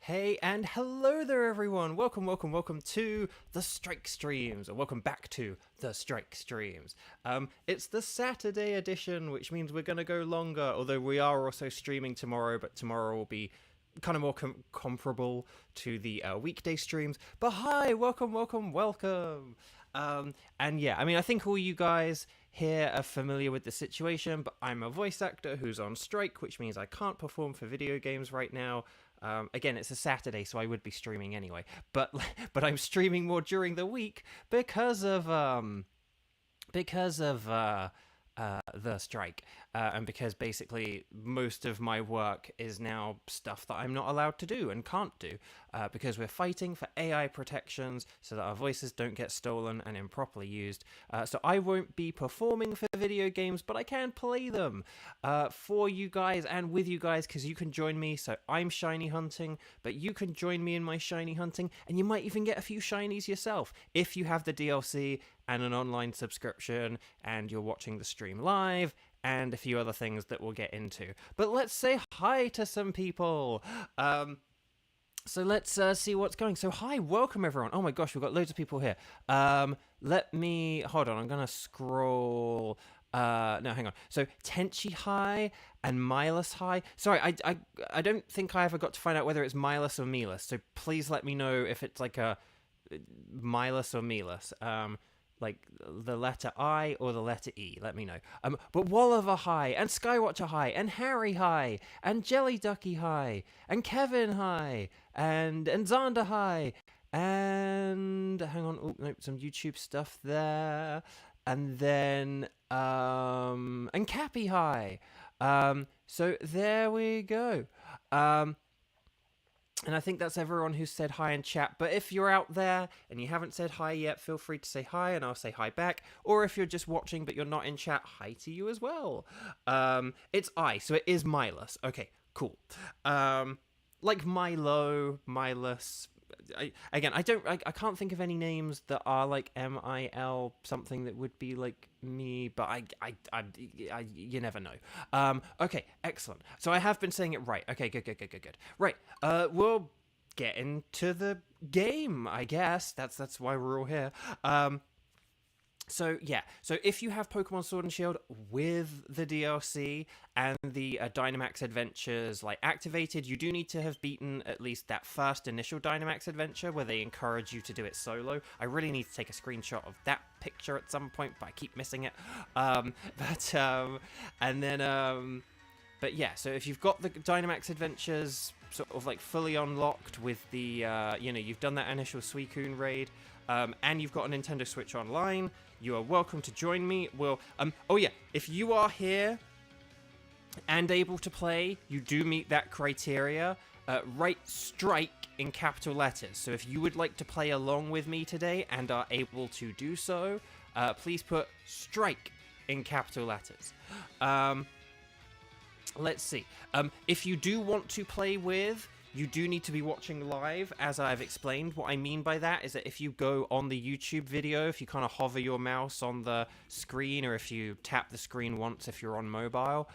Hey and hello there everyone! Welcome to the Strike Streams, or welcome back to the Strike Streams. It's the Saturday edition, which means we're going to go longer, although we are also streaming tomorrow, but tomorrow will be kind of more comparable to the weekday streams. But hi, welcome! And yeah, I mean, I think all you guys here are familiar with the situation, but I'm a voice actor who's on strike, which means I can't perform for video games right now. Again, it's a Saturday, so I would be streaming anyway. But I'm streaming more during the week because of the strike, and because basically most of my work is now stuff that I'm not allowed to do and can't do, because we're fighting for AI protections so that our voices don't get stolen and improperly used. So I won't be performing for video games, but I can play them for you guys and with you guys, because you can join me. So I'm shiny hunting, but you can join me in my shiny hunting, and you might even get a few shinies yourself if you have the DLC and an online subscription, and you're watching the stream live, and a few other things that we'll get into. But let's say hi to some people. So let's see what's going. So hi, welcome everyone. Oh my gosh, we've got loads of people here. Let me, hold on, I'm gonna scroll. No, hang on. So Tenchi hi and Milas hi. Sorry, I don't think I ever got to find out whether it's Milas or Milas. So please let me know if it's like a Milas or Milas. Like the letter I or the letter E, let me know. But Walliver hi, and Skywatcher hi, and Harry hi, and Jelly Ducky hi, and Kevin hi, and Xander hi, and hang on, oh no, some YouTube stuff there, and then and Cappy hi. So there we go. And I think that's everyone who said hi in chat. But if you're out there and you haven't said hi yet, feel free to say hi and I'll say hi back. Or if you're just watching but you're not in chat, hi to you as well. It's I, so it is Milas. Okay, cool. Like Milo, Milas. I can't think of any names that are like MIL, something that would be like me, but I you never know. Okay, excellent. So I have been saying it right. Okay, good. Right. We'll get into the game, I guess. That's why we're all here. So yeah, so if you have Pokemon Sword and Shield with the DLC and the Dynamax Adventures like activated, you do need to have beaten at least that first initial Dynamax Adventure where they encourage you to do it solo. I really need to take a screenshot of that picture at some point, but I keep missing it. But yeah, so if you've got the Dynamax Adventures sort of like fully unlocked with the, you've done that initial Suicune raid, and you've got a Nintendo Switch Online, you are welcome to join me. If you are here and able to play, you do meet that criteria. Write strike in capital letters. So if you would like to play along with me today and are able to do so, please put strike in capital letters. Let's see. If you do want to play with, you do need to be watching live, as I've explained. What I mean by that is that if you go on the YouTube video, if you kind of hover your mouse on the screen, or if you tap the screen once if you're on mobile,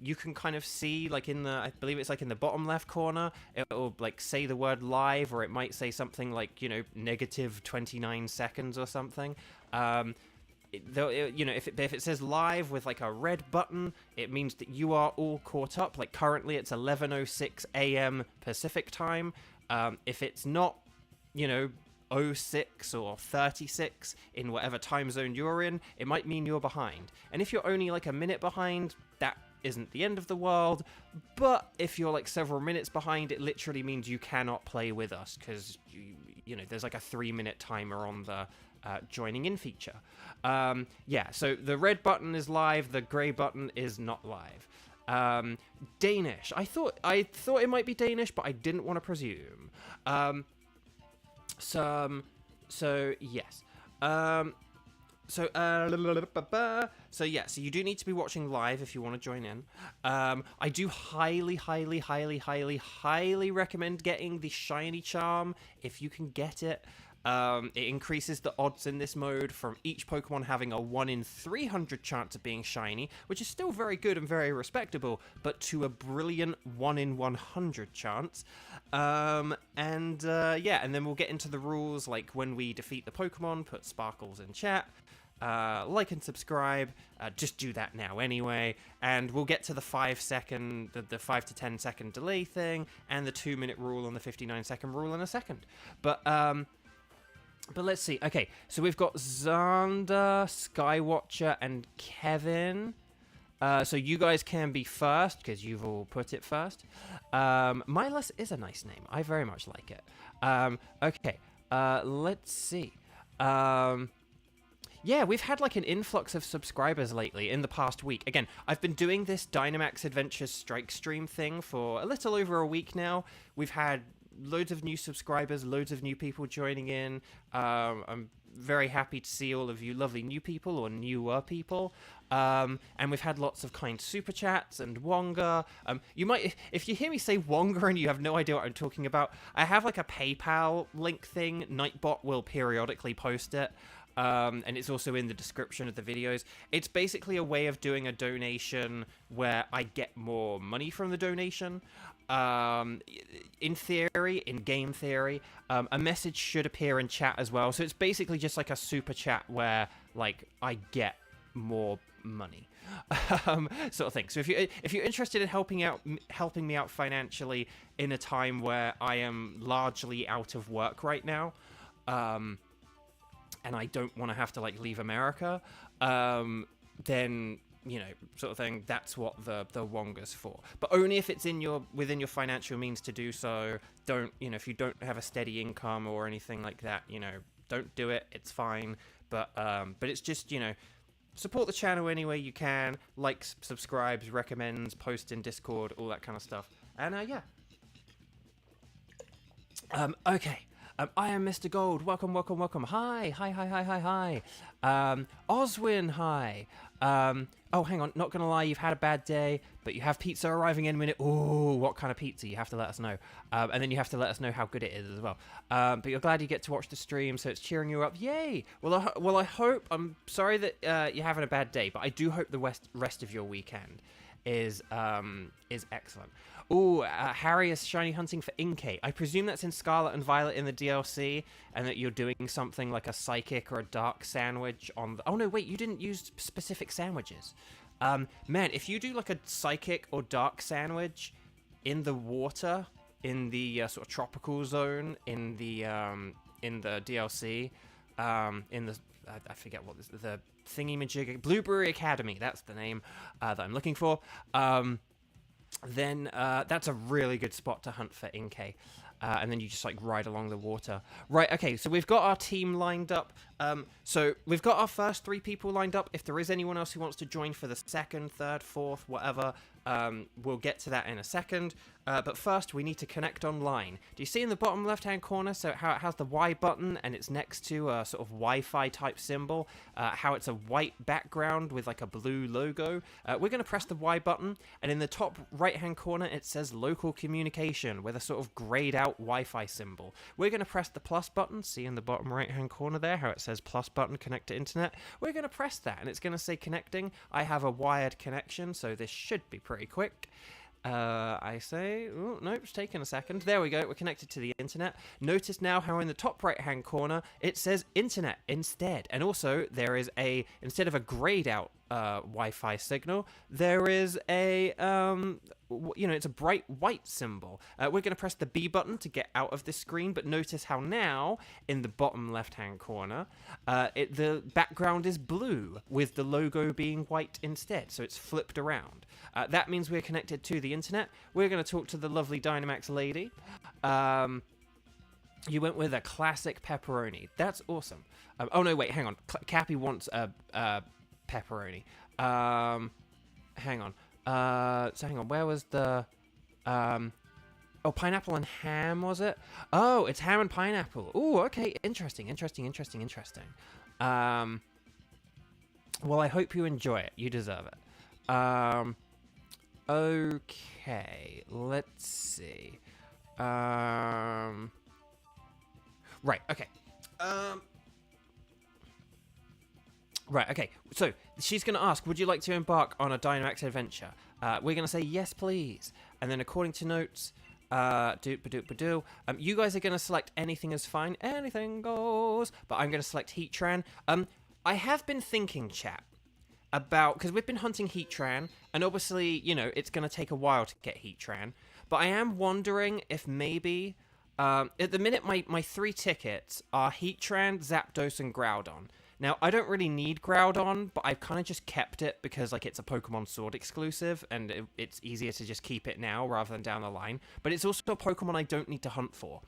you can kind of see, like in the, I believe it's like in the bottom left corner, it'll like say the word live, or it might say something like, negative 29 seconds or something. If it says live with like a red button, it means that you are all caught up. Like currently it's 11:06 a.m. Pacific time. If it's not, 06 or 36 in whatever time zone you're in, it might mean you're behind. And if you're only like a minute behind, that isn't the end of the world. But if you're like several minutes behind, it literally means you cannot play with us, because there's like a 3-minute timer on the joining in feature. So the red button is live, the grey button is not live. Danish. I thought it might be Danish, but I didn't want to presume. So yes. So you do need to be watching live if you want to join in. I do highly recommend getting the shiny charm if you can get it. It increases the odds in this mode from each Pokemon having a 1 in 300 chance of being shiny, which is still very good and very respectable, but to a brilliant 1 in 100 chance. Yeah, and then we'll get into the rules, like when we defeat the Pokemon, put sparkles in chat. Like and subscribe. Just do that now anyway, and we'll get to the 5 to 10 second delay thing, and the 2-minute rule and the 59-second rule in a second. But let's see. Okay, so we've got Xander, Skywatcher, and Kevin. So you guys can be first because you've all put it first. Milas is a nice name. I very much like it. Okay. Let's see. Yeah, we've had like an influx of subscribers lately in the past week. Again, I've been doing this Dynamax Adventures strike stream thing for a little over a week now. We've had loads of new subscribers, loads of new people joining in. I'm very happy to see all of you lovely new people or newer people. And we've had lots of kind super chats and Wonga. You might, if you hear me say Wonga and you have no idea what I'm talking about, I have like a PayPal link thing. Nightbot will periodically post it. And it's also in the description of the videos. It's basically a way of doing a donation where I get more money from the donation. In theory, in game theory, a message should appear in chat as well. So it's basically just like a super chat where like I get more money, sort of thing. So if you're interested in helping me out financially in a time where I am largely out of work right now, and I don't want to have to like leave America, then, you know, sort of thing, that's what the Wonga's for. But only if it's within your financial means to do so. Don't, you know, if you don't have a steady income or anything like that, you know, don't do it. It's fine. But it's just, you know, support the channel any way you can. Likes, subscribes, recommends, post in Discord, all that kind of stuff. And yeah. Okay. I am Mr. Gold. Welcome, welcome, welcome. Hi. Oswin, hi. Oh, hang on. Not gonna lie, you've had a bad day, but you have pizza arriving in a minute. Ooh, what kind of pizza? You have to let us know. And then you have to let us know how good it is as well. But you're glad you get to watch the stream, so it's cheering you up. Yay! Well, I hope. I'm sorry that you're having a bad day, but I do hope the rest of your weekend is excellent. Ooh, Harry is shiny hunting for Inkay. I presume that's in Scarlet and Violet in the DLC, and that you're doing something like a psychic or a dark sandwich on the... Oh, no, wait, you didn't use specific sandwiches. Man, if you do like a psychic or dark sandwich in the water, in the sort of tropical zone, in the DLC, in the... I forget what this... The thingy-majig... Blueberry Academy, that's the name that I'm looking for. Then that's a really good spot to hunt for Inkay. And then you just like ride along the water. Right, okay, so we've got our team lined up. So we've got our first 3 people lined up. If there is anyone else who wants to join for the second, third, fourth, whatever, we'll get to that in a second. But first, we need to connect online. Do you see in the bottom left-hand corner, so how it has the Y button and it's next to a sort of Wi-Fi type symbol, how it's a white background with like a blue logo? We're going to press the Y button, and in the top right-hand corner, it says local communication with a sort of grayed out Wi-Fi symbol. We're going to press the plus button. See in the bottom right-hand corner there, how it says plus button, connect to internet? We're going to press that, and it's going to say connecting. I have a wired connection, so this should be pretty quick. I say, oh, nope, it's taking a second. There we go, we're connected to the internet. Notice now how in the top right hand corner it says internet instead. And also there is instead of a grayed out Wi-Fi signal, there is a, it's a bright white symbol. We're going to press the B button to get out of this screen, but notice how now in the bottom left hand corner, the background is blue with the logo being white instead. So it's flipped around. That means we're connected to the internet. We're going to talk to the lovely Dynamax lady. You went with a classic pepperoni. That's awesome. Oh, no, wait, hang on. Cappy wants a pepperoni. Hang on. So hang on. Where was the... Oh, pineapple and ham, was it? Oh, it's ham and pineapple. Oh, okay. Interesting. Well, I hope you enjoy it. You deserve it. Okay, let's see. Right, okay. Right, okay. So, she's going to ask, would you like to embark on a Dynamax adventure? We're going to say, yes, please. And then according to notes, you guys are going to select anything is fine. Anything goes. But I'm going to select Heatran. I have been thinking, chat, about... Because we've been hunting Heatran, and obviously, you know, it's going to take a while to get Heatran. But I am wondering if maybe... at the minute, my 3 tickets are Heatran, Zapdos, and Groudon. Now, I don't really need Groudon, but I've kind of just kept it because, like, it's a Pokemon Sword exclusive, and it's easier to just keep it now rather than down the line. But it's also a Pokemon I don't need to hunt for.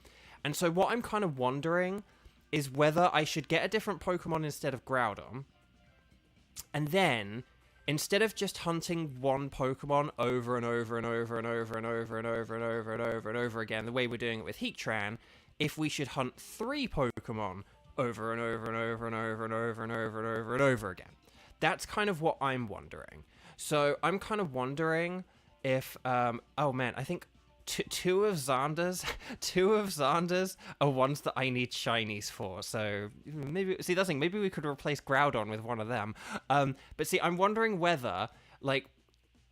And so what I'm kind of wondering is whether I should get a different Pokemon instead of Groudon. And then, instead of just hunting one Pokemon over and over and over and over and over and over and over and over and over again, the way we're doing it with Heatran, if we should hunt 3 Pokemon over and over and over and over and over and over and over and over again. That's kind of what I'm wondering. So I'm kind of wondering if, oh man, I think two of Xander's are ones that I need shinies for. So maybe, see, that's the thing, maybe we could replace Groudon with one of them. But see, I'm wondering whether, like,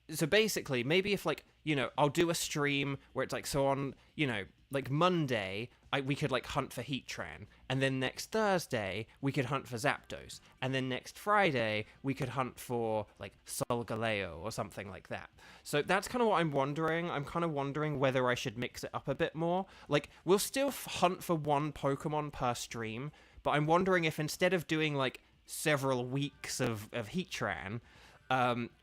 so basically, maybe if, like, you know, I'll do a stream where it's like, so on, you know, like Monday, we could, like, hunt for Heatran, and then next Thursday, we could hunt for Zapdos, and then next Friday, we could hunt for, like, Solgaleo or something like that. So that's kind of what I'm wondering. I'm kind of wondering whether I should mix it up a bit more. Like, we'll still hunt for one Pokemon per stream, but I'm wondering if instead of doing, like, several weeks of Heatran,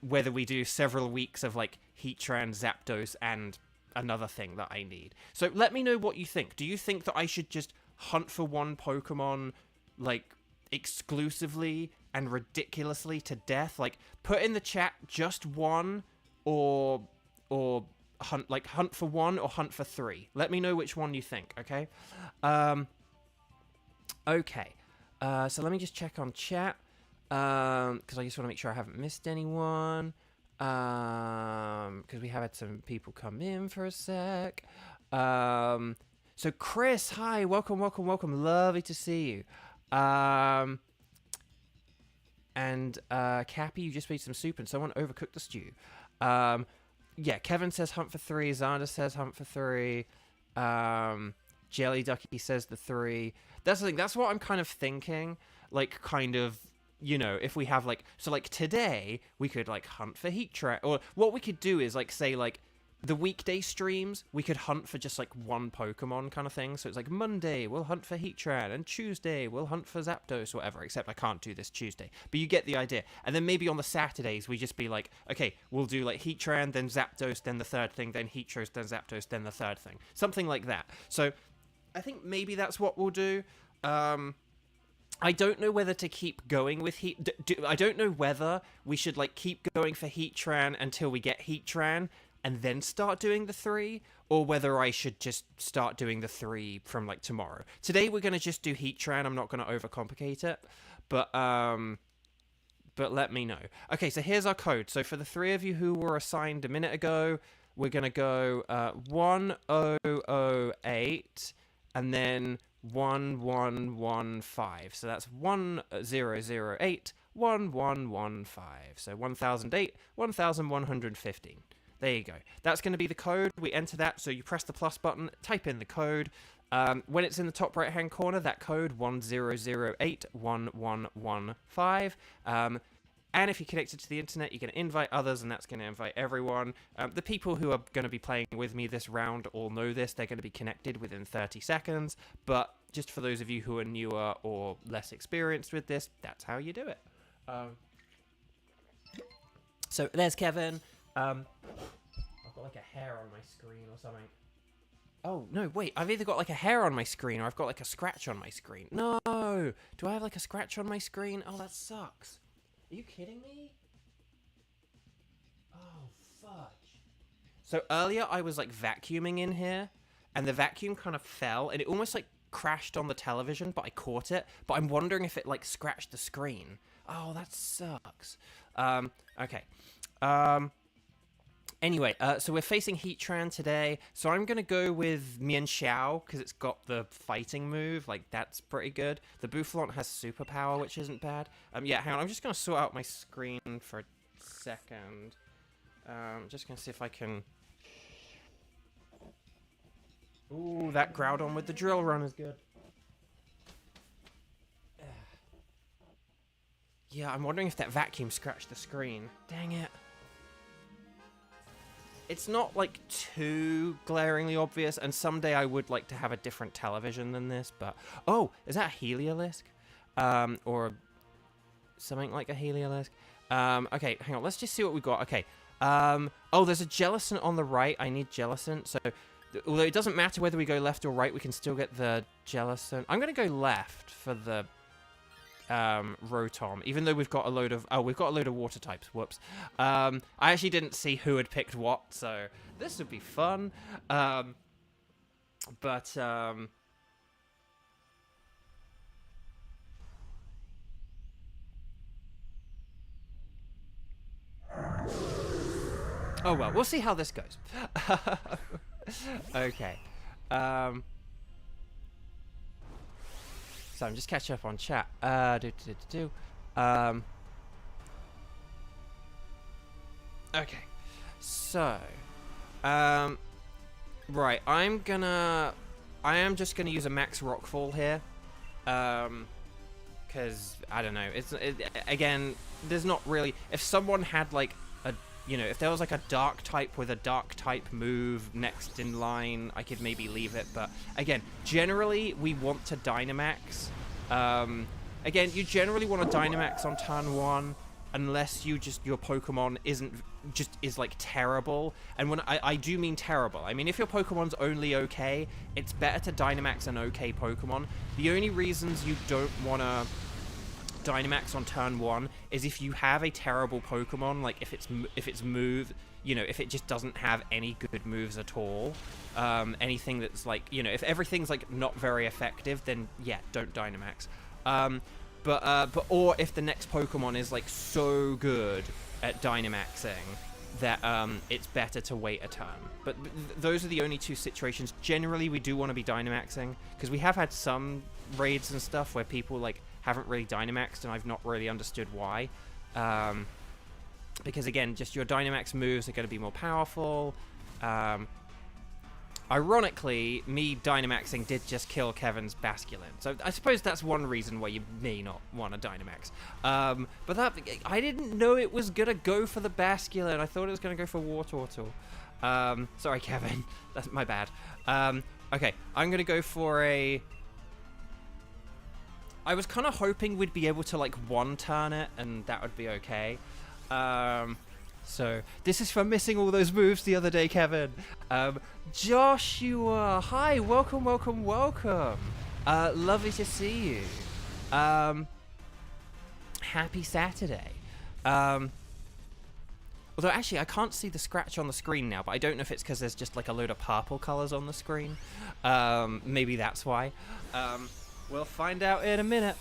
whether we do several weeks of, like, Heatran, Zapdos, and another thing that I need. So let me know what you think. Do you think that I should just hunt for one Pokemon, like, exclusively and ridiculously to death? Like, put in the chat just one, or hunt for one or hunt for 3. Let me know which one you think, okay? Okay. So let me just check on chat. Because I just want to make sure I haven't missed anyone. Because we have had some people come in for a sec. So Chris, hi, welcome. Lovely to see you. And Cappy, you just made some soup and someone overcooked the stew. Yeah, Kevin says hunt for 3. Xander says hunt for 3. Jelly Ducky says the 3. That's the thing. That's what I'm kind of thinking. Like, kind of, you know, if we have, like, so, like, today, we could, like, hunt for Heatran, or what we could do is, like, say, like, the weekday streams, we could hunt for just, like, one Pokemon kind of thing, so it's, like, Monday, we'll hunt for Heatran, and Tuesday, we'll hunt for Zapdos, or whatever, except I can't do this Tuesday, but you get the idea, and then maybe on the Saturdays, we just be like, okay, we'll do, like, Heatran, then Zapdos, then the third thing, then Heatran, then Zapdos, then the third thing, something like that, so I think maybe that's what we'll do. I don't know whether to keep going with I don't know whether we should, like, keep going for Heatran until we get Heatran and then start doing the 3, or whether I should just start doing the 3 from, like, tomorrow. Today we're going to just do Heatran. I'm not going to overcomplicate it, but let me know. Okay, so here's our code. So for the 3 of you who were assigned a minute ago, we're going to go 1008 and then 1115. So that's 1008 1115. So 1008 1115. There you go. That's going to be the code. We enter that. So you press the plus button, type in the code. When it's in the top right hand corner, that code 1008 1115. And if you're connected to the internet, you can invite others, and that's going to invite everyone. The people who are going to be playing with me this round all know this. They're going to be connected within 30 seconds. But just for those of you who are newer or less experienced with this, that's how you do it. So there's Kevin. I've got like a hair on my screen or something. Oh, no, wait. I've either got like a hair on my screen or I've got like a scratch on my screen. No! Do I have like a scratch on my screen? Oh, that sucks. Are you kidding me? Oh, fudge. So earlier I was like vacuuming in here, and the vacuum kind of fell, and it almost like crashed on the television, but I caught it. But I'm wondering if it like scratched the screen. Oh, that sucks. Okay. Anyway, so we're facing Heatran today, so I'm gonna go with Mian Xiao because it's got the fighting move, like that's pretty good. The Bouffalont has superpower, which isn't bad. Yeah, hang on, I'm just gonna sort out my screen for a second. Just gonna see if I can. Ooh, that Groudon with the drill run is good. Yeah, I'm wondering if that vacuum scratched the screen. Dang it. It's not, like, too glaringly obvious, and someday I would like to have a different television than this, but... Oh, is that a Heliolisk? Or something like a Heliolisk? Okay, hang on, let's just see what we got. Okay, oh, there's a Jellicent on the right. I need Jellicent, so... Although it doesn't matter whether we go left or right, we can still get the Jellicent. I'm going to go left for the... Rotom, even though we've got a load of water types. Whoops. I actually didn't see who had picked what, so this would be fun. Oh well, we'll see how this goes. Okay. So I'm just catching up on chat. Okay. So, right. I am just gonna use a max rockfall here. Because I don't know. Again, there's not really. If someone had like a, if there was like a dark type with a dark type move next in line, I could maybe leave it. But again, generally we want to Dynamax. Again, you generally want to Dynamax on turn 1 unless your Pokemon is like terrible. And when I do mean terrible, I mean if your Pokemon's only okay, it's better to Dynamax an okay Pokemon. The only reasons you don't want to Dynamax on turn 1 is if you have a terrible Pokemon, like if its move, if it just doesn't have any good moves at all, anything that's like, if everything's like not very effective, then yeah, don't Dynamax. Or if the next Pokemon is like so good at Dynamaxing that it's better to wait a turn. But those are the only two situations. Generally, we do want to be Dynamaxing because we have had some raids and stuff where people like haven't really Dynamaxed, and I've not really understood why. Because again, just your Dynamax moves are going to be more powerful. Ironically, me Dynamaxing did just kill Kevin's Basculin, so I suppose that's one reason why you may not want to Dynamax. But I didn't know it was going to go for the Basculin. I thought it was going to go for Wartortle. Sorry, Kevin. That's my bad. Okay, I'm going to go for a... I was kind of hoping we'd be able to, like, one-turn it, and that would be okay. So, this is for missing all those moves the other day, Kevin. Joshua, hi, welcome. Lovely to see you. Happy Saturday. Although, actually, I can't see the scratch on the screen now, but I don't know if it's because there's just, like, a load of purple colors on the screen. Maybe that's why. We'll find out in a minute.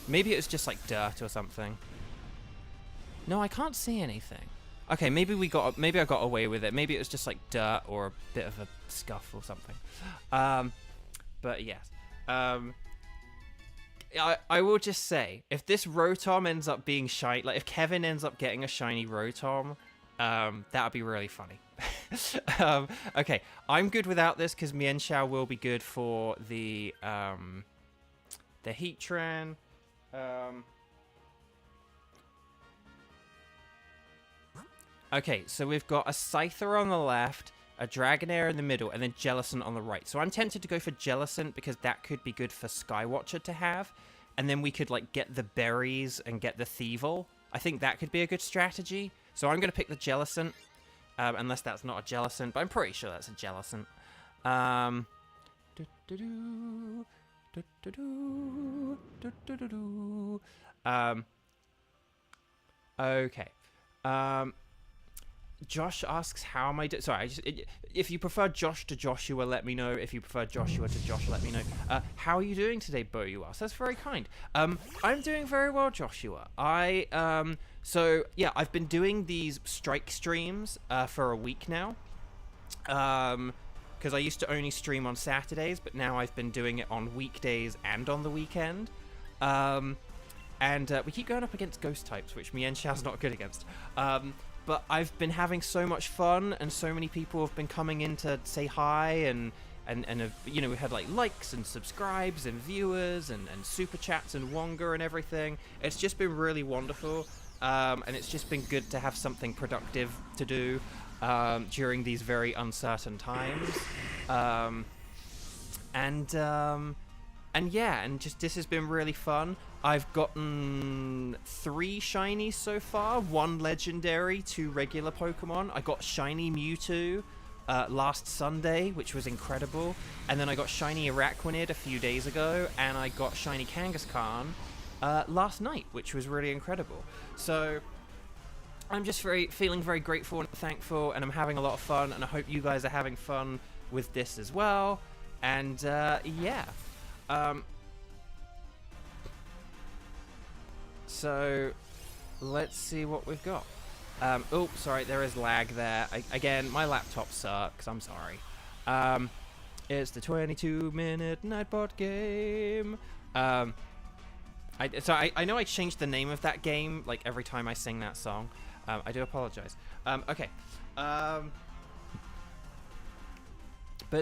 Maybe it was just like dirt or something. No, I can't see anything. Okay, maybe I got away with it. Maybe it was just like dirt or a bit of a scuff or something. But yes. I will just say, if this Rotom ends up being shiny, like if Kevin ends up getting a shiny Rotom, that would be really funny. Okay, I'm good without this because Mienshao will be good for the Heatran. Okay, so we've got a Scyther on the left, a Dragonair in the middle, and then Jellicent on the right. So I'm tempted to go for Jellicent because that could be good for Skywatcher to have, and then we could like get the berries and get the Thievul. I think that could be a good strategy. So I'm going to pick the Jellicent. Unless that's not a Jellicent, but I'm pretty sure that's a Jellicent. Okay. Josh asks, how am I doing? Sorry, if you prefer Josh to Joshua, let me know. If you prefer Joshua to Josh, let me know. How are you doing today, Bo, you ask? That's very kind. I'm doing very well, Joshua. So, yeah, I've been doing these strike streams for a week now. Because I used to only stream on Saturdays, but now I've been doing it on weekdays and on the weekend. And we keep going up against ghost types, which me and Shaz's not good against. But I've been having so much fun, and so many people have been coming in to say hi, and you know, we had like likes and subscribes and viewers and super chats and Wonga and everything. It's just been really wonderful, and it's just been good to have something productive to do during these very uncertain times. And yeah, and just this has been really fun. I've gotten 3 shinies so far, 1 legendary, 2 regular Pokemon. I got shiny Mewtwo last Sunday, which was incredible. And then I got shiny Araquanid a few days ago, and I got shiny Kangaskhan last night, which was really incredible. So I'm just feeling very grateful and thankful, and I'm having a lot of fun, and I hope you guys are having fun with this as well. And yeah. So let's see what we've got. Oh, sorry, there is lag there. Again, my laptop sucks. I'm sorry. It's the 22-minute Nightbot game. I know I changed the name of that game like every time I sing that song. I do apologize. Okay. But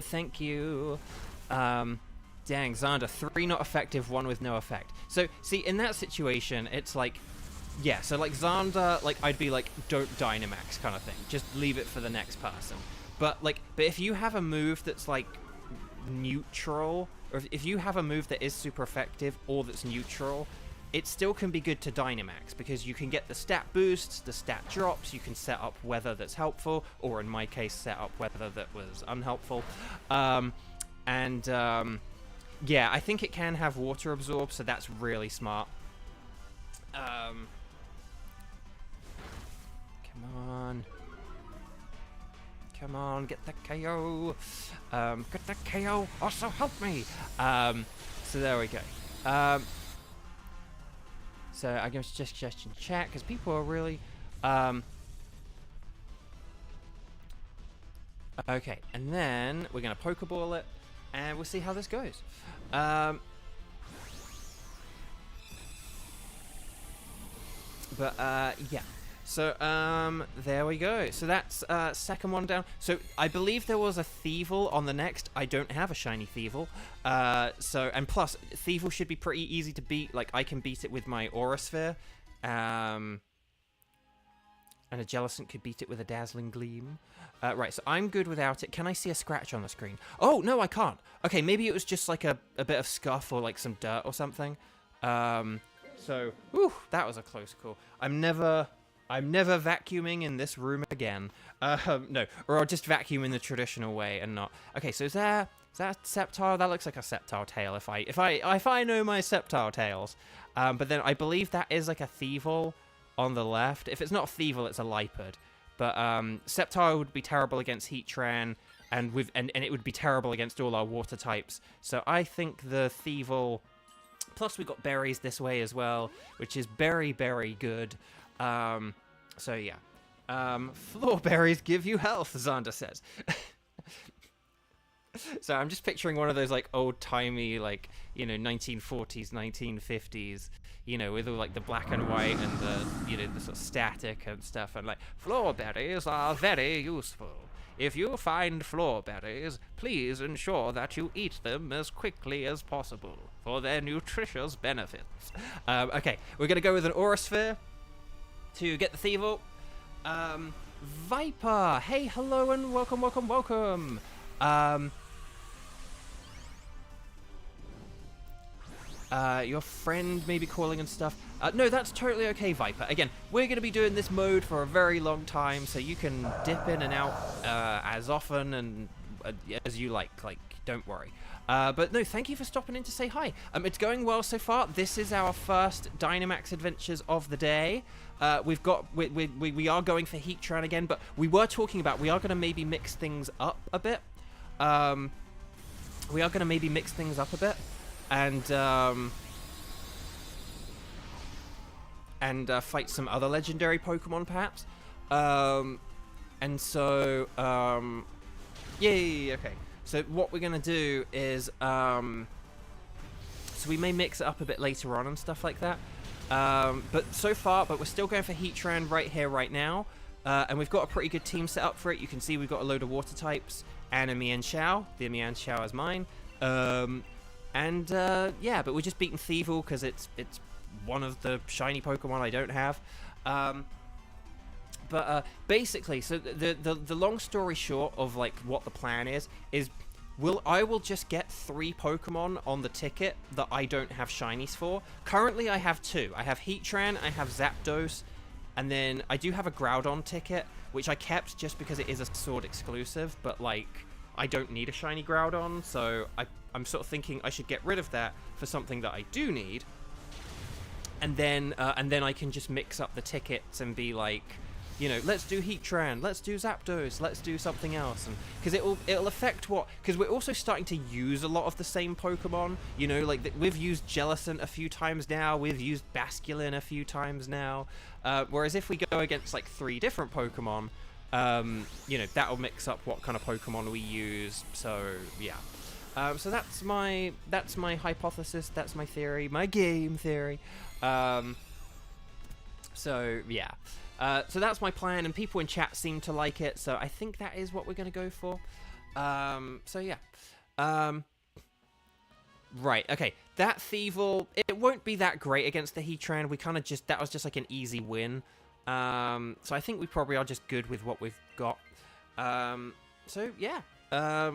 thank you. Dang, Xander, 3 not effective, 1 with no effect. So, see, in that situation, it's like, yeah, so like Xander, like, I'd be like, don't Dynamax kind of thing. Just leave it for the next person. But if you have a move that's like neutral, or if you have a move that is super effective or that's neutral, it still can be good to Dynamax, because you can get the stat boosts, the stat drops, you can set up weather that's helpful, or in my case, set up weather that was unhelpful. Yeah, I think it can have water absorb, so that's really smart. Come on. Come on, get the KO. Get the KO, also help me. So there we go. So I give a suggestion chat, because people are really... Okay, and then we're going to Pokeball it, and we'll see how this goes. Yeah. So, there we go. So that's, second one down. So, I believe there was a Thievul on the next. I don't have a shiny Thievul. And plus, Thievul should be pretty easy to beat. Like, I can beat it with my Aura Sphere. And a Jellicent could beat it with a Dazzling Gleam. Right, so I'm good without it. Can I see a scratch on the screen? Oh, no, I can't. Okay, maybe it was just like a bit of scuff or like some dirt or something. So, whew, that was a close call. I'm never vacuuming in this room again. No, or I'll just vacuum in the traditional way and not. Okay, so is that Sceptile? That looks like a Sceptile tail if I know my Sceptile tails. But then I believe that is like a Thievul on the left. If it's not a Thievul, it's a Lipard. But Sceptile would be terrible against Heatran, and it would be terrible against all our water types. So I think the Thievul. Plus we got berries this way as well, which is very, very good. So yeah. Floor berries give you health, Xander says. So I'm just picturing one of those like old-timey, like, you know, 1940s, 1950s, you know, with all like the black and white and the, you know, the sort of static and stuff, and like, floor berries are very useful. If you find floor berries, please ensure that you eat them as quickly as possible for their nutritious benefits. Okay, we're gonna go with an Aura Sphere to get the Thievul. Viper, hey, hello, and welcome, welcome, welcome. Your friend may be calling and stuff. No, that's totally okay, Viper. Again, we're going to be doing this mode for a very long time, so you can dip in and out as often and as you like, don't worry. But no, thank you for stopping in to say hi. It's going well so far. This is our first Dynamax Adventures of the day. We are going for Heatran again, but we were talking about we are going to maybe mix things up a bit. And fight some other legendary Pokemon, perhaps. And so, yay, okay. So what we're going to do is, so we may mix it up a bit later on and stuff like that. But we're still going for Heatran right here, right now. And we've got a pretty good team set up for it. You can see we've got a load of water types and a Mienshao. The Mienshao is mine. Yeah, but we're just beating Thievul because it's one of the shiny Pokemon I don't have. Basically, so the long story short of like what the plan is I will just get 3 Pokemon on the ticket that I don't have shinies for. Currently, I have 2. I have Heatran, I have Zapdos, and then I do have a Groudon ticket, which I kept just because it is a Sword exclusive, but like I don't need a shiny Groudon, so I'm sort of thinking I should get rid of that for something that I do need. And then I can just mix up the tickets and be like, you know, let's do Heatran, let's do Zapdos, let's do something else, and because it'll affect because we're also starting to use a lot of the same Pokemon. You know, like we've used Jellicent a few times now, we've used Basculin a few times now. Whereas if we go against like 3 different Pokemon, you know, that'll mix up what kind of Pokemon we use. So yeah. So that's my hypothesis. That's my theory. My game theory. So yeah. So that's my plan, and people in chat seem to like it. So I think that is what we're going to go for. So yeah. Right. Okay. That Thievul, it won't be that great against the Heatran. We kind of that was just like an easy win. So I think we probably are just good with what we've got. So yeah.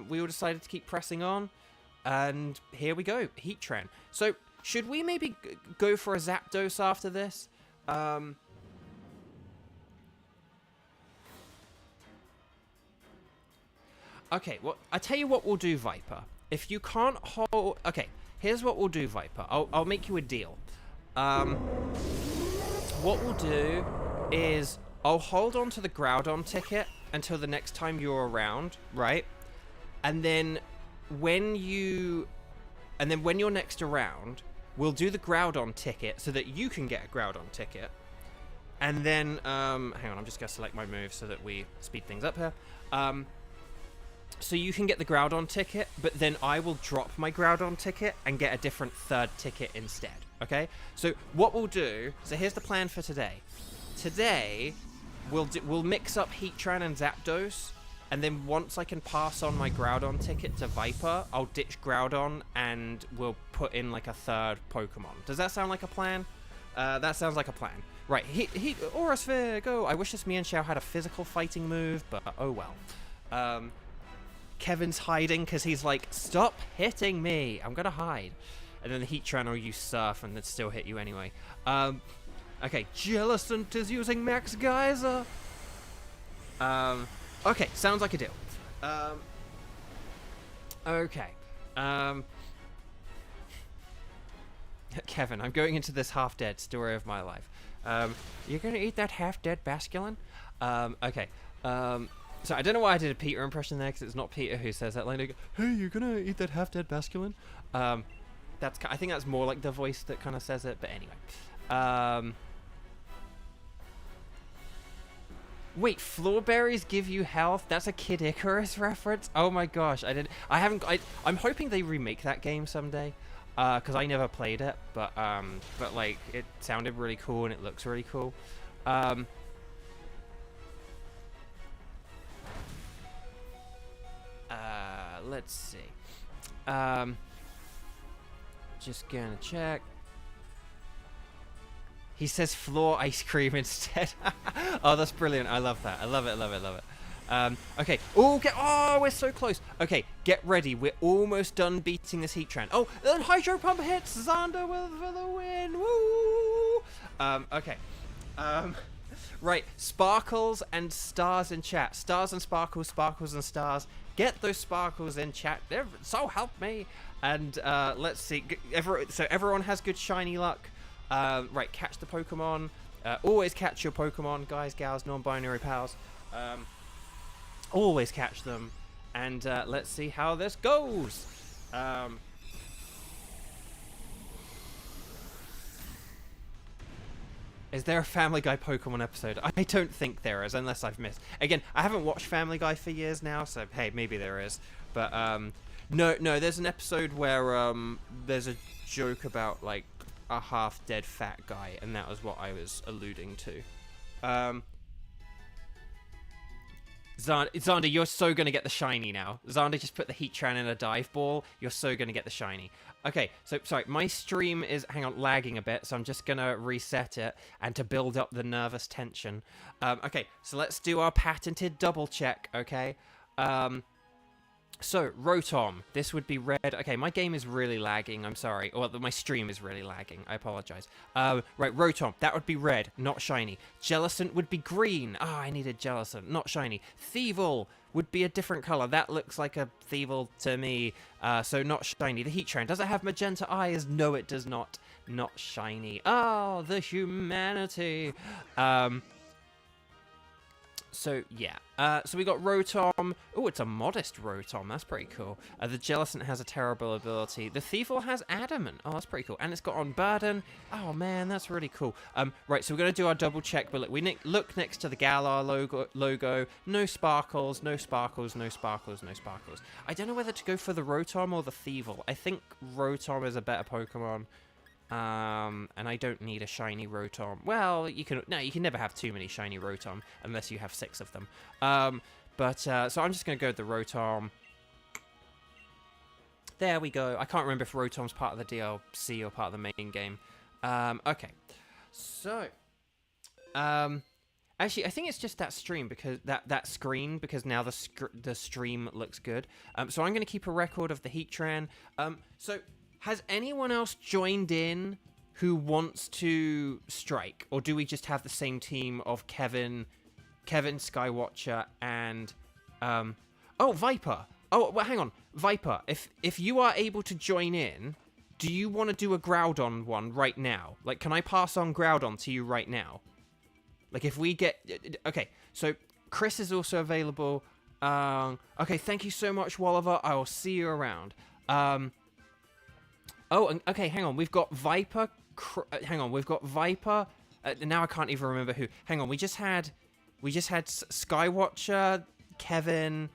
We all decided to keep pressing on, and here we go, Heatran. So, should we maybe go for a Zapdos after this? Okay, well, I tell you what we'll do, Viper. If you can't hold... Okay, here's what we'll do, Viper. I'll make you a deal. What we'll do is I'll hold on to the Groudon ticket until the next time you're around, right? And then when you're next around, we'll do the Groudon ticket so that you can get a Groudon ticket. And then, hang on, I'm just going to select my move so that we speed things up here. So you can get the Groudon ticket, but then I will drop my Groudon ticket and get a different 3rd ticket instead, okay? So what we'll do, so here's the plan for today. Today, we'll mix up Heatran and Zapdos, and then once I can pass on my Groudon ticket to Viper, I'll ditch Groudon and we'll put in like a 3rd Pokemon. Does that sound like a plan? That sounds like a plan. Right, Aura Sphere, go! I wish this Mienshao had a physical fighting move, but oh well. Kevin's hiding because he's like, stop hitting me! I'm gonna hide. And then the Heatran will use Surf and then still hit you anyway. Okay, Jellicent is using Max Geyser! Okay, sounds like a deal. Okay. Kevin, I'm going into this half-dead story of my life. You're gonna eat that half-dead Basculin? Okay. So I don't know why I did a Peter impression there, because it's not Peter who says that line. Hey, you're gonna eat that half-dead Basculin? I think that's more like the voice that kind of says it, but anyway. Wait, floor berries give you health? That's a Kid Icarus reference? Oh my gosh, I'm hoping they remake that game someday, because I never played it, but like, it sounded really cool and it looks really cool. Let's see. Just gonna check. He says floor ice cream instead. Oh, that's brilliant. I love that. I love it, love it, love it. Okay. Oh, we're so close. Okay, get ready. We're almost done beating this Heatran. Oh, then Hydro Pump hits. Xander for the win. Woo! Okay. Right. Sparkles and stars in chat. Stars and sparkles, sparkles and stars. Get those sparkles in chat. So help me. And let's see. So everyone has good shiny luck. Right, catch the Pokemon. Always catch your Pokemon, guys, gals, non-binary pals. Always catch them. And let's see how this goes. Is there a Family Guy Pokemon episode? I don't think there is, unless I've missed. Again, I haven't watched Family Guy for years now, so hey, maybe there is. But no, there's an episode where there's a joke about like a half-dead fat guy, and that was what I was alluding to. Xander, you're so going to get the shiny now. Xander just put the Heatran in a dive ball. You're so going to get the shiny. Okay, so, sorry, my stream is, lagging a bit, so I'm just going to reset it, and to build up the nervous tension. Okay, so let's do our patented double check, okay? So, Rotom, this would be red. Okay, my game is really lagging, I'm sorry. Or my stream is really lagging, I apologize. Right, Rotom, that would be red, not shiny. Jellicent would be green. I needed Jellicent, not shiny. Thievul would be a different color. That looks like a Thievul to me, so not shiny. The Heatran, does it have magenta eyes? No, it does not. Not shiny. Oh, the humanity. So, yeah. So we got Rotom. Oh, it's a modest Rotom. That's pretty cool. The Jellicent has a terrible ability. The Thievul has Adamant. Oh, that's pretty cool. And it's got Unburden. Oh, man, that's really cool. Right, so we're going to do our double check. But look, look next to the Galar logo. No sparkles, no sparkles, no sparkles, no sparkles. I don't know whether to go for the Rotom or the Thievul. I think Rotom is a better Pokemon. And I don't need a shiny Rotom. Well, you can never have too many shiny Rotom unless you have 6 of them. So I'm just going to go with the Rotom. There we go. I can't remember if Rotom's part of the DLC or part of the main game. Okay. So, actually, I think it's just that stream because that screen because now the stream looks good. So I'm going to keep a record of the Heatran. So. Has anyone else joined in who wants to strike? Or do we just have the same team of Kevin Skywatcher, and... oh, Viper! Oh, well, hang on. Viper, if you are able to join in, do you want to do a Groudon one right now? Like, can I pass on Groudon to you right now? Like, if we get... Okay, so Chris is also available. Okay, thank you so much, Walliver. I will see you around. Oh, okay, hang on. We've got Viper. Hang on, we've got Viper. Now I can't even remember who. Hang on, we just had Skywatcher, Kevin,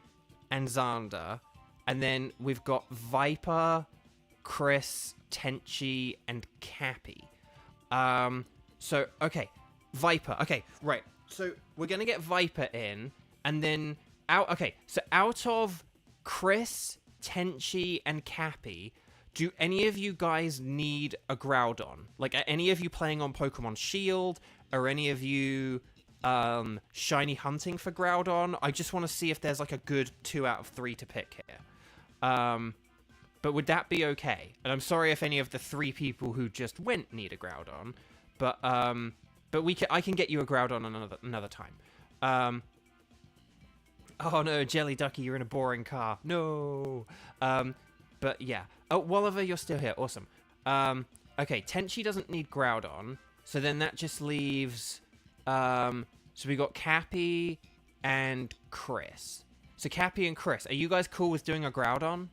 and Xander, and then we've got Viper, Chris, Tenchi, and Cappy. So okay, Viper. Okay, right. So we're gonna get Viper in, and then out. Okay, so out of Chris, Tenchi, and Cappy. Do any of you guys need a Groudon? Like, are any of you playing on Pokemon Shield? Are any of you shiny hunting for Groudon? I just want to see if there's like a good 2 out of 3 to pick here. But would that be okay? And I'm sorry if any of the 3 people who just went need a Groudon, but I can get you a Groudon another time. Oh no, Jelly Ducky, you're in a boring car. No. But yeah. Oh, Walliver, you're still here. Awesome. Okay, Tenchi doesn't need Groudon. So then that just leaves... so we got Cappy and Chris. So Cappy and Chris, are you guys cool with doing a Groudon?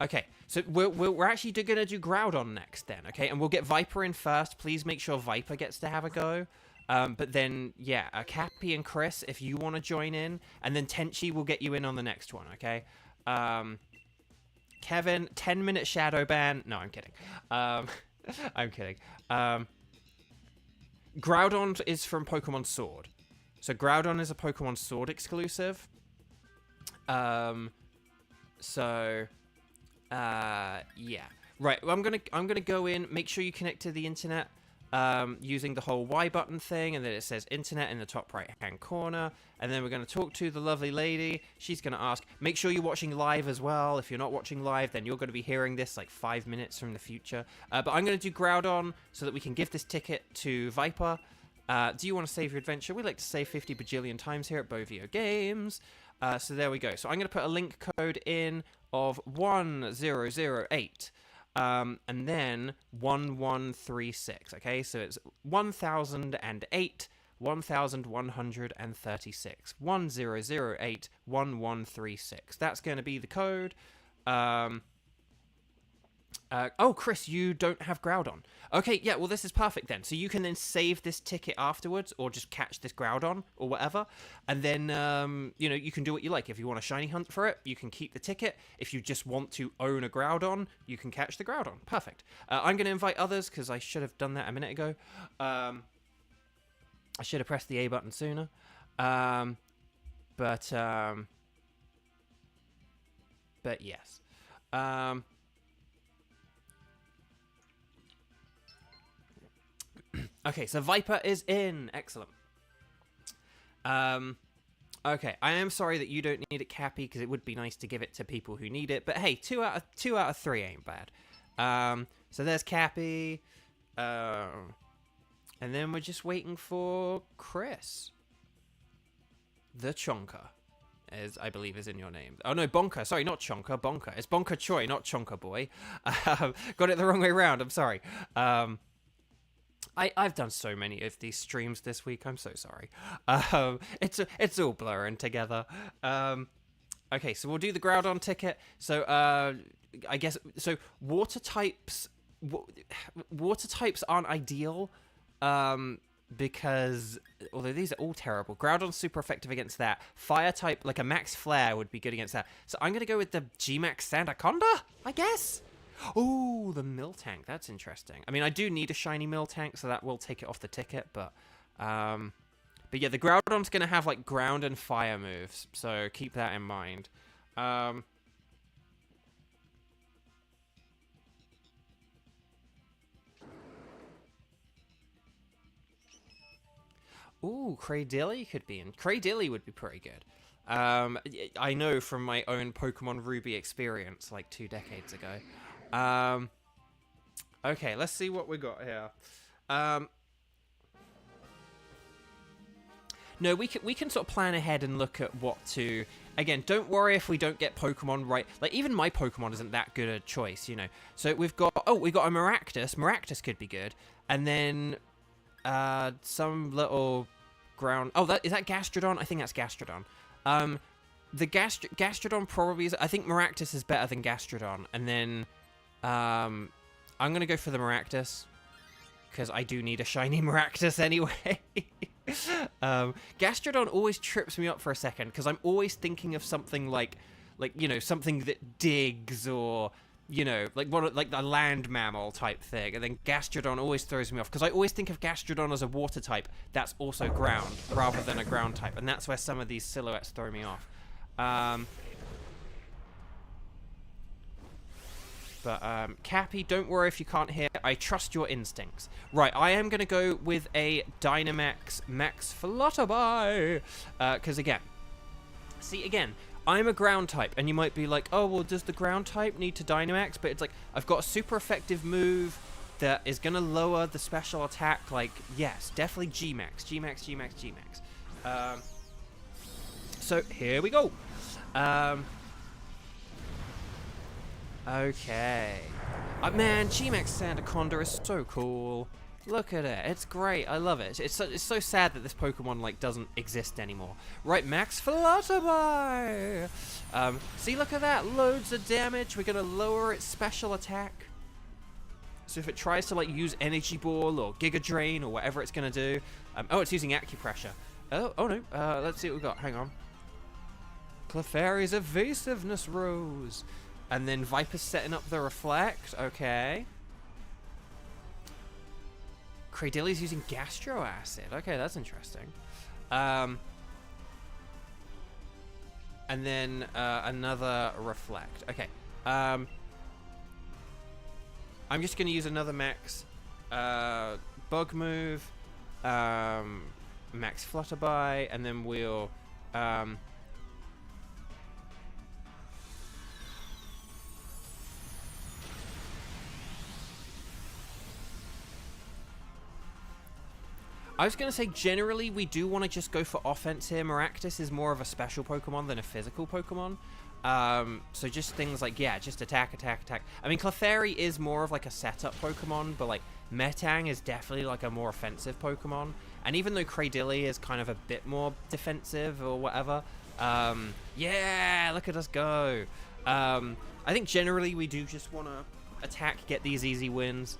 Okay. So we're actually going to do Groudon next then, okay? And we'll get Viper in first. Please make sure Viper gets to have a go. But then, yeah, Cappy and Chris, if you want to join in, and then Tenchi will get you in on the next one, okay? Kevin, 10-minute shadow ban. No, I'm kidding. I'm kidding. Groudon is from Pokemon Sword. So Groudon is a Pokemon Sword exclusive. Yeah. Right, well, I'm gonna go in, make sure you connect to the internet. Using the whole Y button thing, and then it says internet in the top right hand corner, and then we're going to talk to the lovely lady. She's going to ask, make sure you're watching live as well. If you're not watching live, then you're going to be hearing this like 5 minutes from the future. But I'm going to do Groudon so that we can give this ticket to Viper. Do you want to save your adventure? We like to save 50 bajillion times here at Bovio Games. So there we go. So I'm going to put a link code in of 1008 and then 1136. Okay, so it's 1008 1136 1008 1136. That's going to be the code. Oh, Chris, you don't have Groudon. Okay, yeah, well, this is perfect then. So you can then save this ticket afterwards, or just catch this Groudon, or whatever. And then, you know, you can do what you like. If you want a shiny hunt for it, you can keep the ticket. If you just want to own a Groudon, you can catch the Groudon. Perfect. I'm going to invite others, because I should have done that a minute ago. I should have pressed the A button sooner. But yes. Okay, so Viper is in. Excellent. Okay, I am sorry that you don't need it, Cappy, because it would be nice to give it to people who need it. But hey, 2 out of 3 ain't bad. So there's Cappy. And then we're just waiting for Chris. The Chonka, as I believe is in your name. Oh no, Bonker. Sorry, not Chonka. Bonker. It's Bonker Choi, not Chonka Boy. Got it the wrong way around. I'm sorry. I've done so many of these streams this week. I'm so sorry. It's all blurring together. Okay, so we'll do the Groudon ticket. So I guess so. Water types aren't ideal. Because although these are all terrible, Groudon's super effective against that. Fire type, like a Max Flare, would be good against that. So I'm gonna go with the G-Max Sandaconda, I guess. Oh, the Miltank. That's interesting. I mean, I do need a shiny Miltank, so that will take it off the ticket. But yeah, the Groudon's going to have, like, ground and fire moves. So keep that in mind. Ooh, Cradilly could be in. Cradilly would be pretty good. I know from my own Pokemon Ruby experience, like 2 decades ago. Okay, let's see what we got here. No, we can sort of plan ahead and look at what to... Again, don't worry if we don't get Pokemon right. Like, even my Pokemon isn't that good a choice, you know. So we've got... Oh, we got a Maractus. Maractus could be good. And then some little ground... Oh, is that Gastrodon? I think that's Gastrodon. The Gastrodon probably is... I think Maractus is better than Gastrodon. And then... I'm going to go for the Maractus, because I do need a shiny Maractus anyway. Gastrodon always trips me up for a second, because I'm always thinking of something like, you know, something that digs, or, you know, like a land mammal type thing. And then Gastrodon always throws me off, because I always think of Gastrodon as a water type that's also ground, rather than a ground type. And that's where some of these silhouettes throw me off. But, Cappy, don't worry if you can't hear. I trust your instincts. Right, I am going to go with a Dynamax Max Flutterby. Because, again, I'm a ground type. And you might be like, oh, well, does the ground type need to Dynamax? But it's like, I've got a super effective move that is going to lower the special attack. Like, yes, definitely G-Max. G-Max, G-Max, G-Max. So, here we go. Okay. Man, G-Max Sandaconda is so cool. Look at it. It's great. I love it. It's so sad that this Pokemon, like, doesn't exist anymore. Right, Max Flutterby! See, look at that. Loads of damage. We're going to lower its special attack. So if it tries to, like, use Energy Ball or Giga Drain or whatever it's going to do... oh, it's using Acupressure. Oh no. Let's see what we've got. Hang on. Clefairy's Evasiveness Rose. And then Viper's setting up the Reflect. Okay. Cradilly's using Gastro Acid. Okay, that's interesting. And then another Reflect. Okay. I'm just going to use another Max Bug move. Max Flutterby. And then we'll... I was going to say, generally, we do want to just go for offense here. Maractus is more of a special Pokemon than a physical Pokemon. So just things like, yeah, just attack, attack, attack. I mean, Clefairy is more of like a setup Pokemon, but like Metang is definitely like a more offensive Pokemon. And even though Cradily is kind of a bit more defensive or whatever, yeah, look at us go. I think generally we do just want to attack, get these easy wins.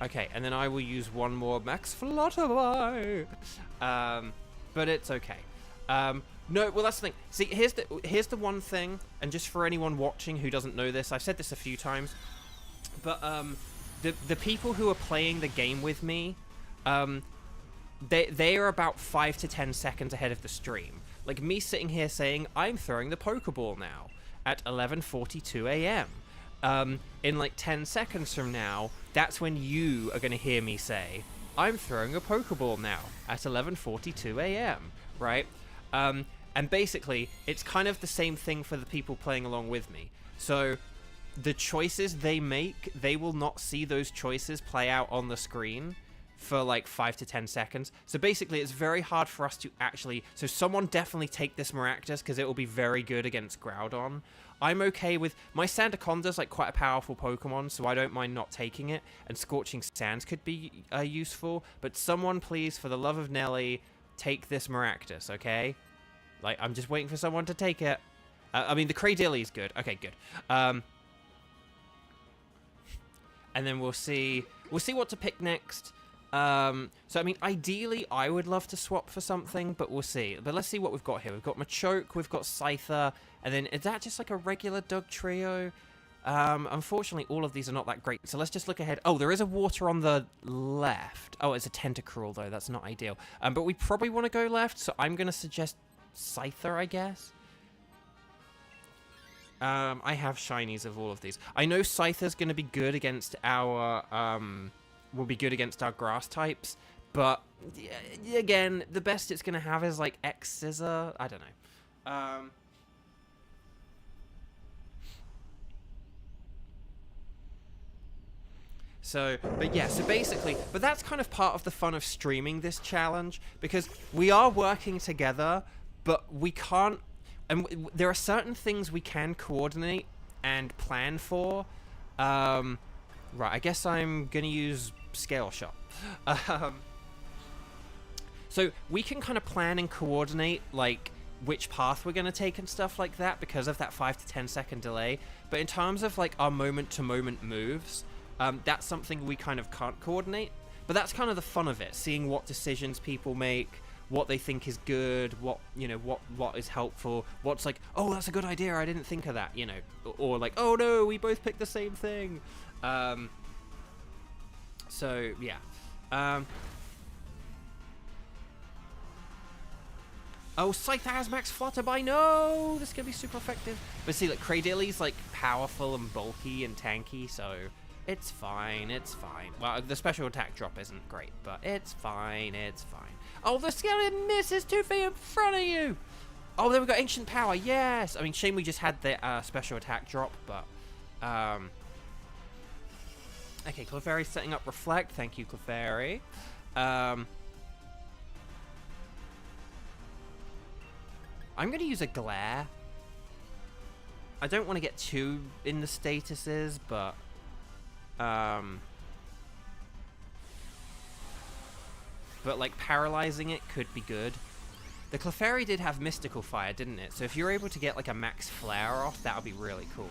Okay, and then I will use one more Max Flutterby. But it's okay. No, well, that's the thing. See, here's the one thing, and just for anyone watching who doesn't know this, I've said this a few times, but the people who are playing the game with me, they are about 5 to 10 seconds ahead of the stream. Like me sitting here saying I'm throwing the Pokeball now at 11:42 a.m. In like 10 seconds from now, that's when you are going to hear me say I'm throwing a Pokeball now at 11:42 a.m. Right? And basically, it's kind of the same thing for the people playing along with me. So the choices they make, they will not see those choices play out on the screen for like 5 to 10 seconds. So basically, it's very hard for us to actually... So someone definitely take this Maractus, because it will be very good against Groudon. I'm okay with... My Sandaconda's like quite a powerful Pokemon, so I don't mind not taking it. And Scorching Sands could be useful. But someone, please, for the love of Nelly, take this Maractus, okay? Like, I'm just waiting for someone to take it. I mean, the Cradilly's good. Okay, good. And then we'll see what to pick next. So, I mean, ideally, I would love to swap for something, but we'll see. But let's see what we've got here. We've got Machoke, we've got Scyther, and then is that just like a regular Doug trio? Unfortunately, all of these are not that great. So let's just look ahead. Oh, there is a water on the left. Oh, it's a Tentacruel, though. That's not ideal. But we probably want to go left, so I'm going to suggest Scyther, I guess. I have shinies of all of these. I know Scyther's going to be good against our, will be good against our grass types, but again, the best it's going to have is like X-Scissor. I don't know. So, but yeah, so basically, but that's kind of part of the fun of streaming this challenge, because we are working together, but we can't, and there are certain things we can coordinate and plan for. Right, I guess I'm going to use Scale Shot. So we can kind of plan and coordinate, like, which path we're going to take and stuff like that because of that 5 to 10 second delay. But in terms of, like, our moment-to-moment moves, that's something we kind of can't coordinate. But that's kind of the fun of it, seeing what decisions people make, what they think is good, what, you know, what is helpful, what's like, oh, that's a good idea, I didn't think of that, you know, or like, oh no, we both picked the same thing. So, yeah. Oh, Scyther has Max Flutterby, no! This is going to be super effective. But see, like, Cradilly's, like, powerful and bulky and tanky, so it's fine, it's fine. Well, the special attack drop isn't great, but it's fine, it's fine. Oh, the skeleton misses 2 feet in front of you! Oh, then we got Ancient Power, yes! I mean, shame we just had the special attack drop, but... Okay, Clefairy's setting up Reflect. Thank you, Clefairy. I'm going to use a Glare. I don't want to get too in the statuses, but... But, like, paralyzing it could be good. The Clefairy did have Mystical Fire, didn't it? So if you're able to get, like, a Max Flare off, that would be really cool.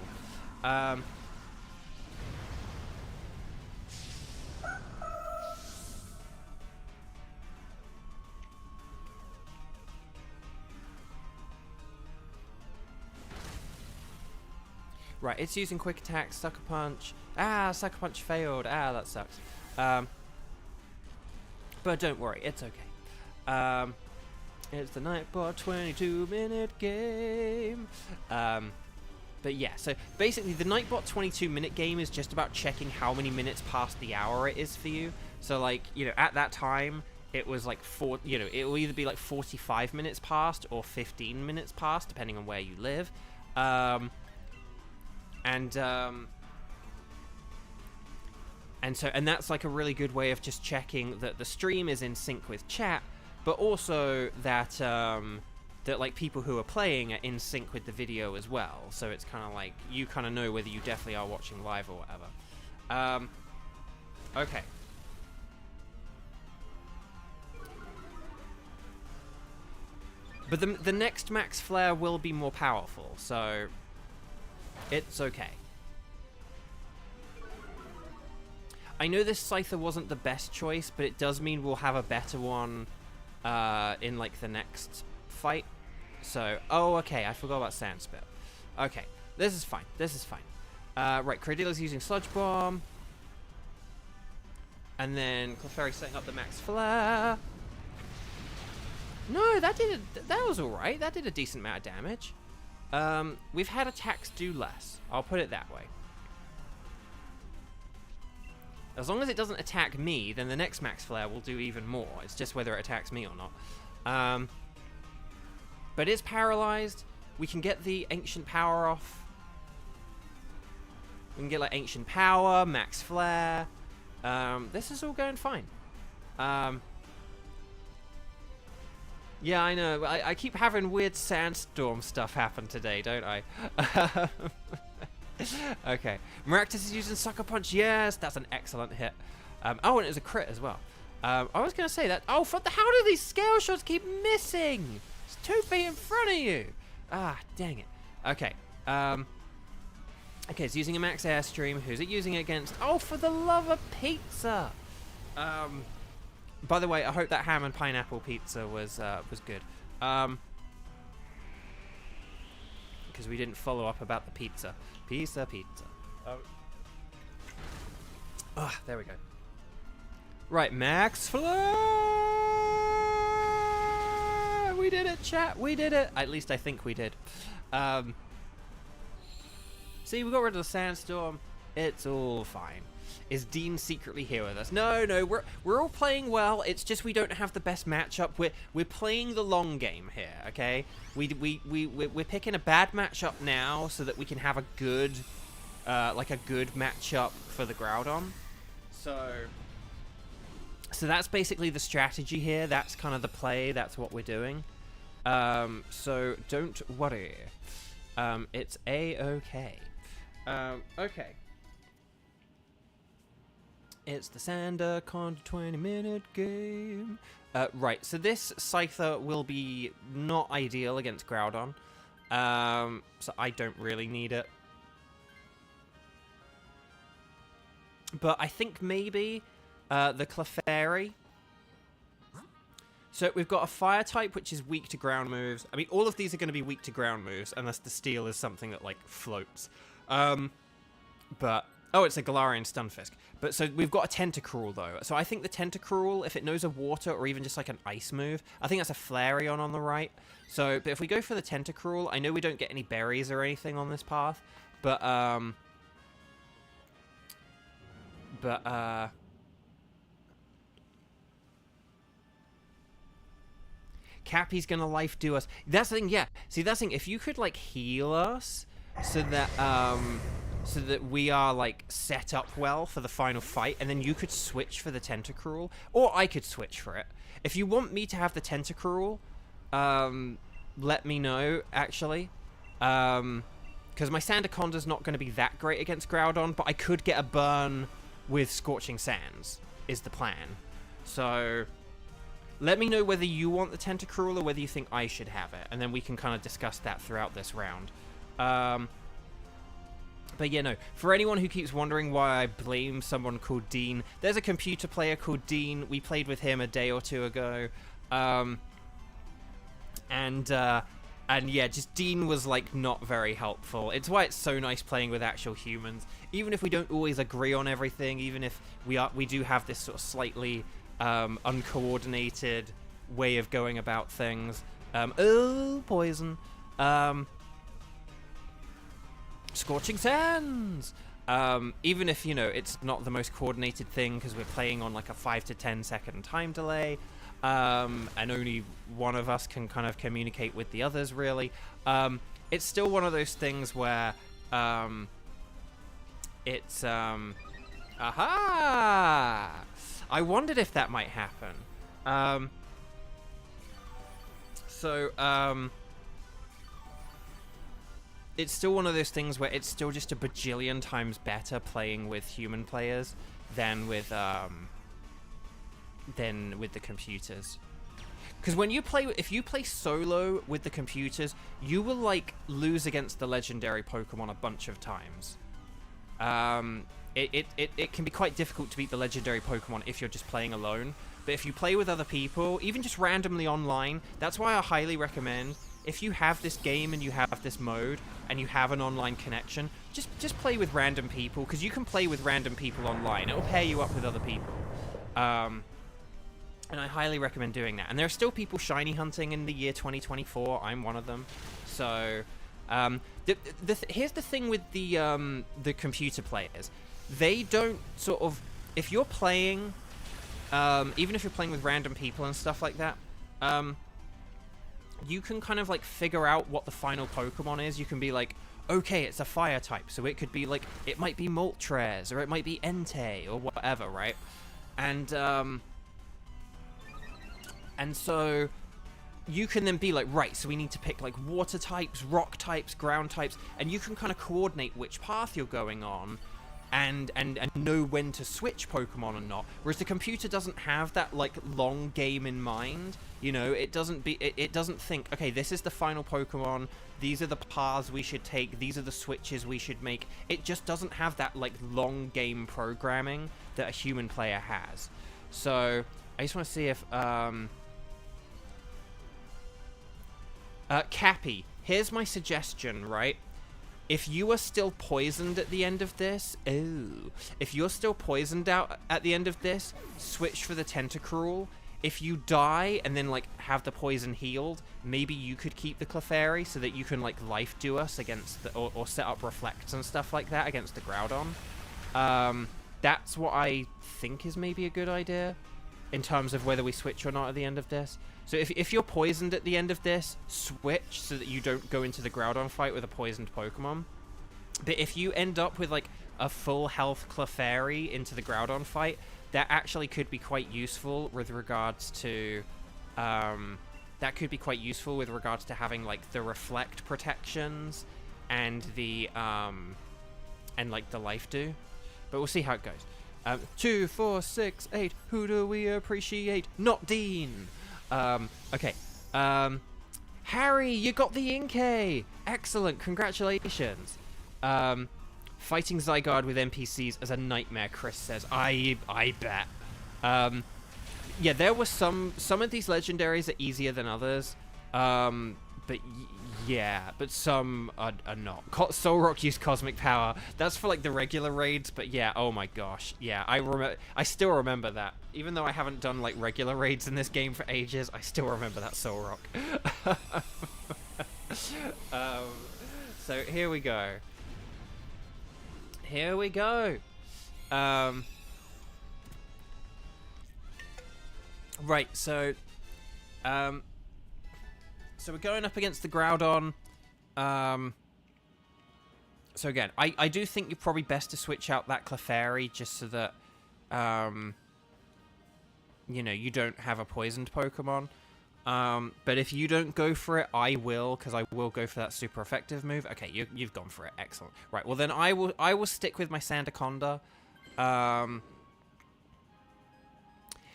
Right, it's using Quick Attack, Sucker Punch. Ah, Sucker Punch failed. Ah, that sucks. But don't worry, it's okay. It's the Nightbot 22-minute game. But yeah, so basically the Nightbot 22-minute game is just about checking how many minutes past the hour it is for you. So, like, you know, at that time, it was like it will either be like 45 minutes past or 15 minutes past, depending on where you live. And that's like a really good way of just checking that the stream is in sync with chat, but also that that like people who are playing are in sync with the video as well. So it's kind of like you kind of know whether you definitely are watching live or whatever. Okay. But the next Max Flare will be more powerful, so it's okay. I know this Scyther wasn't the best choice, but it does mean we'll have a better one in like the next fight. So, oh, okay, I forgot about Sandspit. Okay, this is fine. This is fine. Right, Cradill's using Sludge Bomb. And then Clefairy setting up the Max Flare. No, that was alright. That did a decent amount of damage. We've had attacks do less. I'll put it that way. As long as it doesn't attack me, then the next Max Flare will do even more. It's just whether it attacks me or not. But it's paralyzed. We can get the Ancient Power off. We can get like Ancient Power, Max Flare. This is all going fine. Yeah, I know. I keep having weird sandstorm stuff happen today, don't I? Okay. Maractus is using Sucker Punch. Yes, that's an excellent hit. Oh, and it was a crit as well. I was going to say that. Oh, how do these scale shots keep missing? It's 2 feet in front of you. Ah, dang it. Okay. Okay, it's using a Max Airstream. Who's it using it against? Oh, for the love of pizza. By the way, I hope that ham and pineapple pizza was good. Because we didn't follow up about the pizza. Pizza. Oh, there we go. Right, Max Flare! We did it, chat. We did it. At least I think we did. See, we got rid of the sandstorm. It's all fine. Is Dean secretly here with us? No, we're all playing well. It's just we don't have the best matchup. We're playing the long game here, okay? We're picking a bad matchup now so that we can have a good, like a good matchup for the Groudon. So that's basically the strategy here. That's kind of the play. That's what we're doing. So don't worry. It's a-okay. Okay. It's the Sandercon 20-minute game. Right, so this Scyther will be not ideal against Groudon. So I don't really need it. But I think maybe the Clefairy. So we've got a Fire type, which is weak to ground moves. I mean, all of these are going to be weak to ground moves, unless the Steel is something that, like, floats. But... Oh, it's a Galarian Stunfisk. But so we've got a Tentacruel, though. So I think the Tentacruel, if it knows a water or even just like an ice move, I think that's a Flareon on the right. So, but if we go for the Tentacruel, I know we don't get any berries or anything on this path, but Cappy's gonna life do us. That's the thing, yeah. See, that's the thing. If you could like heal us so that we are like set up well for the final fight, and then you could switch for the Tentacruel, or I could switch for it. If you want me to have the Tentacruel, let me know, actually. Because my Sandaconda's not going to be that great against Groudon, but I could get a burn with Scorching Sands, is the plan. So, let me know whether you want the Tentacruel or whether you think I should have it, and then we can kind of discuss that throughout this round. But yeah, no, for anyone who keeps wondering why I blame someone called Dean, there's a computer player called Dean. We played with him a day or two ago. And yeah, just Dean was like not very helpful. It's why it's so nice playing with actual humans. Even if we don't always agree on everything, even if we do have this sort of slightly uncoordinated way of going about things. Oh, poison. Scorching Sands! Even if, you know, it's not the most coordinated thing because we're playing on like a 5 to 10 second time delay, and only one of us can kind of communicate with the others, really. It's still one of those things where it's Aha! I wondered if that might happen. It's still one of those things where it's still just a bajillion times better playing with human players than with the computers. Because when you play, if you play solo with the computers, you will like lose against the legendary Pokemon a bunch of times. It can be quite difficult to beat the legendary Pokemon if you're just playing alone. But if you play with other people, even just randomly online, that's why I highly recommend, if you have this game and you have this mode and you have an online connection, just play with random people, because you can play with random people online. It'll pair you up with other people. And I highly recommend doing that. And there are still people shiny hunting in the year 2024. I'm one of them. So, here's the thing with the computer players. They don't sort of... If you're playing... even if you're playing with random people and stuff like that, you can kind of like figure out what the final Pokemon is. You can be like, okay, it's a fire type, so it could be like, it might be Moltres, or it might be Entei, or whatever, right? And so you can then be like, right, so we need to pick like water types, rock types, ground types, and you can kind of coordinate which path you're going on and know when to switch Pokemon or not. Whereas the computer doesn't have that like long game in mind. You know, it doesn't think, okay, this is the final Pokemon, these are the paths we should take, these are the switches we should make. It just doesn't have that like long game programming that a human player has. So I just want to see if Cappy, here's my suggestion, right? If you are still poisoned at the end of this, if you're still poisoned out at the end of this, switch for the Tentacruel. If you die and then like have the poison healed, maybe you could keep the Clefairy so that you can like life do us against the, or set up reflects and stuff like that against the Groudon. That's what I think is maybe a good idea in terms of whether we switch or not at the end of this. So if you're poisoned at the end of this, switch so that you don't go into the Groudon fight with a poisoned Pokemon. But if you end up with like a full health Clefairy into the Groudon fight, that actually could be quite useful with regards to having like the reflect protections and the and like the life do. But we'll see how it goes. 2, 4, 6, 8. Who do we appreciate? Not Dean. Okay. Harry, you got the Inkay. Excellent. Congratulations. Fighting Zygarde with NPCs is a nightmare, Chris says. I bet. Yeah, there were some of these legendaries are easier than others. But yeah, but some are not. Solrock used Cosmic Power. That's for like the regular raids, but yeah, oh my gosh. Yeah, I still remember that. Even though I haven't done like regular raids in this game for ages, I still remember that Solrock. So here we go. Here we go. Right, so we're going up against the Groudon. So again, I do think you're probably best to switch out that Clefairy just so that, you know, you don't have a poisoned Pokemon. But if you don't go for it, I will, because I will go for that super effective move. Okay, you've gone for it. Excellent. Right, well then I will stick with my Sandaconda.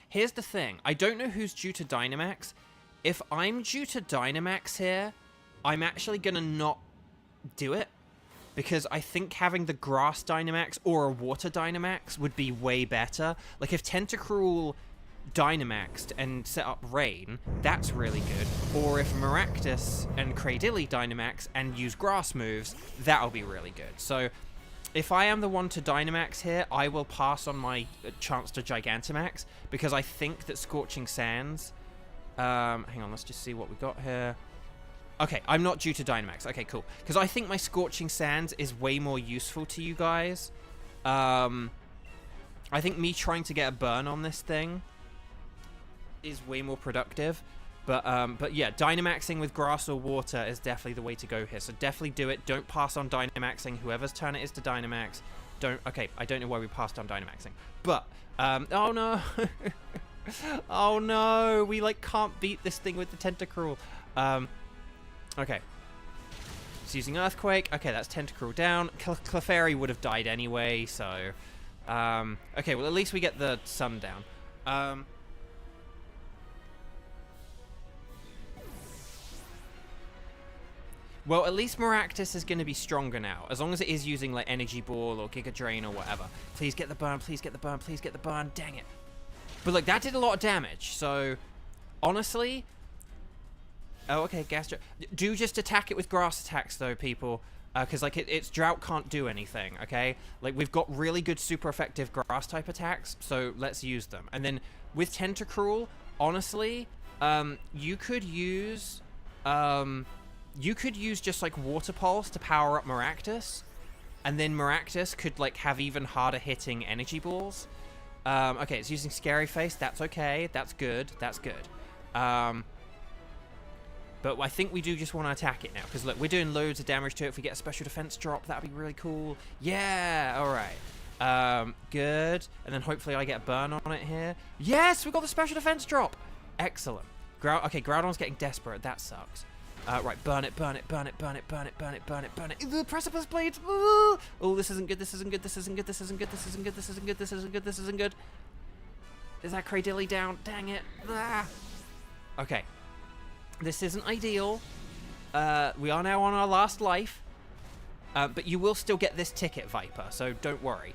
Here's the thing. I don't know who's due to Dynamax. If I'm due to Dynamax here, I'm actually going to not do it. Because I think having the Grass Dynamax or a Water Dynamax would be way better. Like, if Tentacruel Dynamaxed and set up Rain, that's really good. Or if Maractus and Cradily Dynamax and use Grass moves, that'll be really good. So, if I am the one to Dynamax here, I will pass on my chance to Gigantamax. Because I think that Scorching Sands... hang on, let's just see what we got here. Okay, I'm not due to Dynamax. Okay, cool. Because I think my Scorching Sands is way more useful to you guys. I think me trying to get a burn on this thing is way more productive. But yeah, Dynamaxing with Grass or Water is definitely the way to go here. So definitely do it. Don't pass on Dynamaxing. Whoever's turn it is to Dynamax, don't... Okay, I don't know why we passed on Dynamaxing. But, oh no! Oh no! We, like, can't beat this thing with the Tentacruel. Okay. It's using Earthquake. Okay, that's Tentacruel down. Clefairy would have died anyway, so... okay, well, at least we get the sun down. Well, at least Maractus is going to be stronger now, as long as it is using, like, Energy Ball or Giga Drain or whatever. Please get the burn, please get the burn, please get the burn. Dang it. But, like, that did a lot of damage, so... Honestly... Oh, okay, Gastro. Do just attack it with grass attacks, though, people. Because, like, its Drought can't do anything, okay? Like, we've got really good super effective grass-type attacks, so let's use them. And then, with Tentacruel, honestly, you could use... You could use just, like, Water Pulse to power up Maractus, and then Maractus could, like, have even harder hitting Energy Balls. Okay, it's using Scary Face. That's okay. That's good. That's good. But I think we do just want to attack it now, because, look, we're doing loads of damage to it. If we get a special defense drop, that'd be really cool. Yeah! Alright. Good. And then hopefully I get a burn on it here. Yes! We got the special defense drop! Excellent. Okay, Groudon's getting desperate. That sucks. Right, burn it, burn it, burn it, burn it, burn it, burn it, burn it, burn it. The precipice blades! Oh, this isn't good, this isn't good, this isn't good, this isn't good, this isn't good, this isn't good, this isn't good, this isn't good. Is that Cradilly down? Dang it. Ah. Okay. This isn't ideal. We are now on our last life. But you will still get this ticket, Viper, so don't worry.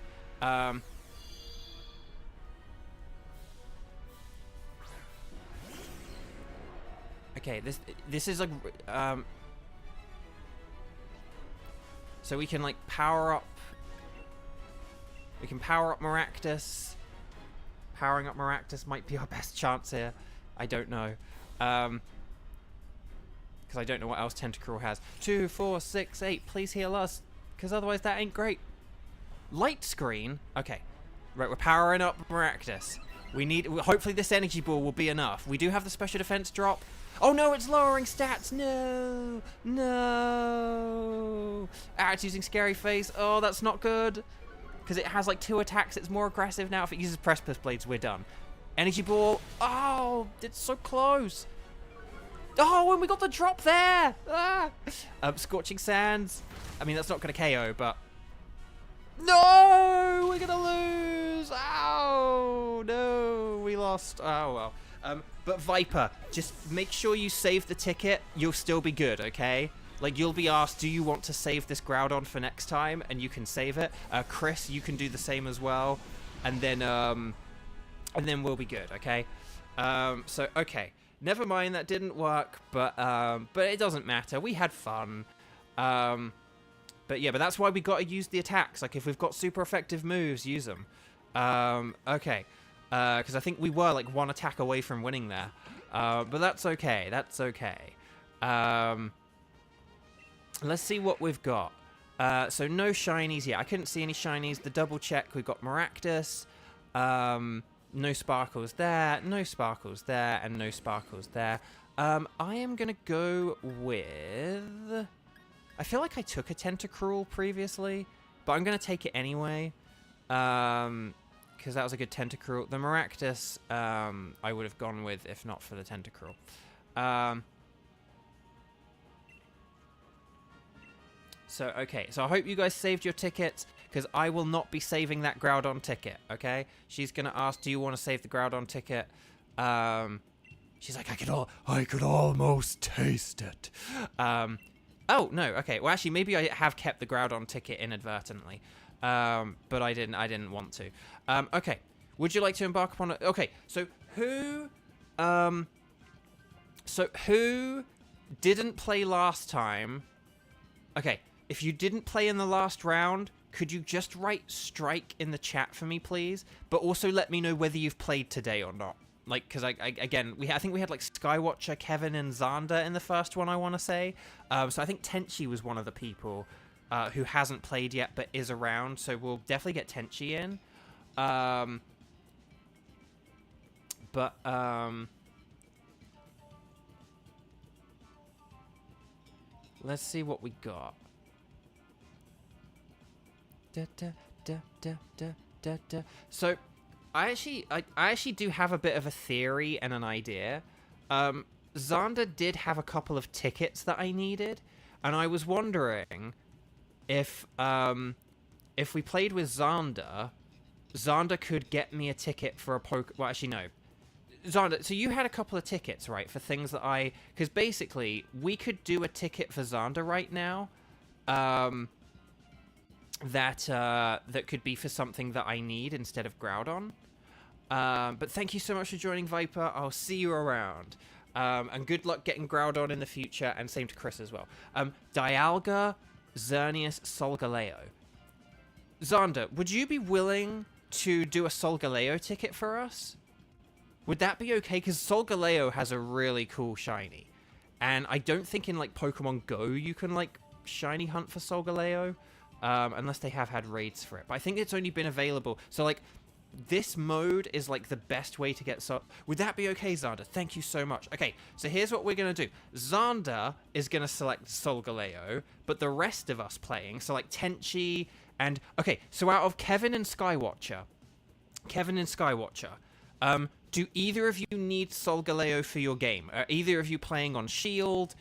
Okay, this is like so we can like power up. We can power up Maractus. Powering up Maractus might be our best chance here. I don't know, because I don't know what else Tentacruel has. 2, 4, 6, 8. Please heal us, because otherwise that ain't great. Light screen. Okay, right. We're powering up Maractus. We need. Hopefully this energy ball will be enough. We do have the special defense drop. Oh no, it's lowering stats. No, no. Ah, it's using Scary Face. Oh, that's not good. Because it has like 2 attacks. It's more aggressive now. If it uses Precipice Blades, we're done. Energy Ball. Oh, it's so close. Oh, and we got the drop there. Ah. Scorching Sands. I mean, that's not going to KO, but... No! We're going to lose. Oh, no. We lost. Oh, well. But Viper, just make sure you save the ticket. You'll still be good, okay? Like, you'll be asked, do you want to save this Groudon for next time? And you can save it. Chris, you can do the same as well. And then we'll be good, okay? So, okay. Never mind, that didn't work, but it doesn't matter. We had fun. But yeah, but that's why we got to use the attacks. Like, if we've got super effective moves, use them. Okay. Because I think we were, like, 1 attack away from winning there. But that's okay. That's okay. Let's see what we've got. So no shinies yet. I couldn't see any shinies. The double check, we've got Maractus. No sparkles there. No sparkles there. And no sparkles there. I am going to go with... I feel like I took a Tentacruel previously. But I'm going to take it anyway. Because that was a good Tentacruel. The Maractus, I would have gone with if not for the Tentacruel. So, okay. So I hope you guys saved your tickets, because I will not be saving that Groudon ticket, okay? She's going to ask, do you want to save the Groudon ticket? She's like, I could almost taste it. Oh, no. Okay. Well, actually, maybe I have kept the Groudon ticket inadvertently. But I didn't want to. Okay. Would you like to embark upon a... Okay, so who didn't play last time? Okay, if you didn't play in the last round, could you just write strike in the chat for me, please? But also let me know whether you've played today or not. Like, because I think we had like Skywatcher, Kevin, and Xander in the first one, I want to say. So I think Tenchi was one of the people who hasn't played yet but is around. So we'll definitely get Tenchi in. Let's see what we got. So, I actually do have a bit of a theory and an idea. Xander did have a couple of tickets that I needed, and I was wondering if we played with Xander, Xander could get me a ticket for a Well, actually, no. Xander, so you had a couple of tickets, right, for things that because basically, we could do a ticket for Xander right now, that could be for something that I need instead of Groudon. But thank you so much for joining, Viper. I'll see you around. And good luck getting Groudon in the future, and same to Chris as well. Dialga, Xerneas, Solgaleo. Xander, would you be willing to do a Solgaleo ticket for us? Would that be okay? Because Solgaleo has a really cool shiny. And I don't think in, like, Pokemon Go you can, like, shiny hunt for Solgaleo. Unless they have had raids for it. But I think it's only been available. So, like, this mode is, like, the best way to get... Would that be okay, Xander? Thank you so much. Okay, so here's what we're going to do. Xander is going to select Solgaleo, but the rest of us playing, so, like, Tenchi and... Okay, so out of Kevin and Skywatcher, do either of you need Solgaleo for your game? Are either of you playing on Shield?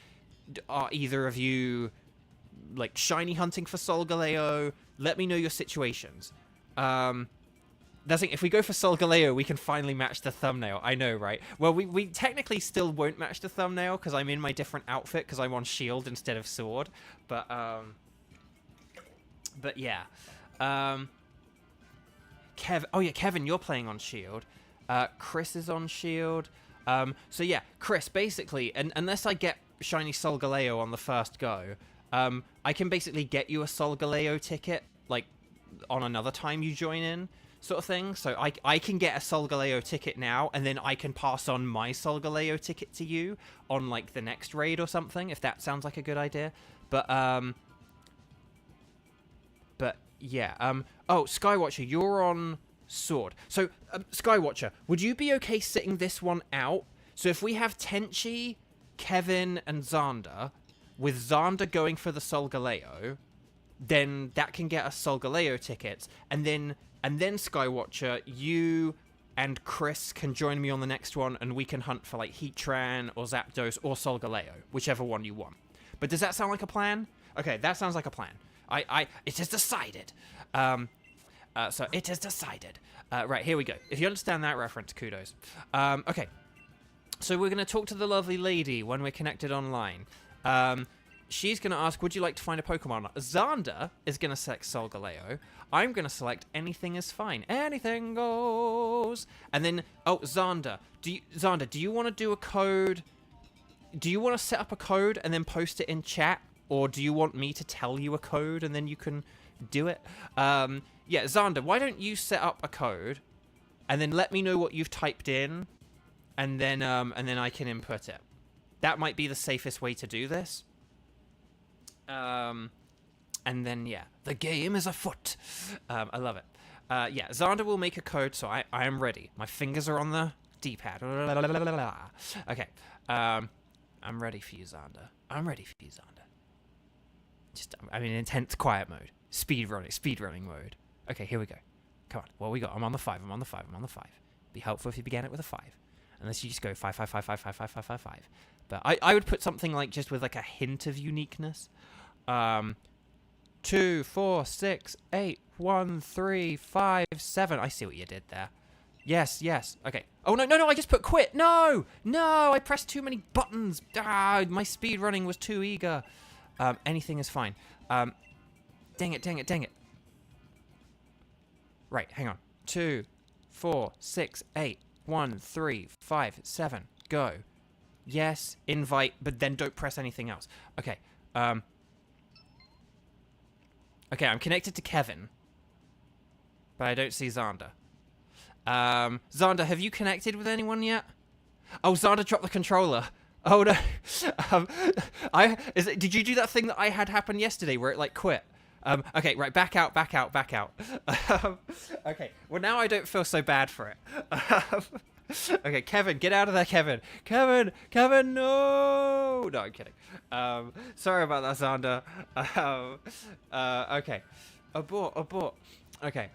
Are either of you, like, shiny hunting for Solgaleo? Let me know your situations. That's it. If we go for Solgaleo, we can finally match the thumbnail. I know, right? Well, we technically still won't match the thumbnail because I'm in my different outfit because I'm on Shield instead of Sword. But yeah. Kevin, you're playing on Shield. Chris is on Shield. So yeah, Chris, basically, unless I get shiny Solgaleo on the first go, I can basically get you a Solgaleo ticket, like, on another time you join in, sort of thing. So I can get a Solgaleo ticket now, and then I can pass on my Solgaleo ticket to you on, like, the next raid or something, if that sounds like a good idea. But yeah. Oh, Skywatcher, you're on Sword. So, Skywatcher, would you be okay sitting this one out? So if we have Tenchi, Kevin, and Xander, with Xander going for the Solgaleo, then that can get us Solgaleo tickets, and then Skywatcher, you and Chris can join me on the next one, and we can hunt for, like, Heatran or Zapdos or Solgaleo, whichever one you want. But does that sound like a plan? Okay, that sounds like a plan. It is decided. So it is decided. Right, here we go. If you understand that reference, kudos. Okay. So we're going to talk to the lovely lady when we're connected online. She's going to ask, would you like to find a Pokemon? Xander is going to select Solgaleo. I'm going to select anything is fine. Anything goes. And then, Xander, do you want to do a code? Do you want to set up a code and then post it in chat? Or do you want me to tell you a code and then you can do it? Yeah, Xander, why don't you set up a code and then let me know what you've typed in, and then I can input it. That might be the safest way to do this. And then, yeah, the game is afoot. I love it. Yeah, Xander will make a code, so I am ready. My fingers are on the D-pad. Okay. I'm ready for you, Xander. I'm in intense quiet mode. Speed running mode. Okay, here we go. Come on, what we got? I'm on the 5. Be helpful if you began it with a 5. Unless you just go 5, 5, 5, 5, 5, 5, 5, 5, 5. But I would put something like just with, like, a hint of uniqueness. 2, 4, 6, 8, 1, 3, 5, 7. I see what you did there. Yes. Okay. Oh, no, I just put quit. No, I pressed too many buttons. My speed running was too eager. Anything is fine. Dang it. Right, hang on. 2, 4, 6, 8, 1, 3, 5, 7. Go. Yes, invite, but then don't press anything else. Okay. Okay, I'm connected to Kevin, but I don't see Xander. Xander, have you connected with anyone yet? Oh, Xander dropped the controller. Oh no. Did you do that thing that I had happen yesterday where it, like, quit? Okay, right, back out. Okay, well, now I don't feel so bad for it. Okay, Kevin, get out of there, Kevin, no! No, I'm kidding. Sorry about that, Xander. Okay. Abort. Okay.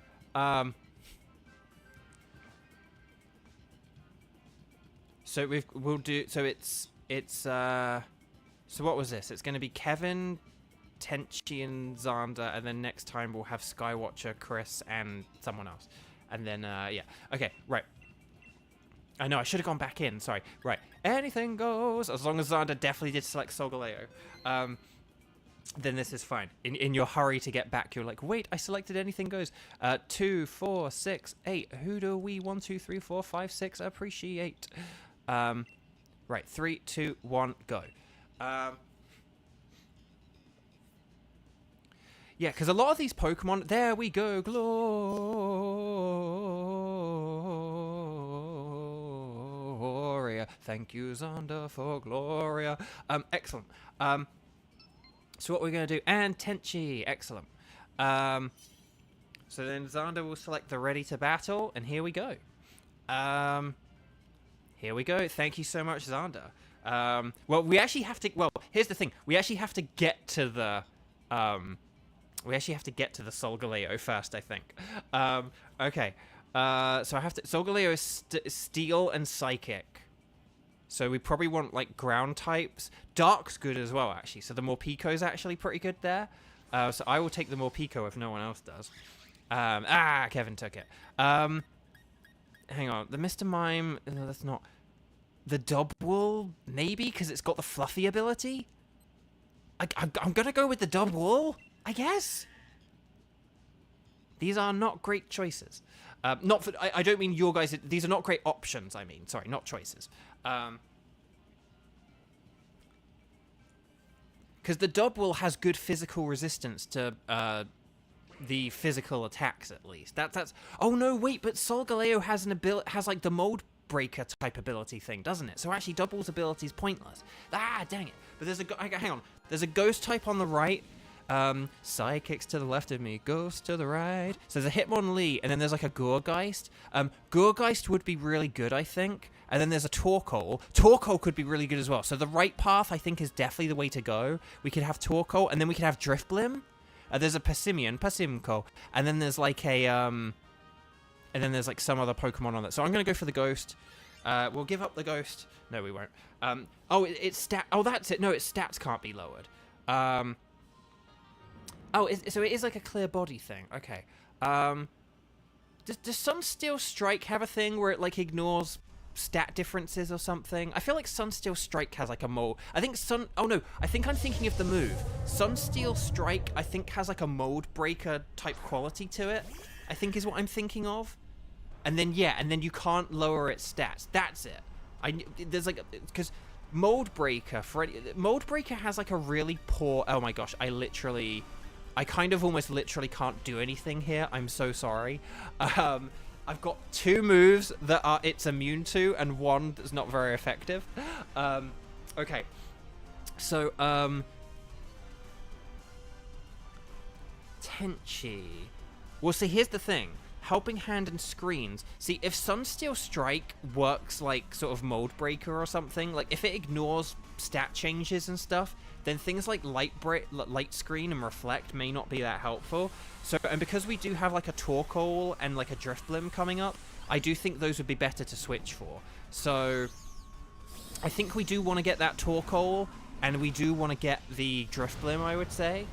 So we'll do. So it's. So what was this? It's going to be Kevin, Tenchi, and Xander, and then next time we'll have Skywatcher, Chris, and someone else, and then yeah. Okay. Right. I know, I should have gone back in, sorry. Right, anything goes, as long as Xander definitely did select Solgaleo. Then this is fine. In your hurry to get back, you're like, wait, I selected anything goes. 2, 4, 6, 8, who do we 1, 2, 3, 4, 5, 6 appreciate? Right, 3, 2, 1, go. Yeah, because a lot of these Pokemon, there we go, Gloria. Thank you, Xander, for Gloria. Excellent. So what we're going to do, and Tenchi, excellent. So then Xander will select the Ready to Battle, and here we go. Here we go. Thank you so much, Xander. Well, we actually have to, well, here's the thing. We actually have to get to the, Solgaleo first, I think. Okay. So I have to... Solgaleo is Steel and Psychic. So we probably want, like, ground types. Dark's good as well, actually. So the Morpeko's actually pretty good there. So I will take the Morpeko if no one else does. Kevin took it. Hang on. The Mr. Mime... No, that's not... The Dubwool, maybe? Because it's got the Fluffy ability? I'm going to go with the Dubwool, I guess. These are not great choices. Not for, I don't mean your guys. These are not great options. I mean, sorry, not choices. Because the Dubwool has good physical resistance to the physical attacks, at least. That's. Oh no, wait, but Solgaleo has an ability, has like the Mold Breaker type ability thing, doesn't it? So actually, Dubwool's ability is pointless. Dang it! But there's hang on. There's a Ghost type on the right. Psychics to the left of me, Ghost to the right. So there's a Hitmonlee, and then there's like a Gourgeist. Gourgeist would be really good, I think. And then there's a Torkoal. Torkoal could be really good as well. So the right path, I think, is definitely the way to go. We could have Torkoal, and then we could have Drifblim. There's a Passimian, Passimco. And then there's like a, and then there's like some other Pokemon on that. So I'm going to go for the Ghost. We'll give up the Ghost. No, we won't. Oh, it's stat. Oh, that's it. No, its stats can't be lowered. Oh, so it is like a clear body thing. Okay. Does Sunsteel Strike have a thing where it like ignores stat differences or something? I feel like Sunsteel Strike has like a mold. I think Oh no, I think I'm thinking of the move. Sunsteel Strike, I think, has like a Mold Breaker type quality to it. I think is what I'm thinking of. And then yeah, and then you can't lower its stats. That's it. There's like because Mold Breaker Mold Breaker has like a really poor. Oh my gosh, I kind of almost literally can't do anything here. I'm so sorry. I've got 2 moves that it's immune to, and 1 that's not very effective. Okay. So, Tenchi. Well, see, here's the thing. Helping Hand and Screens. See, if Sunsteel Strike works like sort of Mold Breaker or something, like if it ignores stat changes and stuff, then things like Light Screen and Reflect may not be that helpful. So, and because we do have like a Torkoal and like a Drifblim coming up, I do think those would be better to switch for. So, I think we do want to get that Torkoal, and we do want to get the Drifblim, I would say.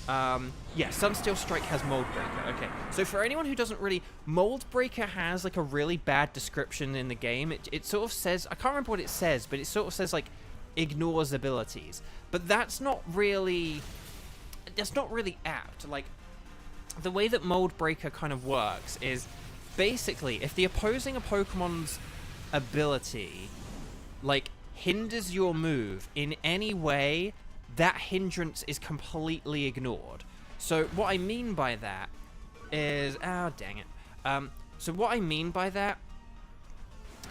Yeah, Sunsteel Strike has Mold Breaker. Okay, so for anyone who doesn't really... Mold Breaker has like a really bad description in the game. It sort of says... I can't remember what it says, but it sort of says like ignores abilities. But that's not really... That's not really apt. Like, the way that Mold Breaker kind of works is basically if the opposing Pokemon's ability like hinders your move in any way, that hindrance is completely ignored. So what I mean by that is... Oh, dang it. So what I mean by that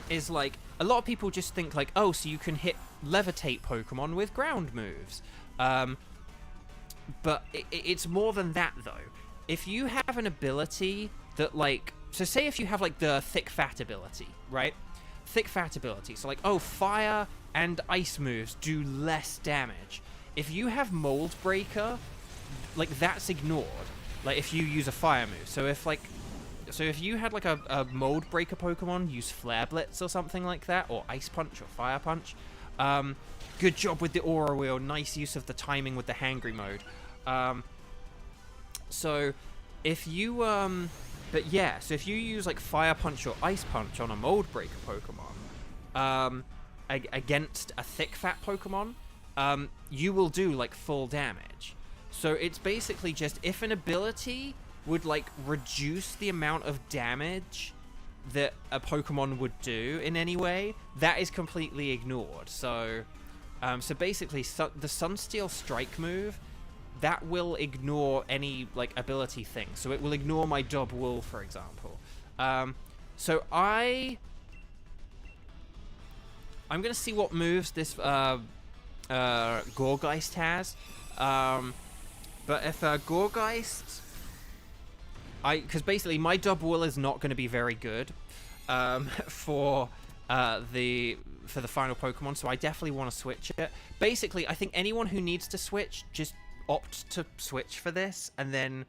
is, like, a lot of people just think, like, oh, so you can hit Levitate Pokemon with ground moves. But it's more than that, though. If you have an ability that, like... So say if you have, like, the Thick Fat ability, right? Thick Fat ability. So, like, oh, Fire and Ice moves do less damage. If you have Mold Breaker, like, that's ignored. like if you use a fire move. So if you had like a mold breaker Pokemon use Flare Blitz or something like that, or Ice Punch or Fire Punch, good job with the Aura Wheel. Nice use of the timing with the Hangry mode. So if you but yeah, so if you use like Fire Punch or Ice Punch on a mold breaker Pokemon, against a thick fat Pokemon, you will do like full damage. So it's basically just if an ability would like reduce the amount of damage that a Pokemon would do in any way, that is completely ignored. So so basically the Sunsteel Strike move, that will ignore any like ability thing. So it will ignore my Dubwool, for example. So I'm gonna see what moves this Gourgeist has. But if Gourgeist, because basically my Dubwool is not going to be very good for the final Pokemon, so I definitely want to switch it. Basically, I think anyone who needs to switch, just opt to switch for this, and then,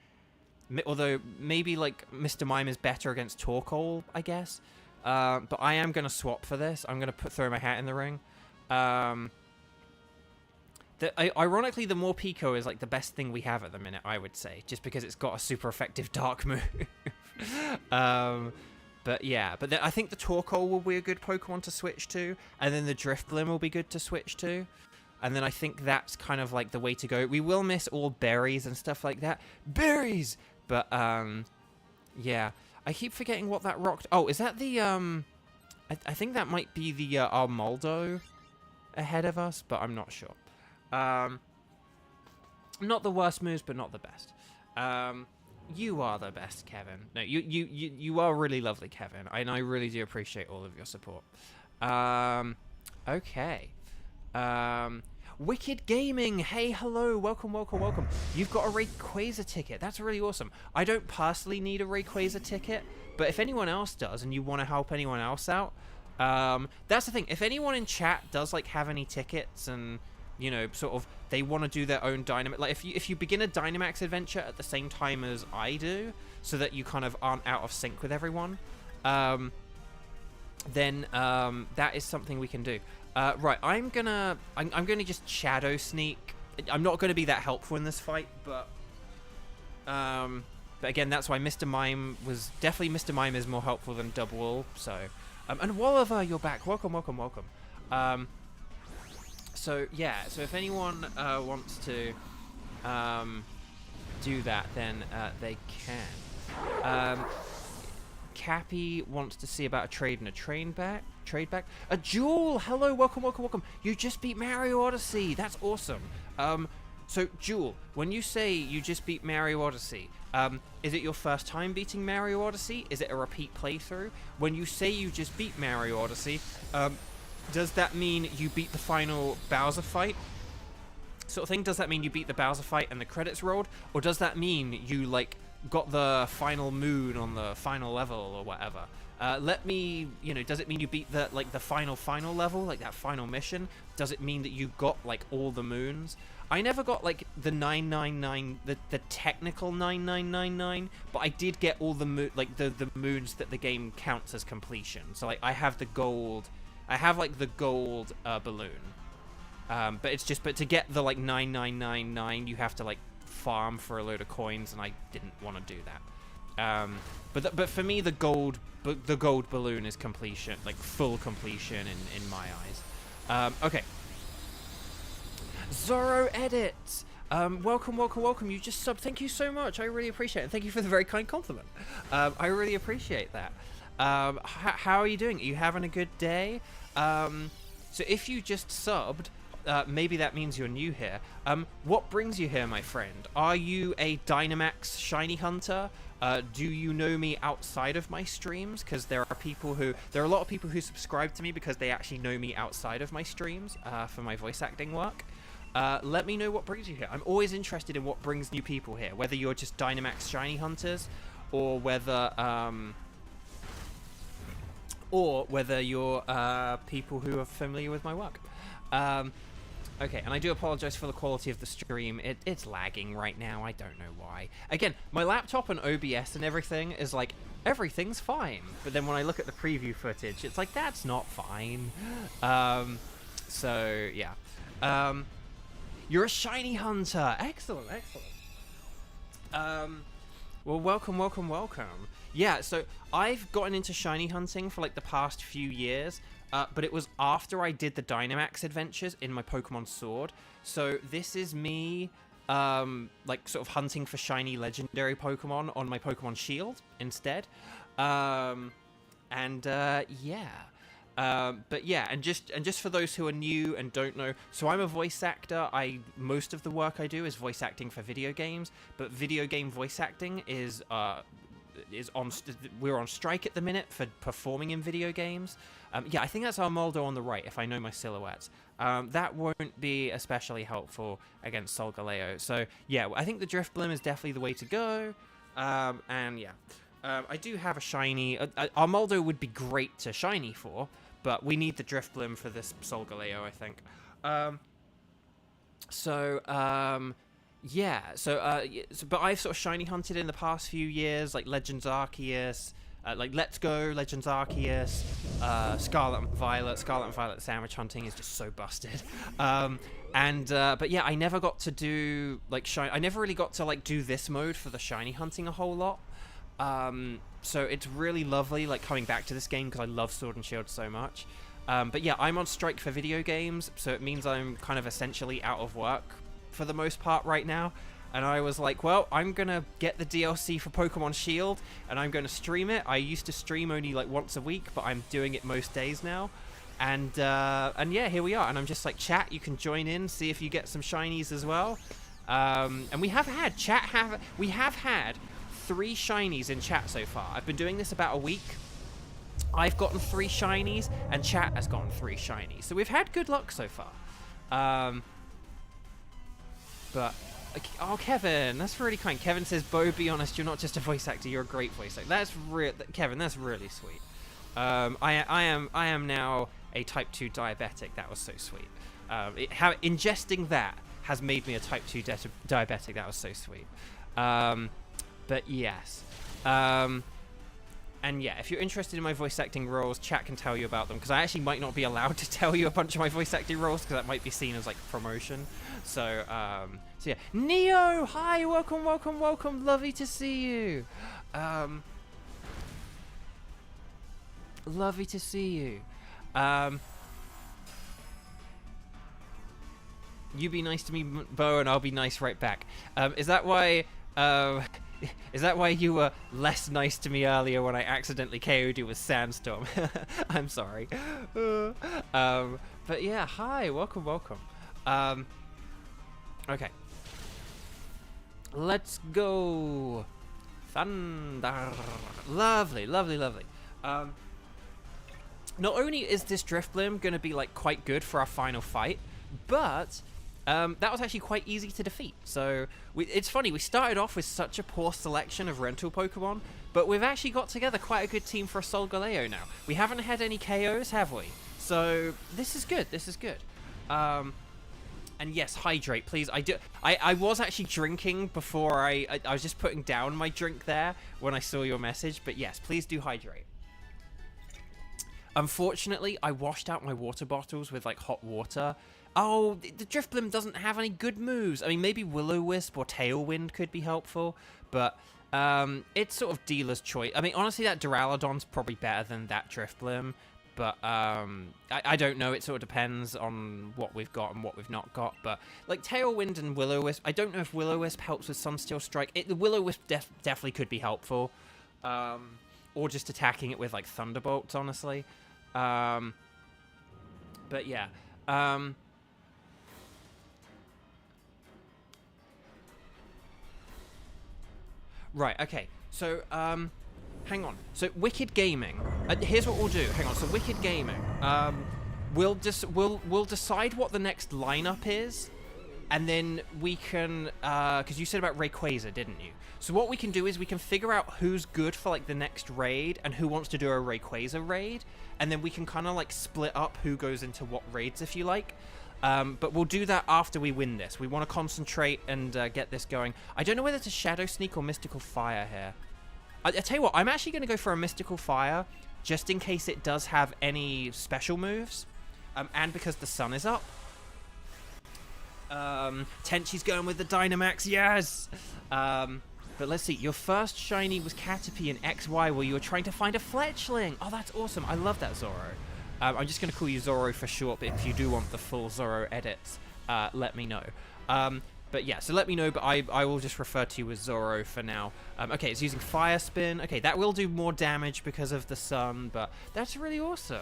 although maybe like Mr. Mime is better against Torkoal, I guess, but I am going to swap for this. I'm going to throw my hat in the ring. Ironically, the Morpeko is like the best thing we have at the minute, I would say, just because it's got a super effective dark move. But yeah, I think the Torkoal will be a good Pokemon to switch to, and then the Drifblim will be good to switch to, and then I think that's kind of like the way to go. We will miss all berries and stuff like that. Berries! But, yeah. I keep forgetting what that rocked. Oh, is that the, I think that might be the, Armaldo ahead of us, but I'm not sure. Not the worst moves, but not the best. You are the best, Kevin. No, you are really lovely, Kevin, and I really do appreciate all of your support. Okay. Wicked Gaming, hey, hello, welcome. You've got a Rayquaza ticket. That's really awesome. I don't personally need a Rayquaza ticket, but if anyone else does and you want to help anyone else out, that's the thing. If anyone in chat does like have any tickets and, you know, sort of they want to do their own Dynamax, like if you begin a Dynamax adventure at the same time as I do, so that you kind of aren't out of sync with everyone, then that is something we can do. Right, I'm gonna just Shadow Sneak. I'm not gonna be that helpful in this fight, but again, that's why Mr. Mime is more helpful than Dubwool. So, and Walliver, you're back. Welcome. So yeah, so if anyone wants to do that, then they can. Cappy wants to see about a trade and a trade back. A Jewel, hello, welcome. You just beat Mario Odyssey. That's awesome. So Jewel, when you say you just beat Mario Odyssey, is it your first time beating Mario Odyssey? Is it a repeat playthrough? When you say you just beat Mario Odyssey, does that mean you beat the final Bowser fight? Sort of thing? Does that mean you beat the Bowser fight and the credits rolled? Or does that mean you, like, got the final moon on the final level or whatever? Let me, you know, does it mean you beat the, like, the final level, like that final mission? Does it mean that you got, like, all the moons? I never got, like, the 999, the technical 9999, but I did get all the moons that the game counts as completion. So, like, I have the gold... I have, like, the gold balloon. But it's just... But to get the, like, 9999, you have to, like, farm for a load of coins, and I didn't want to do that. But for me, the gold balloon is completion. Like, full completion in my eyes. Okay. Zorro Edits! Welcome. You just subbed. Thank you so much. I really appreciate it. Thank you for the very kind compliment. I really appreciate that. How are you doing? Are you having a good day? So if you just subbed, maybe that means you're new here. What brings you here, my friend? Are you a Dynamax shiny hunter? Do you know me outside of my streams? Because there are a lot of people who subscribe to me because they actually know me outside of my streams for my voice acting work. Let me know what brings you here. I'm always interested in what brings new people here, whether you're just Dynamax shiny hunters, or whether you're people who are familiar with my work. Okay, and I do apologize for the quality of the stream. It's lagging right now. I don't know why. Again, my laptop and OBS and everything is like, everything's fine. But then when I look at the preview footage, it's like, that's not fine. So, yeah. You're a shiny hunter. Excellent, excellent. Well, welcome. Yeah, so I've gotten into shiny hunting for like the past few years. But it was after I did the Dynamax Adventures in my Pokemon Sword. So this is me, like, sort of hunting for shiny legendary Pokemon on my Pokemon Shield instead. Yeah. But yeah, and just for those who are new and don't know, so I'm a voice actor. Most of the work I do is voice acting for video games, but video game voice acting we're on strike at the minute for performing in video games. Yeah, I think that's Armaldo on the right, if I know my silhouettes. That won't be especially helpful against Solgaleo. So, yeah, I think the Drifblim is definitely the way to go. And, yeah. I do have a shiny... Armaldo would be great to shiny for, but we need the Drifblim for this Solgaleo, I think. Yeah, but I've sort of shiny hunted in the past few years, like Legends Arceus, like Let's Go, Legends Arceus, Scarlet and Violet sandwich hunting is just so busted. But yeah, I never got to do, like, I never really got to, like, do this mode for the shiny hunting a whole lot. So it's really lovely, like, coming back to this game because I love Sword and Shield so much. But yeah, I'm on strike for video games, so it means I'm kind of essentially out of work for the most part right now, and I was like, well, I'm gonna get the DLC for Pokemon Shield and I'm gonna stream it. I used to stream only like once a week, but I'm doing it most days now, and yeah, here we are. And I'm just like, chat, you can join in, see if you get some shinies as well. And we have had 3 shinies in chat so far. I've been doing this about a week. I've gotten 3 shinies and chat has gotten 3 shinies, so we've had good luck so far. But, oh, Kevin, that's really kind. Kevin says, Bo, be honest, you're not just a voice actor, you're a great voice actor. That's Kevin, that's really sweet. I am now a type 2 diabetic. That was so sweet. Ingesting that has made me a type 2 diabetic. That was so sweet. But yes. And yeah, if you're interested in my voice acting roles, chat can tell you about them, because I actually might not be allowed to tell you a bunch of my voice acting roles, because that might be seen as like promotion. So yeah, Neo, hi, welcome, lovely to see you. Lovely to see you. You be nice to me, Bo, and I'll be nice right back. Is that why you were less nice to me earlier when I accidentally KO'd you with Sandstorm? I'm sorry. But yeah, hi, welcome. Okay. Let's go. Thunder. Lovely. Not only is this Drifblim going to be like quite good for our final fight, but that was actually quite easy to defeat. So it's funny, we started off with such a poor selection of rental Pokemon, but we've actually got together quite a good team for a Solgaleo now. We haven't had any KOs, have we? So this is good. And yes, hydrate, please. I was actually drinking before I was just putting down my drink there when I saw your message, but yes, please do hydrate. Unfortunately, I washed out my water bottles with like hot water. Oh, the Drifblim doesn't have any good moves. I mean, maybe Will-O-Wisp or Tailwind could be helpful, but it's sort of dealer's choice. I mean, honestly, that Duraludon's probably better than that Drifblim, but I don't know. It sort of depends on what we've got and what we've not got. But like Tailwind and Will-O-Wisp, I don't know if Will-O-Wisp helps with Sunsteel Strike. The Will-O-Wisp definitely could be helpful, or just attacking it with like Thunderbolts, honestly. But yeah. Right, okay, so, hang on. So, Wicked Gaming, here's what we'll do. Hang on, so Wicked Gaming, we'll decide what the next lineup is, and then we can, because you said about Rayquaza, didn't you? So what we can do is we can figure out who's good for, like, the next raid, and who wants to do a Rayquaza raid, and then we can kind of, like, split up who goes into what raids, if you like. But we'll do that after we win this. We want to concentrate and get this going. I don't know whether to Shadow Sneak or Mystical Fire here. I tell you what, I'm actually going to go for a Mystical Fire, just in case it does have any special moves, and because the sun is up. Tenchi's going with the Dynamax, yes! But let's see, your first shiny was Caterpie in XY where you were trying to find a Fletchling. Oh, that's awesome. I love that, Zoro. I'm just going to call you Zoro for short, but if you do want the full Zoro edits, let me know. But yeah, so let me know, but I will just refer to you as Zoro for now. Okay, it's using Fire Spin. Okay, that will do more damage because of the sun, but that's really awesome.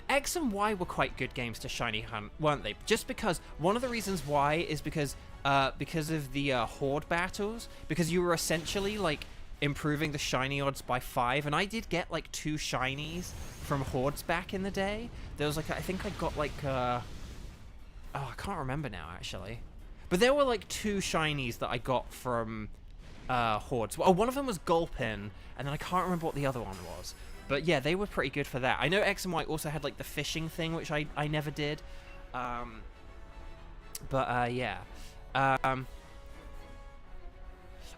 X and Y were quite good games to shiny hunt, weren't they? Just because, one of the reasons why is because of the horde battles, because you were essentially, like, improving the shiny odds by 5, and I did get, like, 2 shinies from hordes back in the day. There was, like, I think I got, like, oh, I can't remember now, actually. But there were, like, 2 shinies that I got from hordes. Well, one of them was Gulpin, and then I can't remember what the other one was. But yeah, they were pretty good for that. I know X and Y also had, like, the fishing thing, which I never did. Yeah.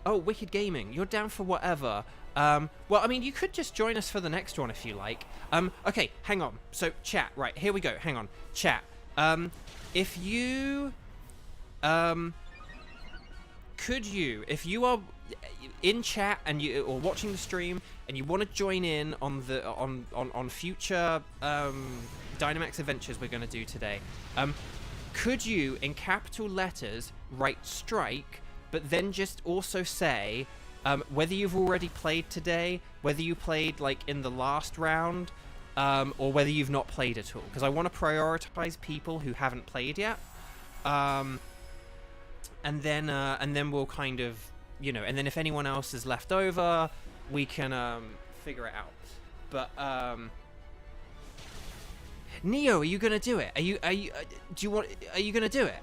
Oh, Wicked Gaming, you're down for whatever. Well, I mean, you could just join us for the next one if you like. Okay, hang on. So, chat, right, here we go. Hang on. Chat. If you... could you, if you are in chat and you or watching the stream and you want to join in on the on future Dynamax Adventures we're going to do today, could you in capital letters write strike, but then just also say whether you've already played today, whether you played like in the last round, or whether you've not played at all, because I want to prioritize people who haven't played yet. And then we'll kind of, you know, and then if anyone else is left over, we can figure it out. But Neo, are you gonna do it? Are you gonna do it?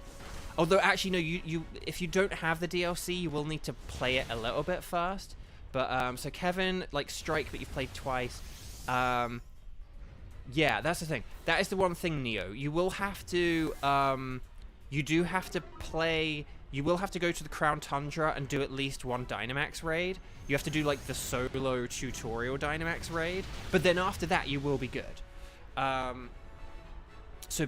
Although actually no, you if you don't have the DLC, you will need to play it a little bit first. But so Kevin, like, strike, but you've played twice. Yeah, that's the thing. That is the one thing, Neo. You will have to you do have to play. You will have to go to the Crown Tundra and do at least one Dynamax raid. You have to do, like, the solo tutorial Dynamax raid. But then after that, you will be good. But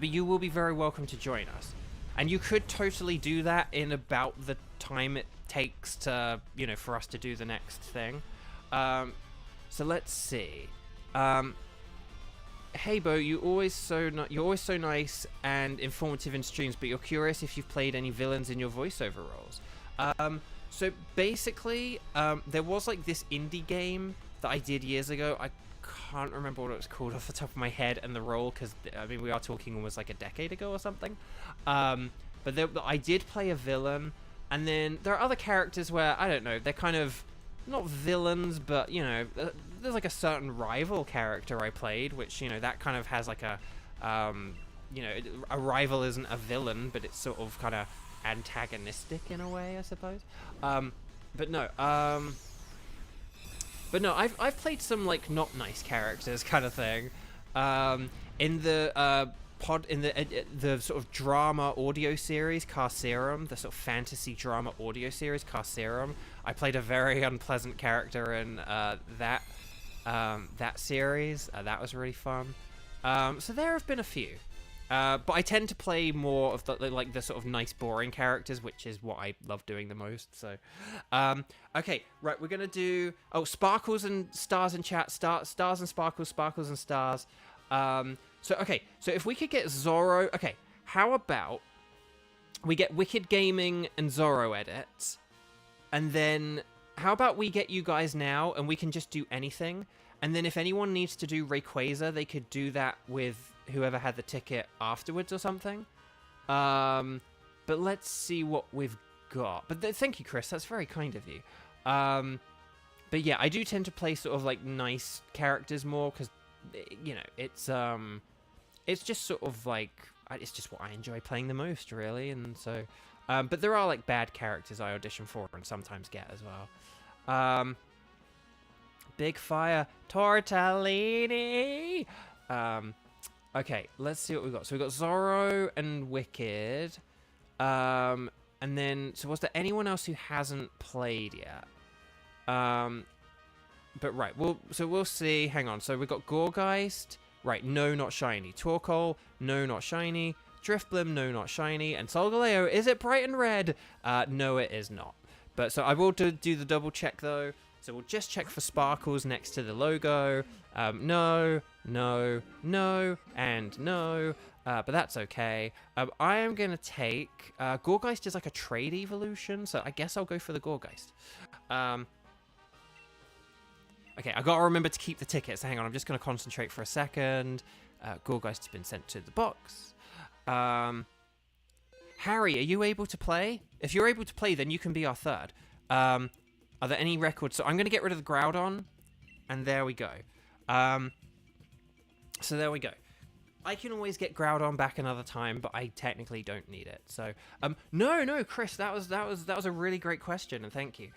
you will be very welcome to join us. And you could totally do that in about the time it takes to, you know, for us to do the next thing. So let's see. Hey Bo, you're always so nice and informative in streams, but you're curious if you've played any villains in your voiceover roles. So basically, there was, like, this indie game that I did years ago. I can't remember what it was called off the top of my head and the role, because I mean we are talking almost like a decade ago or something. But I did play a villain, and then there are other characters where I don't know, they're kind of not villains, but, you know, there's like a certain rival character I played, which, you know, that kind of has like a, you know, a rival isn't a villain, but it's sort of kind of antagonistic in a way, I suppose. But no, I've played some, like, not nice characters kind of thing. In the the sort of drama audio series Carcerum, the sort of fantasy drama audio series Carcerum, I played a very unpleasant character in that series. That was really fun. So there have been a few. But I tend to play more of the sort of nice, boring characters, which is what I love doing the most. So, okay, right, we're gonna do sparkles and stars in chat, stars and sparkles, sparkles and stars. So if we could get Zoro, okay, how about we get Wicked Gaming and Zoro edits, and then how about we get you guys now, and we can just do anything, and then if anyone needs to do Rayquaza, they could do that with whoever had the ticket afterwards or something. But let's see what we've got. But thank you, Chris. That's very kind of you. But yeah, I do tend to play sort of like nice characters more because, you know, it's just sort of like it's just what I enjoy playing the most, really. And so, but there are like bad characters I audition for and sometimes get as well. Big Fire Tortellini. Okay, let's see what we've got. So we've got Zorro and Wicked. And then, so was there anyone else who hasn't played yet? But right, we'll see. Hang on. So we've got Gorgeist. Right, no, not shiny. Torkoal, no, not shiny. Driftblim, no, not shiny. And Solgaleo, is it bright and red? No, it is not. But so I will do the double check though. So we'll just check for sparkles next to the logo. No, no, no, and no. But that's okay. I am going to take... Gorgeist is like a trade evolution, so I guess I'll go for the Gorgeist. Okay, I got to remember to keep the tickets. Hang on, I'm just going to concentrate for a second. Gorgeist has been sent to the box. Harry, are you able to play? If you're able to play, then you can be our third. Are there any records? So I'm going to get rid of the Groudon, and there we go. So there we go. I can always get Groudon back another time, but I technically don't need it. So, no, Chris, that was a really great question, and thank you.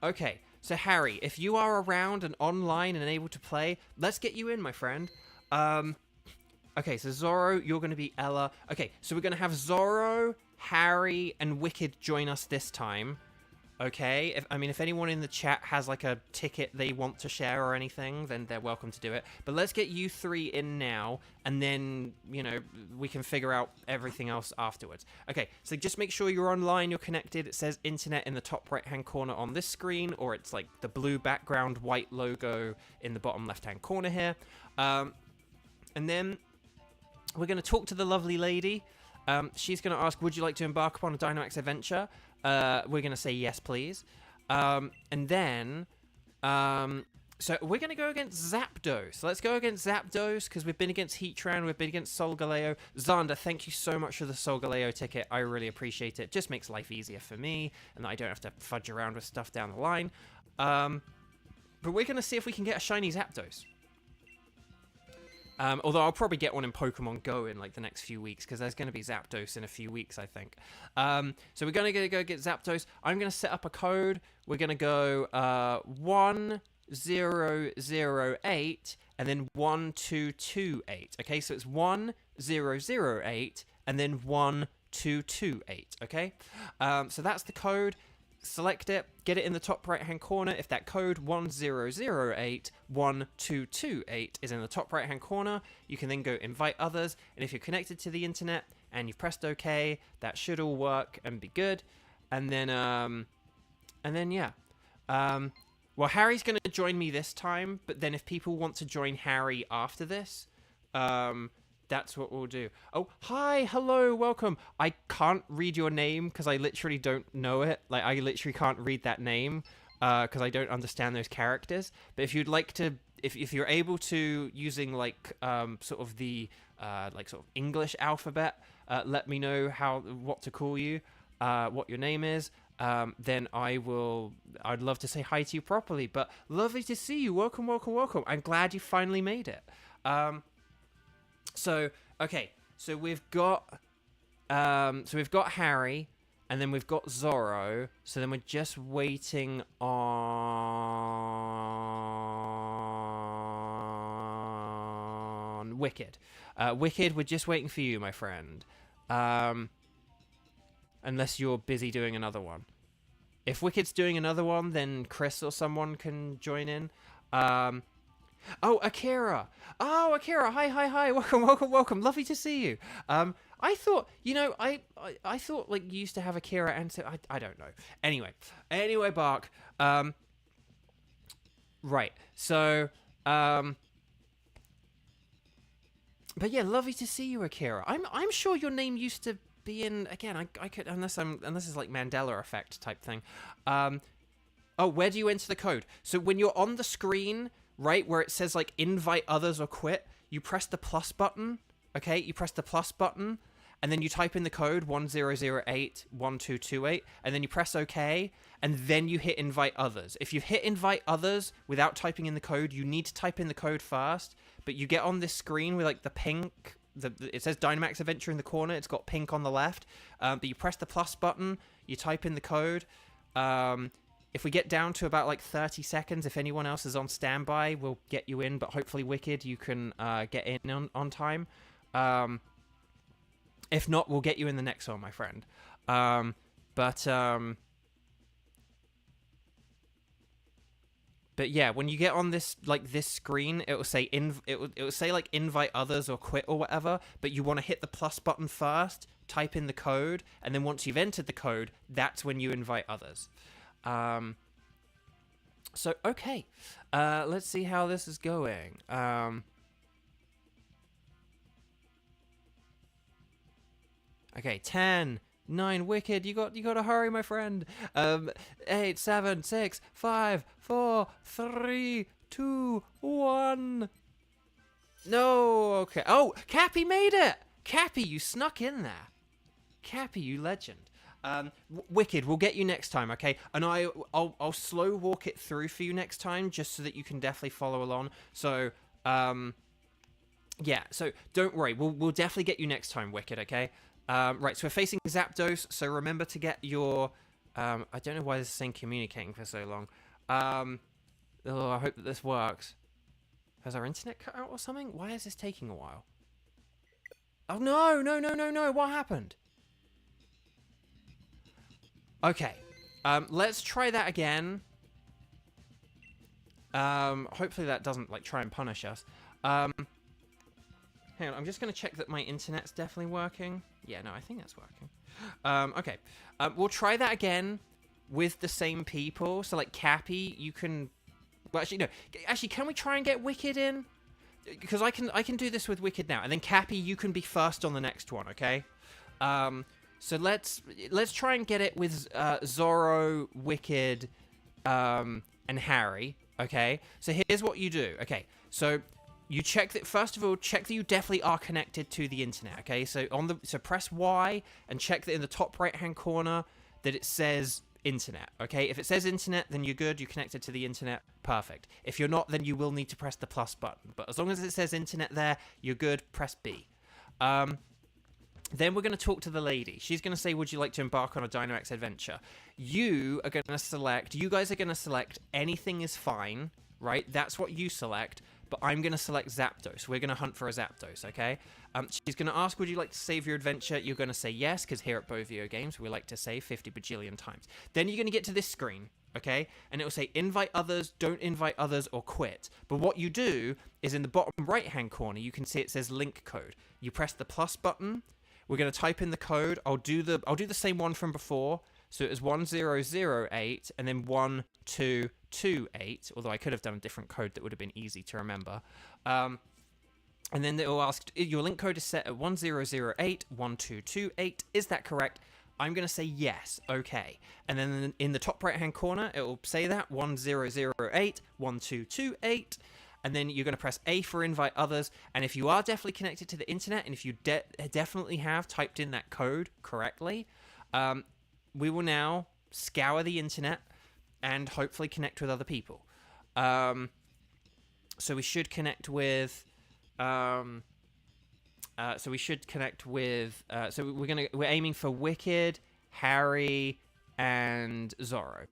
Okay, so Harry, if you are around and online and able to play, let's get you in, my friend. Okay, so Zorro, you're going to be Ella. Okay, so we're going to have Zorro, Harry, and Wicked join us this time. Okay, if anyone in the chat has like a ticket they want to share or anything, then they're welcome to do it. But let's get you three in now, and then, you know, we can figure out everything else afterwards. Okay, so just make sure you're online, you're connected. It says internet in the top right-hand corner on this screen, or it's like the blue background, white logo in the bottom left-hand corner here. And then we're going to talk to the lovely lady. She's going to ask, would you like to embark upon a Dynamax adventure? We're going to say yes, please. And then, so we're going to go against Zapdos. Let's go against Zapdos, because we've been against Heatran, we've been against Solgaleo. Xander, thank you so much for the Solgaleo ticket. I really appreciate it. Just makes life easier for me, and I don't have to fudge around with stuff down the line. But we're going to see if we can get a shiny Zapdos. Although I'll probably get one in Pokemon Go in like the next few weeks, because there's going to be Zapdos in a few weeks, I think. So we're going to go get Zapdos. I'm going to set up a code. We're going to go 1008 and then 1228. Okay, so it's 1008 and then 1228. Okay, so that's the code. Select it, get it in the top right hand corner. If that code 10081228 is in the top right hand corner, you can then go invite others, and if you're connected to the internet and you've pressed OK, that should all work and be good. And then yeah, well, Harry's going to join me this time, but then if people want to join Harry after this, that's what we'll do. Oh, hi, hello, welcome. I can't read your name because I literally don't know it. Like, I literally can't read that name because I don't understand those characters. But if you'd like to, if you're able to, using like sort of the like sort of English alphabet, let me know what to call you, what your name is. Then I'd love to say hi to you properly. But lovely to see you. Welcome, welcome, welcome. I'm glad you finally made it. So, okay, so we've got Harry, and then we've got Zorro, so then we're just waiting on Wicked. Wicked, we're just waiting for you, my friend. Unless you're busy doing another one. If Wicked's doing another one, then Chris or someone can join in. Oh, Akira. Oh, Akira. Hi. Welcome. Lovely to see you. I thought, you know, I thought like you used to have Akira, and so I don't know. Anyway, Bark. Right. So, but yeah, lovely to see you, Akira. I'm sure your name used to be in, again, I could, unless it's like Mandela effect type thing. Oh, where do you enter the code? So when you're on the screen, right, where it says like invite others or quit, you press the plus button. Okay, you press the plus button, and then you type in the code 10081228, and then you press OK, and then you hit invite others. If you hit invite others without typing in the code, you need to type in the code first. But you get on this screen with like the pink, it says Dynamax Adventure in the corner. It's got pink on the left. But you press the plus button, you type in the code. if we get down to about like 30 seconds, if anyone else is on standby, we'll get you in. But hopefully, Wicked, you can get in on time. If not, we'll get you in the next one, my friend. But yeah, when you get on this screen, it will say it will say like invite others or quit or whatever. But you want to hit the plus button first, type in the code, and then once you've entered the code, that's when you invite others. So okay, let's see how this is going. Okay, 10, 9, Wicked, you got to hurry, my friend. 8, 7, 6, 5, 4, 3, 2, 1. No, okay. Oh, Cappy made it. Cappy, you snuck in there. Cappy, you legend. Wicked, we'll get you next time, okay? And I'll slow walk it through for you next time, just so that you can definitely follow along. So, yeah. So don't worry, we'll definitely get you next time, Wicked, okay? Right, so we're facing Zapdos, so remember to get your... I don't know why this is saying communicating for so long. Oh, I hope that this works. Has our internet cut out or something? Why is this taking a while? Oh, no, what happened? Okay, let's try that again. Hopefully that doesn't, like, try and punish us. Hang on, I'm just going to check that my internet's definitely working. Yeah, no, I think that's working. Okay. We'll try that again with the same people. So, like, Cappy, you can... Well, actually, no. Actually, can we try and get Wicked in? Because I can do this with Wicked now. And then, Cappy, you can be first on the next one, okay? So, let's try and get it with Zorro, Wicked, and Harry, okay? So, here's what you do. Okay, so... You check that, first of all, check that you definitely are connected to the internet, okay? So press Y and check that in the top right-hand corner that it says internet, okay? If it says internet, then you're good, you're connected to the internet, perfect. If you're not, then you will need to press the plus button. But as long as it says internet there, you're good, press B. Then we're going to talk to the lady. She's going to say, would you like to embark on a Dynamax adventure? You guys are going to select anything is fine, right? That's what you select. But I'm going to select Zapdos. We're going to hunt for a Zapdos, okay? She's going to ask, would you like to save your adventure? You're going to say yes, because here at Bo Video Games, we like to save 50 bajillion times. Then you're going to get to this screen, okay? And it will say invite others, don't invite others, or quit. But what you do is in the bottom right-hand corner, you can see it says link code. You press the plus button. We're going to type in the code. I'll do the same one from before. So it was 1008 and then 1228, although I could have done a different code that would have been easy to remember. And then it will ask, your link code is set at 1008 1228. Is that correct? I'm going to say yes, okay. And then in the top right-hand corner, it will say that, 1008 1228. And then you're going to press A for invite others. And if you are definitely connected to the internet, and if you definitely have typed in that code correctly, we will now scour the internet and hopefully connect with other people. So we should connect with. So we're aiming for Wicked, Harry, and Zorro.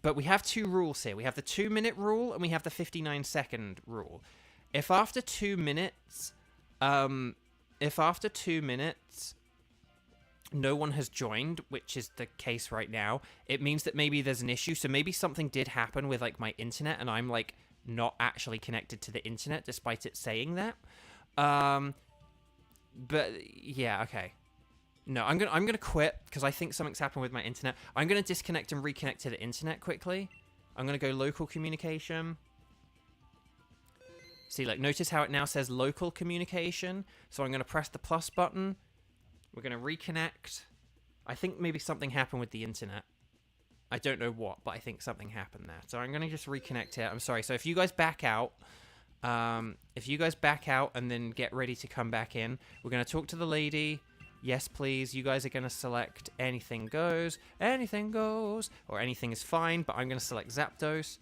But we have two rules here. We have the 2-minute rule and we have the 59-second rule. If after 2 minutes, no one has joined, which is the case right now, it means that maybe there's an issue. So maybe something did happen with like my internet, and I'm like not actually connected to the internet, despite it saying that. But yeah, okay. No, I'm gonna quit because I think something's happened with my internet. I'm gonna disconnect and reconnect to the internet quickly. I'm gonna go local communication. See, like, notice how it now says local communication. So I'm going to press the plus button. We're going to reconnect. I think maybe something happened with the internet. I don't know what, but I think something happened there. So I'm going to just reconnect here. I'm sorry. So if you guys back out, and then get ready to come back in, we're going to talk to the lady. Yes, please. You guys are going to select anything goes, or anything is fine, but I'm going to select Zapdos.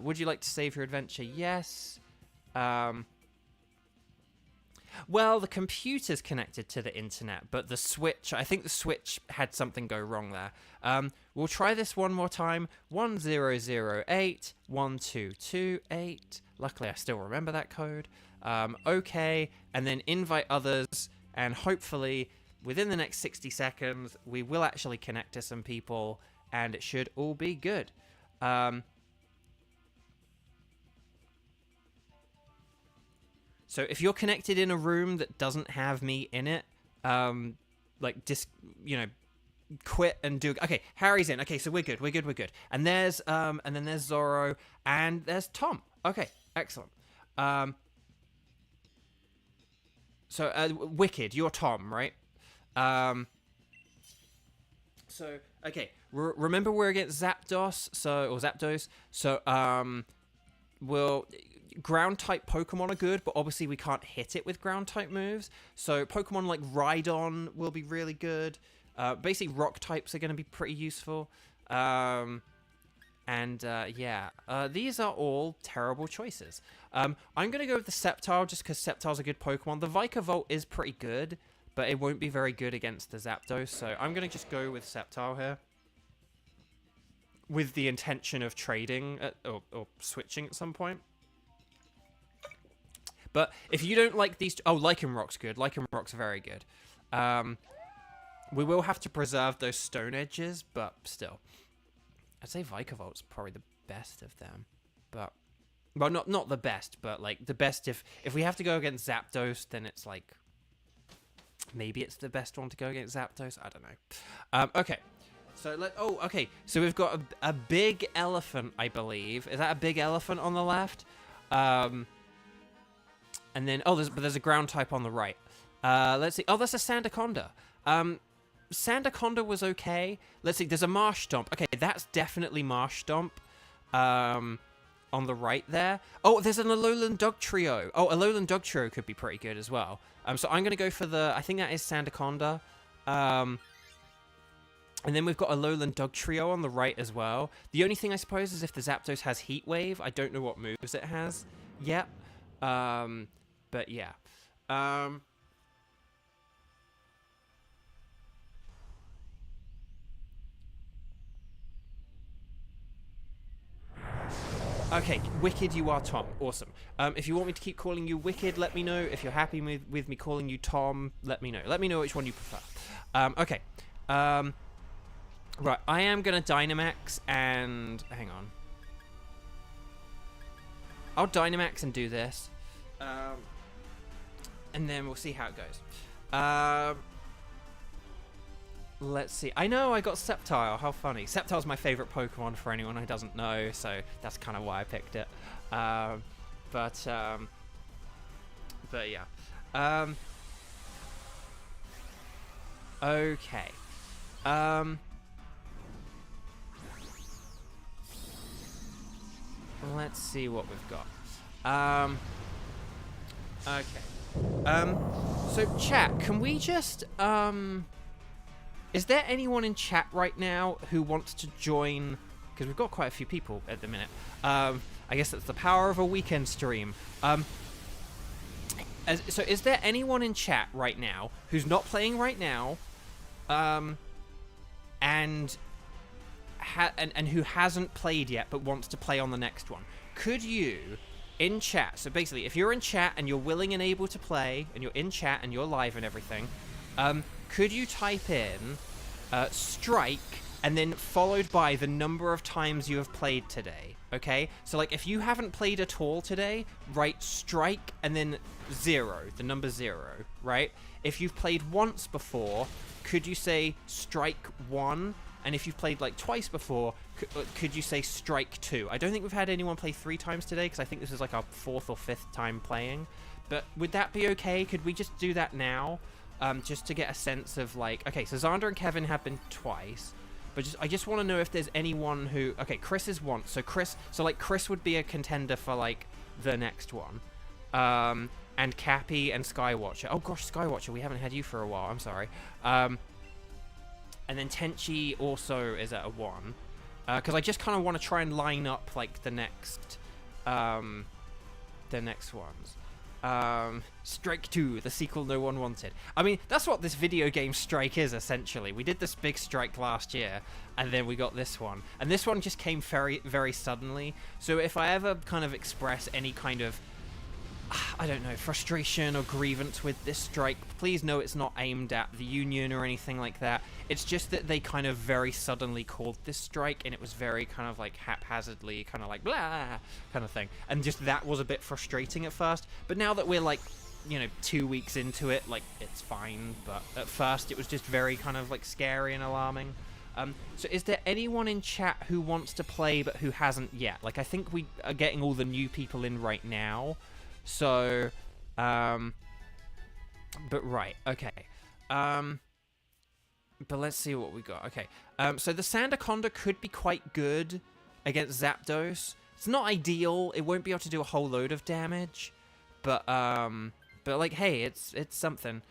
Would you like to save your adventure? Yes. Well, the computer's connected to the internet, but the Switch, I think the Switch had something go wrong there. We'll try this one more time. 1008 1228. Luckily, I still remember that code. Okay, and then invite others, and hopefully, within the next 60 seconds, we will actually connect to some people, and it should all be good. So if you're connected in a room that doesn't have me in it, quit and do. Okay, Harry's in. Okay, so we're good. And there's and then there's Zorro and there's Tom. Okay, excellent. So Wicked, you're Tom, right? So okay, remember we're against Zapdos, or Zapdos. So we'll. Ground type Pokemon are good, but obviously we can't hit it with ground type moves. So Pokemon like Rhydon will be really good. Basically rock types are going to be pretty useful. Yeah, these are all terrible choices. I'm going to go with the Sceptile just because Sceptile's a good Pokemon. The Vikavolt is pretty good, but it won't be very good against the Zapdos. So I'm going to just go with Sceptile here, with the intention of trading or switching at some point. But if you don't like these... Oh, Lycanrock's good. Lycanrock's very good. We will have to preserve those stone edges, but still. I'd say Vikavolt's probably the best of them. But... Well, not the best, but, like, the best if we have to go against Zapdos, then it's, like... Maybe it's the best one to go against Zapdos? I don't know. Okay. So, okay. So we've got a big elephant, I believe. Is that a big elephant on the left? And then, there's a ground type on the right. Let's see. Oh, that's a Sandaconda. Sandaconda was okay. Let's see. There's a Marsh Stomp. Okay, that's definitely Marsh Stomp. On the right there. Oh, there's an Alolan Dugtrio. Oh, Alolan Dugtrio could be pretty good as well. So I'm going to go for I think that is Sandaconda. And then we've got Alolan Dugtrio on the right as well. The only thing I suppose is if the Zapdos has Heat Wave. I don't know what moves it has yet. But yeah. Okay, Wicked, you are Tom. Awesome. If you want me to keep calling you Wicked, let me know. If you're happy with me calling you Tom, let me know. Let me know which one you prefer. Okay. Right, I am going to Dynamax and... Hang on. I'll Dynamax and do this. And then we'll see how it goes. Let's see. I know I got Sceptile. How funny. Sceptile's my favorite Pokemon for anyone who doesn't know, so that's kind of why I picked it. But yeah. Okay. Let's see what we've got. Okay. So chat, can we just, is there anyone in chat right now who wants to join? Because we've got quite a few people at the minute. I guess that's the power of a weekend stream. So is there anyone in chat right now who's not playing right now, and who hasn't played yet but wants to play on the next one? Could you, in chat, so basically if you're in chat and you're willing and able to play, and you're in chat and you're live and everything, could you type in strike and then followed by the number of times you have played today? Okay, so like if you haven't played at all today, write strike and then 0, the number 0, right? If you've played once before, could you say strike 1? And if you've played like twice before, could you say strike 2? I don't think we've had anyone play 3 times today, because I think this is like our 4th or 5th time playing. But would that be okay? Could we just do that now? Just to get a sense of like, okay, so Xander and Kevin have been twice. But I just want to know if there's anyone who... Okay, Chris is once. So Chris would be a contender for, like, the next one. And Cappy and Skywatcher. Oh, gosh, Skywatcher, we haven't had you for a while. I'm sorry. And then Tenchi also is at a 1. Because I just kind of want to try and line up, like, the next ones. Strike 2, the sequel no one wanted. I mean, that's what this video game strike is, essentially. We did this big strike last year, and then we got this one. And this one just came very, very suddenly. So if I ever kind of express any kind of, I don't know, frustration or grievance with this strike, please know it's not aimed at the union or anything like that. It's just that they kind of very suddenly called this strike, and it was very kind of like haphazardly, kind of like blah kind of thing. And just that was a bit frustrating at first. But now that we're like, you know, 2 weeks into it, like, it's fine. But at first it was just very kind of like scary and alarming. So is there anyone in chat who wants to play but who hasn't yet? Like, I think we are getting all the new people in right now. So, but right, okay. But let's see what we got. Okay, so the Sandaconda could be quite good against Zapdos. It's not ideal. It won't be able to do a whole load of damage, but like, hey, it's something.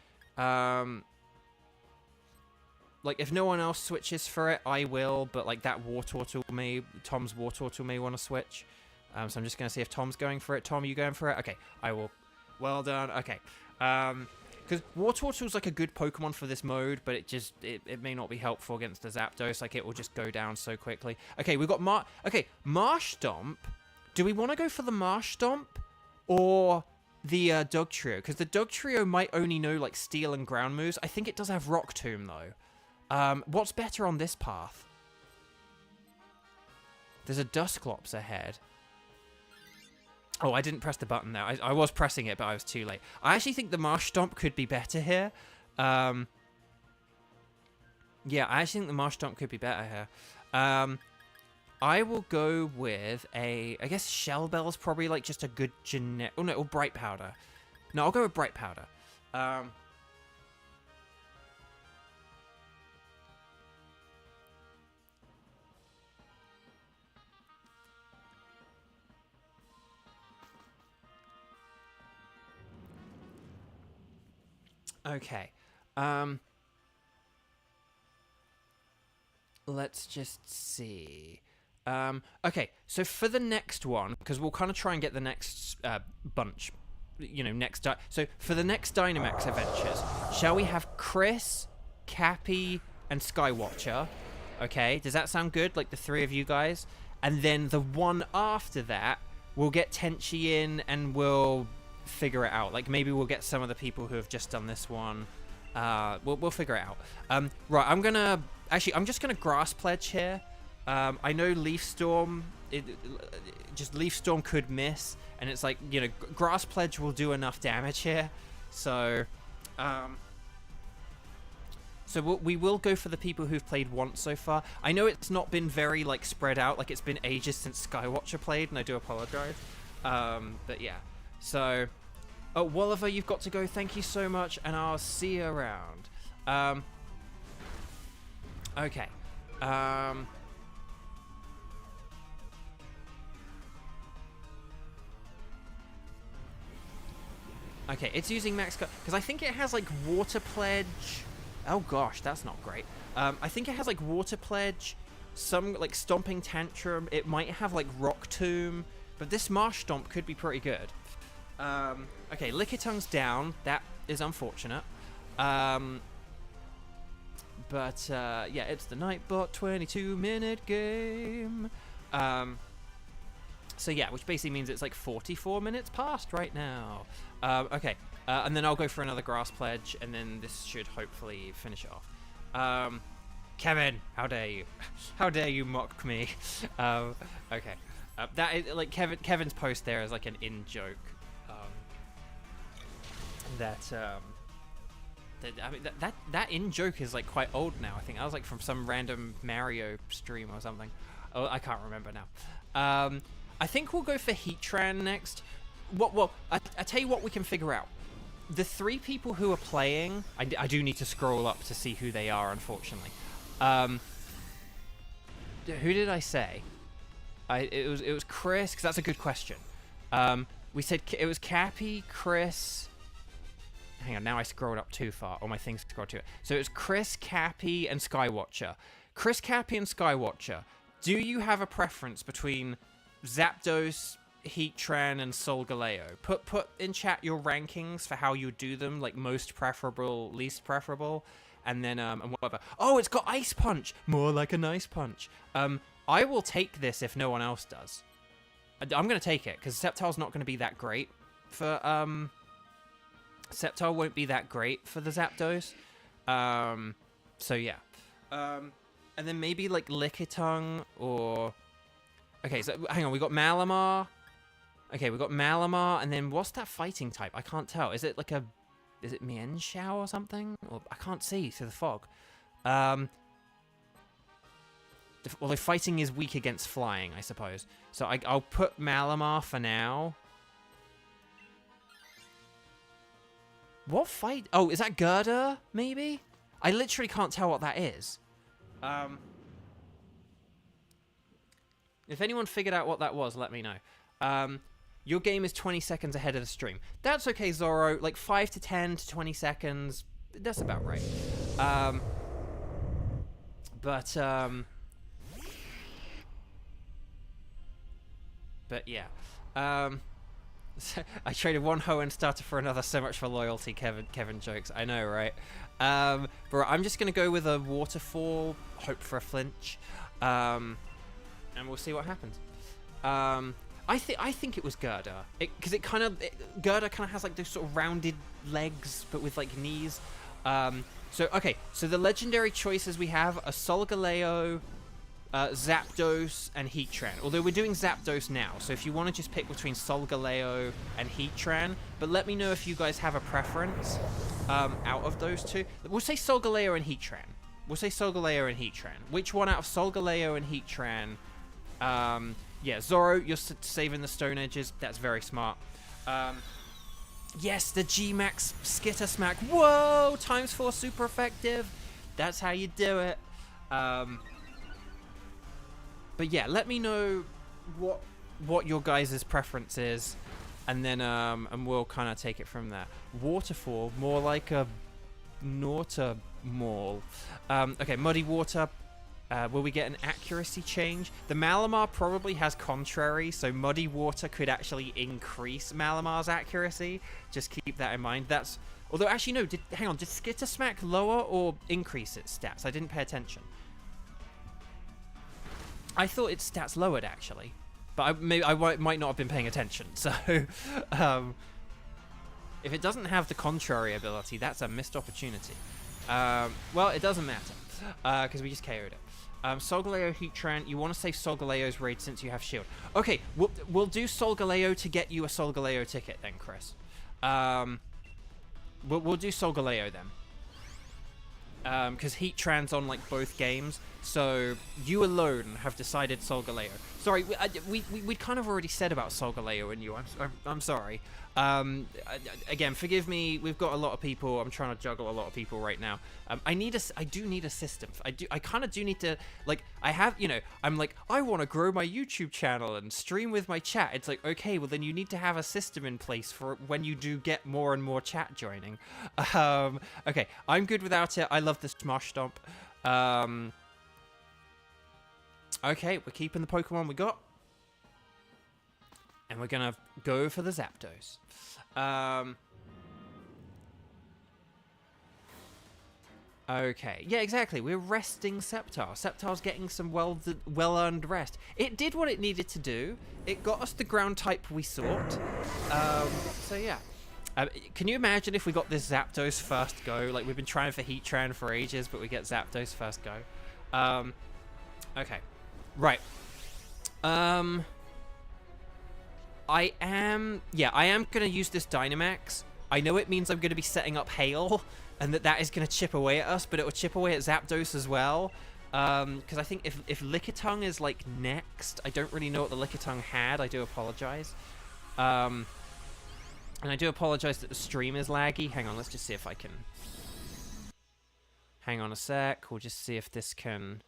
Like, if no one else switches for it, I will. But like that Tom's Wartortle may want to switch. So I'm just going to see if Tom's going for it. Tom, are you going for it? Okay, I will. Well done. Okay. Because Wartortle's like a good Pokemon for this mode, but it may not be helpful against the Zapdos. Like, it will just go down so quickly. Okay, we've got Marshtomp. Do we want to go for the Marshtomp or the Dugtrio? Because the Dugtrio might only know like Steel and Ground moves. I think it does have Rock Tomb though. What's better on this path? There's a Dusclops ahead. Oh, I didn't press the button there. I was pressing it, but I was too late. I actually think the Marshtomp could be better here. Yeah, I actually think the Marshtomp could be better here. I will go with I guess Shell Bell's probably like just a good generic... Oh, no, or Bright Powder. No, I'll go with Bright Powder. Okay. Let's just see. Okay, so for the next one, because we'll kind of try and get the next bunch, you know, so for the next Dynamax Adventures, shall we have Chris, Cappy, and Skywatcher? Okay, does that sound good? Like the three of you guys? And then the one after that, we'll get Tenchi in and we'll figure it out. Like, maybe we'll get some of the people who have just done this one. We'll figure it out. Right, I'm just gonna Grass Pledge here. I know Leaf Storm, just Leaf Storm could miss, and it's like, you know, Grass Pledge will do enough damage here. So, we will go for the people who've played once so far. I know it's not been very like spread out, like it's been ages since Skywatcher played, and I do apologize. But yeah. So, oh, Walliver, you've got to go. Thank you so much, and I'll see you around. Okay. Okay, it's using max because I think it has like Water Pledge. Oh gosh, that's not great. I think it has like Water Pledge, some like Stomping Tantrum. It might have like Rock Tomb, but this Marshtomp could be pretty good. Okay, Lickitung's down. That is unfortunate. But yeah, it's the Nightbot 22-minute game. So yeah, which basically means it's like 44 minutes past right now. Okay, and then I'll go for another Grass Pledge, and then this should hopefully finish it off. Kevin, how dare you? How dare you mock me? Okay, that is like Kevin's post there is like an in-joke. I mean, that in-joke is like quite old now. I think I was like from some random Mario stream or something. Oh, I can't remember now. I think we'll go for Heatran next. Well, I tell you what we can figure out. The three people who are playing, I do need to scroll up to see who they are, unfortunately. Who did I say? It was Chris, because that's a good question. We said it was Cappy, Chris. Hang on, now I scrolled up too far. Or my thing scrolled too. So it was Chris, Cappy, and Skywatcher. Chris, Cappy, and Skywatcher. Do you have a preference between Zapdos, Heatran, and Solgaleo. Put in chat your rankings for how you do them, like most preferable, least preferable, and then and whatever. Oh, it's got Ice Punch. More like an Ice Punch. I will take this if no one else does. I'm gonna take it because Sceptile's not gonna be that great for Sceptile won't be that great for the Zapdos. So yeah. And then maybe like Lickitung or... Okay, so hang on, we got Malamar. Okay, we got Malamar, and then what's that fighting type? I can't tell. Is it like a... Is it Mienshao or something? Or, I can't see through the fog. Although fighting is weak against flying, I suppose. So I'll put Malamar for now. What fight? Oh, is that Gerda, maybe? I literally can't tell what that is. If anyone figured out what that was, let me know. Your game is 20 seconds ahead of the stream. That's okay, Zoro. Like 5 to 10 to 20 seconds. That's about right. But yeah. I traded one Hoenn starter for another. So much for loyalty, Kevin jokes. I know, right? But I'm just gonna go with a waterfall. Hope for a flinch. And we'll see what happens. I think it was Gerda, because Gerda kind of has like those sort of rounded legs, but with like knees. So the legendary choices we have are Solgaleo, Zapdos, and Heatran. Although we're doing Zapdos now, so if you want to just pick between Solgaleo and Heatran, but let me know if you guys have a preference out of those two. We'll say Solgaleo and Heatran. Which one out of Solgaleo and Heatran? Yeah, Zoro, you're saving the Stone Edges. That's very smart. Yes, the G-Max Skitter Smack. Whoa! ×4 super effective. That's how you do it. But yeah, let me know what your guys' preference is, and then and we'll kind of take it from there. Waterfall, more like a Nauta Maul. Okay, Muddy Water. Will we get an accuracy change? The Malamar probably has contrary, so Muddy Water could actually increase Malamar's accuracy. Just keep that in mind. That's... Although, actually, no. Hang on. Did Skitter Smack lower or increase its stats? I didn't pay attention. I thought its stats lowered, actually. But I might not have been paying attention. So, if it doesn't have the contrary ability, that's a missed opportunity. Well, it doesn't matter. Because we just KO'd it. Solgaleo, Heatran. You want to save Solgaleo's raid since you have shield. Okay, we'll do Solgaleo to get you a Solgaleo ticket then, Chris. We'll do Solgaleo then. Because Heatran's on like both games, so you alone have decided Solgaleo. Sorry, we'd kind of already said about Solgaleo and you. I'm sorry. Again, forgive me. We've got a lot of people. I'm trying to juggle a lot of people right now. I do need a system. I kind of do need to, like, I have, I'm like, I want to grow my YouTube channel and stream with my chat. It's like, okay, well then you need to have a system in place for when you do get more and more chat joining. Okay, I'm good without it. I love the Smosh Stomp. Okay, we're keeping the Pokemon we got. And we're going to go for the Zapdos. Okay. Yeah, exactly. We're resting Sceptile. Sceptile's getting some well-earned rest. It did what it needed to do. It got us the ground type we sought. So, yeah. Can you imagine if we got this Zapdos first go? Like, we've been trying for Heatran for ages, but we get Zapdos first go. Okay. Right. I am going to use this Dynamax. I know it means I'm going to be setting up Hail, and that is going to chip away at us, but it will chip away at Zapdos as well. Because I think if Lickitung is, like, next, I don't really know what the Lickitung had. I do apologize. And I do apologize that the stream is laggy. Hang on, let's just see if I can... Hang on a sec. We'll just see if this can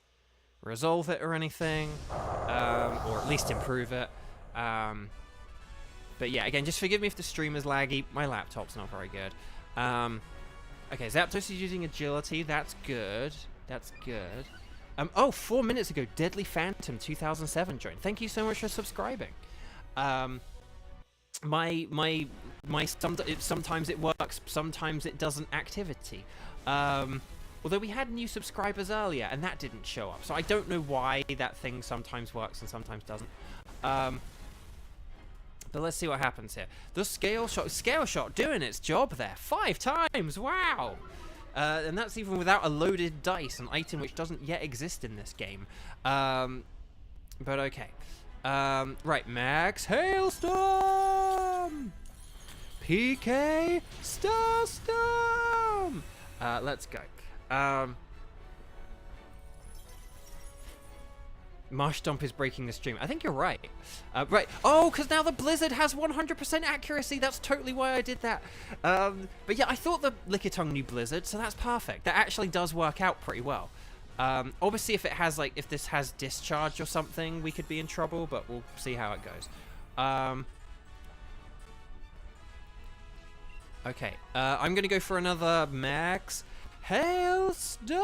resolve it or anything. Or at least improve it. But yeah, again, just forgive me if the stream is laggy. My laptop's not very good. Okay, Zapdos is using agility. That's good. That's good. Oh, 4 minutes ago, Deadly Phantom 2007 joined. Thank you so much for subscribing. Sometimes it works, sometimes it doesn't activity. Although we had new subscribers earlier and that didn't show up, so I don't know why that thing sometimes works and sometimes doesn't. But let's see what happens here. The scale shot doing its job there 5 times. Wow. And that's even without a loaded dice, an item which doesn't yet exist in this game. But okay. Right, Max Hailstorm! PK Starstorm! Let's go. Marshtomp is breaking the stream. I think you're right. Right. Oh, because now the Blizzard has 100% accuracy. That's totally why I did that. But yeah, I thought the Lickitung knew Blizzard, so that's perfect. That actually does work out pretty well. Obviously, if this has Discharge or something, we could be in trouble, but we'll see how it goes. Okay. I'm going to go for another Max Hailstorm!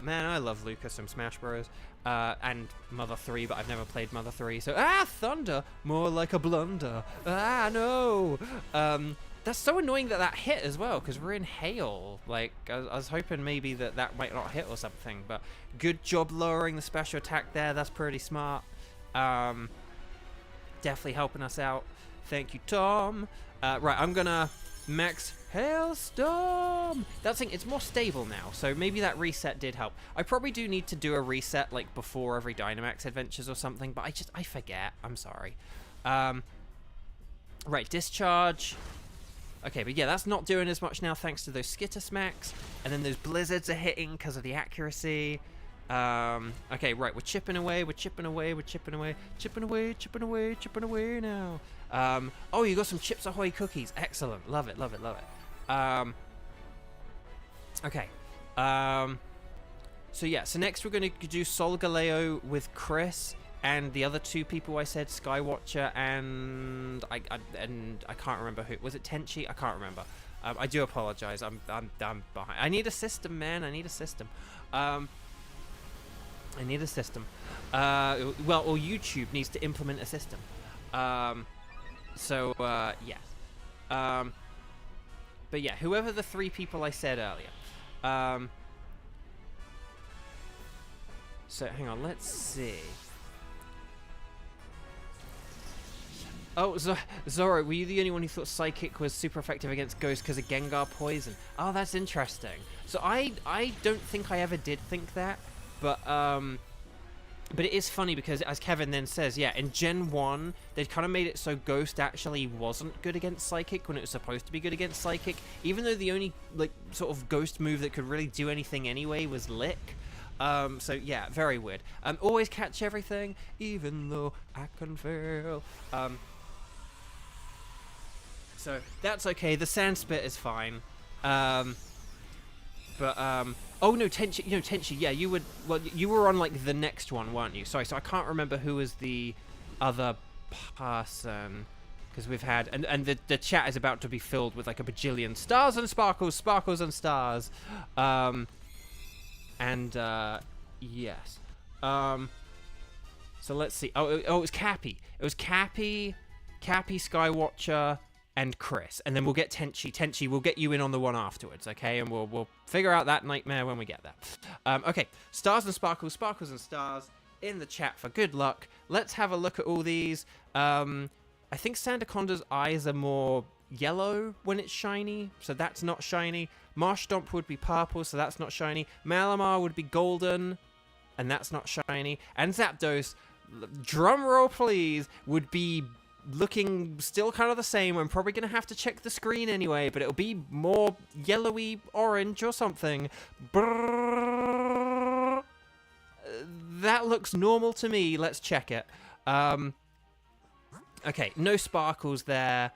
Man, I love Lucas from Smash Bros. And Mother 3, but I've never played Mother 3. So, Thunder! More like a blunder. No! That's so annoying that hit as well, because we're in hail. Like, I was hoping maybe that might not hit or something, but good job lowering the special attack there. That's pretty smart. Definitely helping us out. Thank you, Tom. Right, I'm gonna Max Hailstorm! That thing, it's more stable now, so maybe that reset did help. I probably do need to do a reset, like, before every Dynamax Adventures or something, but I forget. I'm sorry. Right, Discharge. Okay, but yeah, that's not doing as much now thanks to those Skitter Smacks, and then those Blizzards are hitting because of the accuracy. Okay, right, we're chipping away now. Oh, you got some Chips Ahoy cookies. Excellent. Love it. Okay. So yeah, so next we're going to do Solgaleo with Chris and the other 2 people I said, Skywatcher and I can't remember who. Was it Tenchi? I can't remember. I do apologize. I'm behind. I need a system, man. I need a system. Well, or YouTube needs to implement a system. Yeah. But yeah, whoever the 3 people I said earlier. So hang on, let's see. Oh, Zoro, were you the only one who thought Psychic was super effective against Ghost because of Gengar Poison? Oh, that's interesting. So I don't think I ever did think that, but it is funny because, as Kevin then says, yeah, in Gen 1, they'd kind of made it so Ghost actually wasn't good against Psychic when it was supposed to be good against Psychic, even though the only, like, sort of Ghost move that could really do anything anyway was Lick. So, yeah, very weird. Always catch everything, even though I can fail. So, that's okay. The Sand Spit is fine. Oh no, Tenchi, yeah, you were on, like, the next one, weren't you? Sorry, so I can't remember who was the other person, because we've had, and the chat is about to be filled with, like, a bajillion stars and sparkles, sparkles and stars, yes, so let's see, it was Cappy, Skywatcher, and Chris, and then we'll get Tenchi, we'll get you in on the one afterwards, okay? And we'll figure out that nightmare when we get there. Okay, stars and sparkles, sparkles and stars in the chat for good luck. Let's have a look at all these. I think Sandaconda's eyes are more yellow when it's shiny, so that's not shiny. Marshtomp would be purple, so that's not shiny. Malamar would be golden, and that's not shiny. And Zapdos, drum roll please, would be looking still kind of the same. I'm probably going to have to check the screen anyway, but it'll be more yellowy orange or something. Brrr. That looks normal to me. Let's check it. Okay, no sparkles there.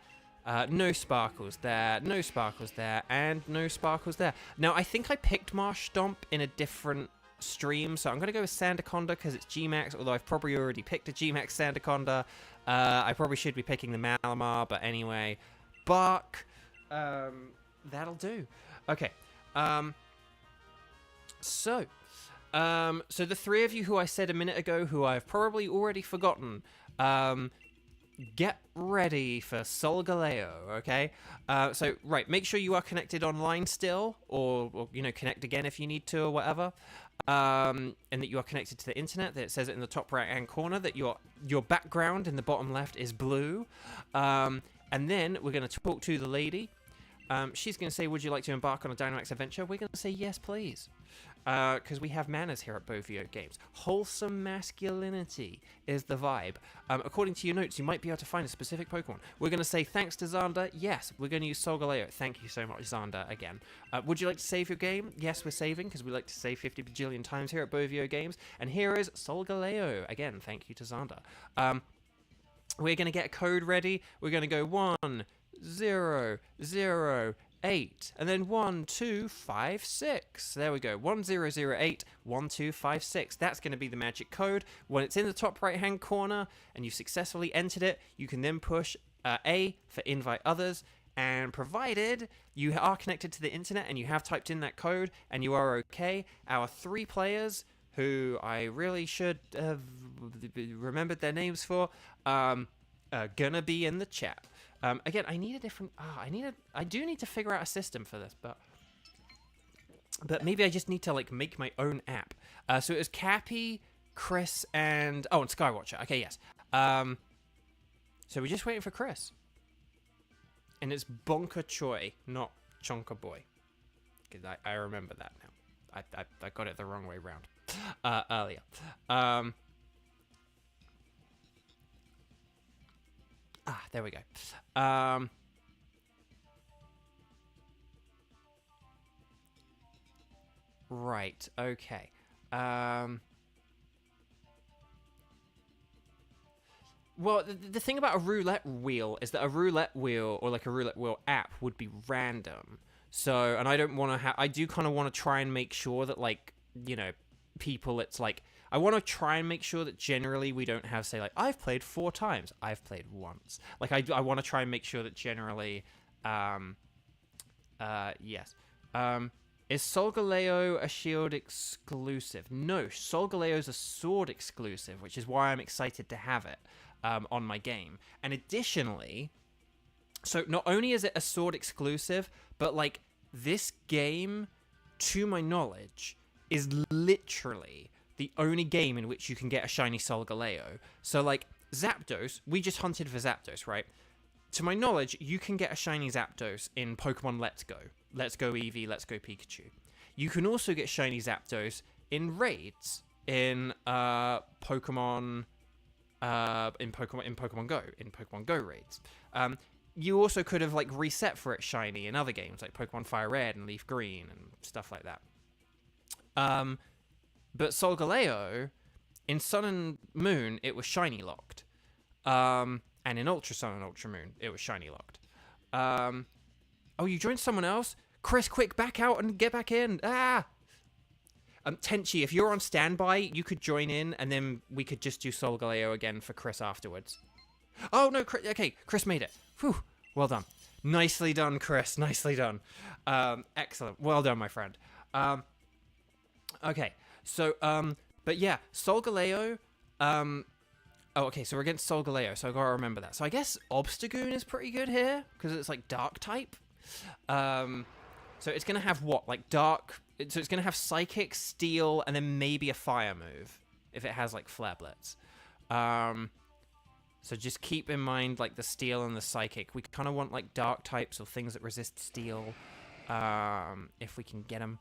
No sparkles there. No sparkles there. And no sparkles there. Now, I think I picked Marshtomp in a different stream, so I'm going to go with Sandaconda because it's G-Max, although I've probably already picked a G-Max Sandaconda. I probably should be picking the Malamar, but anyway. Buck. That'll do. Okay. So the 3 of you who I said a minute ago, who I've probably already forgotten, Get ready for Solgaleo, okay? So, right, make sure you are connected online still, or you know, connect again if you need to, or whatever. And that you are connected to the internet, that it says it in the top right-hand corner, that your background in the bottom left is blue. And then we're going to talk to the lady. She's going to say, would you like to embark on a Dynamax adventure? We're going to say, yes, please. Because we have manners here at Bovio Games. Wholesome masculinity is the vibe. According to your notes, you might be able to find a specific Pokemon. We're going to say thanks to Xander. Yes, we're going to use Solgaleo. Thank you so much, Xander, again. Would you like to save your game? Yes, we're saving, because we like to save 50 bajillion times here at Bovio Games. And here is Solgaleo. Again, thank you to Xander. We're going to get a code ready. We're going to go 1, 0, 0, 8, and then 1, 2, 5, 6. There we go. 1008 1256. That's going to be the magic code. When it's in the top right hand corner and you successfully entered it, you can then push A for invite others. And provided you are connected to the internet and you have typed in that code and you are okay, our 3 players, who I really should have remembered their names for, are gonna be in the chat. Again, I need a different. I do need to figure out a system for this, but maybe I just need to like make my own app. So it was Cappy, Chris, and Skywatcher. Okay, yes. So we're just waiting for Chris, and it's Bonka Choi, not Chonka Boy, because I remember that now. I got it the wrong way round earlier. There we go. Right, okay. Well, the thing about a roulette wheel is that a roulette wheel, or like a roulette wheel app, would be random. So, and I don't want to have... I do kind of want to try and make sure that, like, you know, people, it's like... I want to try and make sure that generally we don't have, say, like, I've played 4 times. I've played once. Like, I want to try and make sure that generally, yes. Is Solgaleo a Shield exclusive? No, Solgaleo's a Sword exclusive, which is why I'm excited to have it on my game. And additionally, so not only is it a Sword exclusive, but, like, this game, to my knowledge, is literally... the only game in which you can get a shiny Solgaleo. So, like, Zapdos, we just hunted for Zapdos, right? To my knowledge, you can get a shiny Zapdos in Pokemon Let's Go. Let's Go Eevee, Let's Go Pikachu. You can also get shiny Zapdos in raids in Pokemon Go raids. You also could have, like, reset for it shiny in other games, like Pokemon Fire Red and Leaf Green and stuff like that. But Solgaleo, in Sun and Moon, it was shiny locked. And in Ultra Sun and Ultra Moon, it was shiny locked. Oh, you joined someone else? Chris, quick, back out and get back in. Tenchi, if you're on standby, you could join in, and then we could just do Solgaleo again for Chris afterwards. Oh, no, Chris, okay, Chris made it. Whew, well done. Nicely done, Chris, nicely done. Excellent, well done, my friend. Okay. So, but yeah, Solgaleo, oh, okay, so we're against Solgaleo, so I gotta remember that. So I guess Obstagoon is pretty good here, because it's, like, Dark type. So it's gonna have what? Like, Dark, so it's gonna have Psychic, Steel, and then maybe a Fire move, if it has, like, Flare Blitz. So just keep in mind, like, the Steel and the Psychic. We kind of want, like, Dark types or things that resist Steel, if we can get them.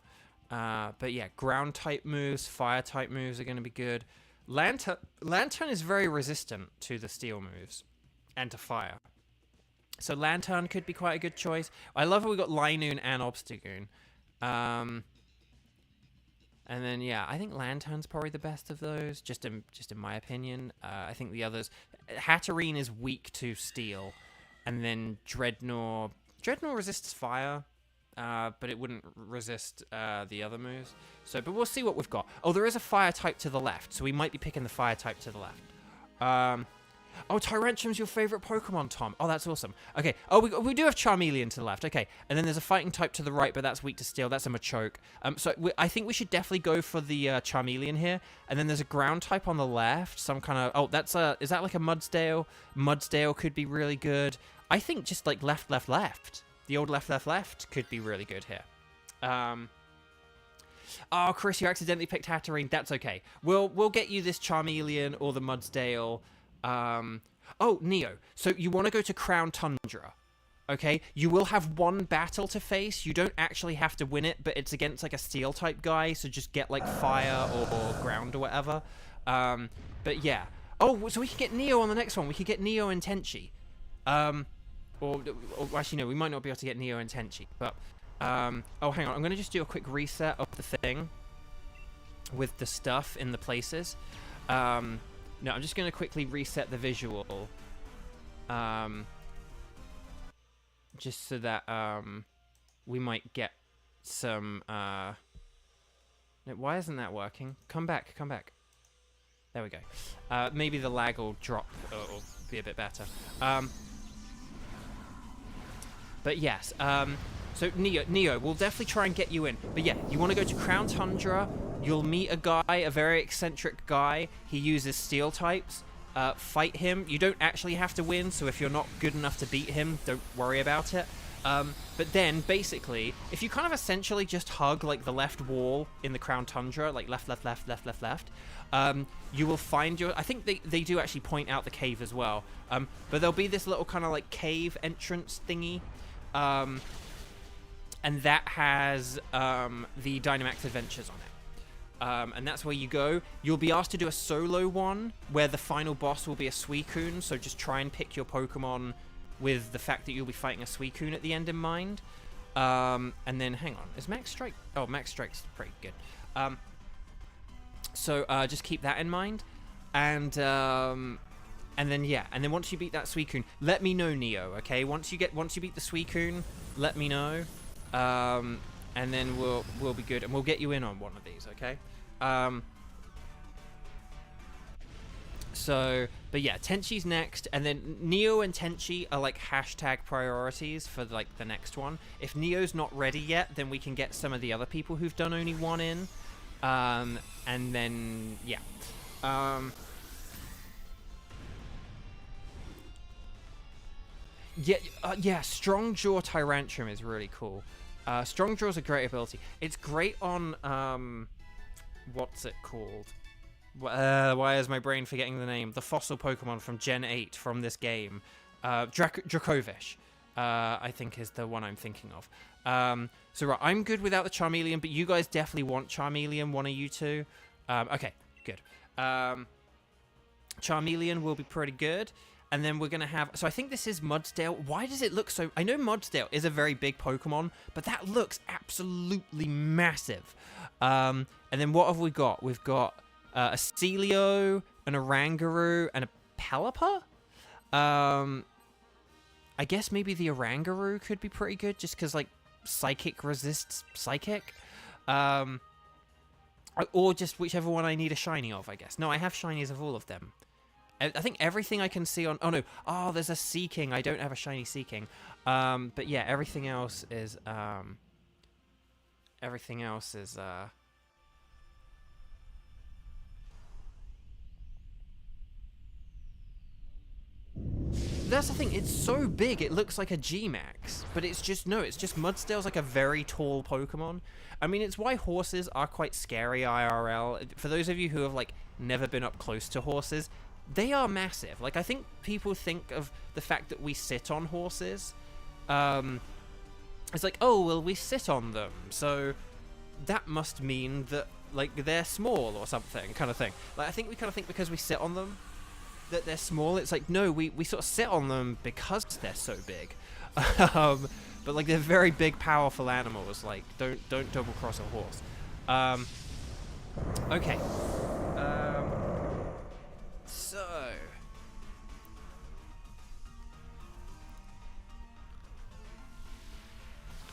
But yeah, ground type moves, fire type moves are going to be good. Lantern is very resistant to the steel moves and to fire. So Lantern could be quite a good choice. I love how we got Linoon and Obstagoon. And then yeah, I think Lantern's probably the best of those, just in my opinion. I think the others, Hatterene is weak to steel, and then Dreadnought resists fire. But it wouldn't resist the other moves. So, but we'll see what we've got. Oh, there is a fire type to the left, so we might be picking the fire type to the left. Oh, Tyrantrum's your favorite Pokemon, Tom. Oh, that's awesome. Okay. Oh, we do have Charmeleon to the left. Okay. And then there's a fighting type to the right, but that's weak to steel. That's a Machoke. So I think we should definitely go for the Charmeleon here. And then there's a ground type on the left. Some kind of... Oh, that's a... Is that like a Mudsdale? Mudsdale could be really good. I think just like left, left, left. The old left, left, left could be really good here. Oh, Chris, you accidentally picked Hatterene. That's okay. We'll get you this Charmeleon or the Mudsdale. Oh, Neo. So you want to go to Crown Tundra, okay? You will have one battle to face. You don't actually have to win it, but it's against like a steel type guy, so just get like fire or ground or whatever. But yeah. Oh, so we could get Neo on the next one. We could get Neo and Tenchi. Or actually no, we might not be able to get Neo and Tenchi, but oh, hang on. I'm going to just do a quick reset of the thing with the stuff in the places. No, I'm just going to quickly reset the visual. Just so that we might get some... No, why isn't that working? Come back, come back. There we go. Maybe the lag will drop or be a bit better. But yes, so Neo, we'll definitely try and get you in. But yeah, you want to go to Crown Tundra. You'll meet a guy, a very eccentric guy. He uses steel types. Fight him. You don't actually have to win, so if you're not good enough to beat him, don't worry about it. But then, basically, if you kind of essentially just hug, like, the left wall in the Crown Tundra, like left, left, left, left, left, left, you will find your... I think they do actually point out the cave as well. But there'll be this little kind of, like, cave entrance thingy. And that has the Dynamax Adventures on it. And that's where you go. You'll be asked to do a solo one, where the final boss will be a Suicune, so just try and pick your Pokemon with the fact that you'll be fighting a Suicune at the end in mind. And then, hang on, is Max Strike... Oh, Max Strike's pretty good. So just keep that in mind. And then, yeah, and then once you beat that Suicune, let me know, Neo, okay? Once you beat the Suicune, let me know. And then we'll be good, and we'll get you in on one of these, okay? So, but yeah, Tenchi's next, and then Neo and Tenchi are like hashtag priorities for like the next one. If Neo's not ready yet, then we can get some of the other people who've done only one in. And then, yeah. Yeah, Strong Jaw Tyrantrum is really cool. Strong Jaw is a great ability. It's great on, what's it called? Why is my brain forgetting the name? The fossil Pokemon from Gen 8 from this game. Dracovish, I think is the one I'm thinking of. So right, I'm good without the Charmeleon, but you guys definitely want Charmeleon, one of you two. Okay, good. Charmeleon will be pretty good. And then we're going to have... So I think this is Mudsdale. Why does it look so... I know Mudsdale is a very big Pokemon, but that looks absolutely massive. And then what have we got? We've got a Celio, an Oranguru, and a Pelipper? I guess maybe the Oranguru could be pretty good, just because, like, Psychic resists Psychic. Or just whichever one I need a shiny of, I guess. No, I have shinies of all of them. I think everything I can see on... Oh, no. Oh, there's a Seaking. I don't have a shiny Seaking. But yeah, everything else is... Everything else is... That's the thing. It's so big, it looks like a G-Max. But it's just... No, it's just Mudsdale's like a very tall Pokemon. I mean, it's why horses are quite scary IRL. For those of you who have, like, never been up close to horses... They are massive. Like, I think people think of the fact that we sit on horses. It's like, oh, well, we sit on them. So that must mean that, like, they're small or something kind of thing. Like, I think we kind of think because we sit on them that they're small. It's like, no, we sort of sit on them because they're so big. But, like, they're very big, powerful animals. Like, don't double-cross a horse. Okay. So,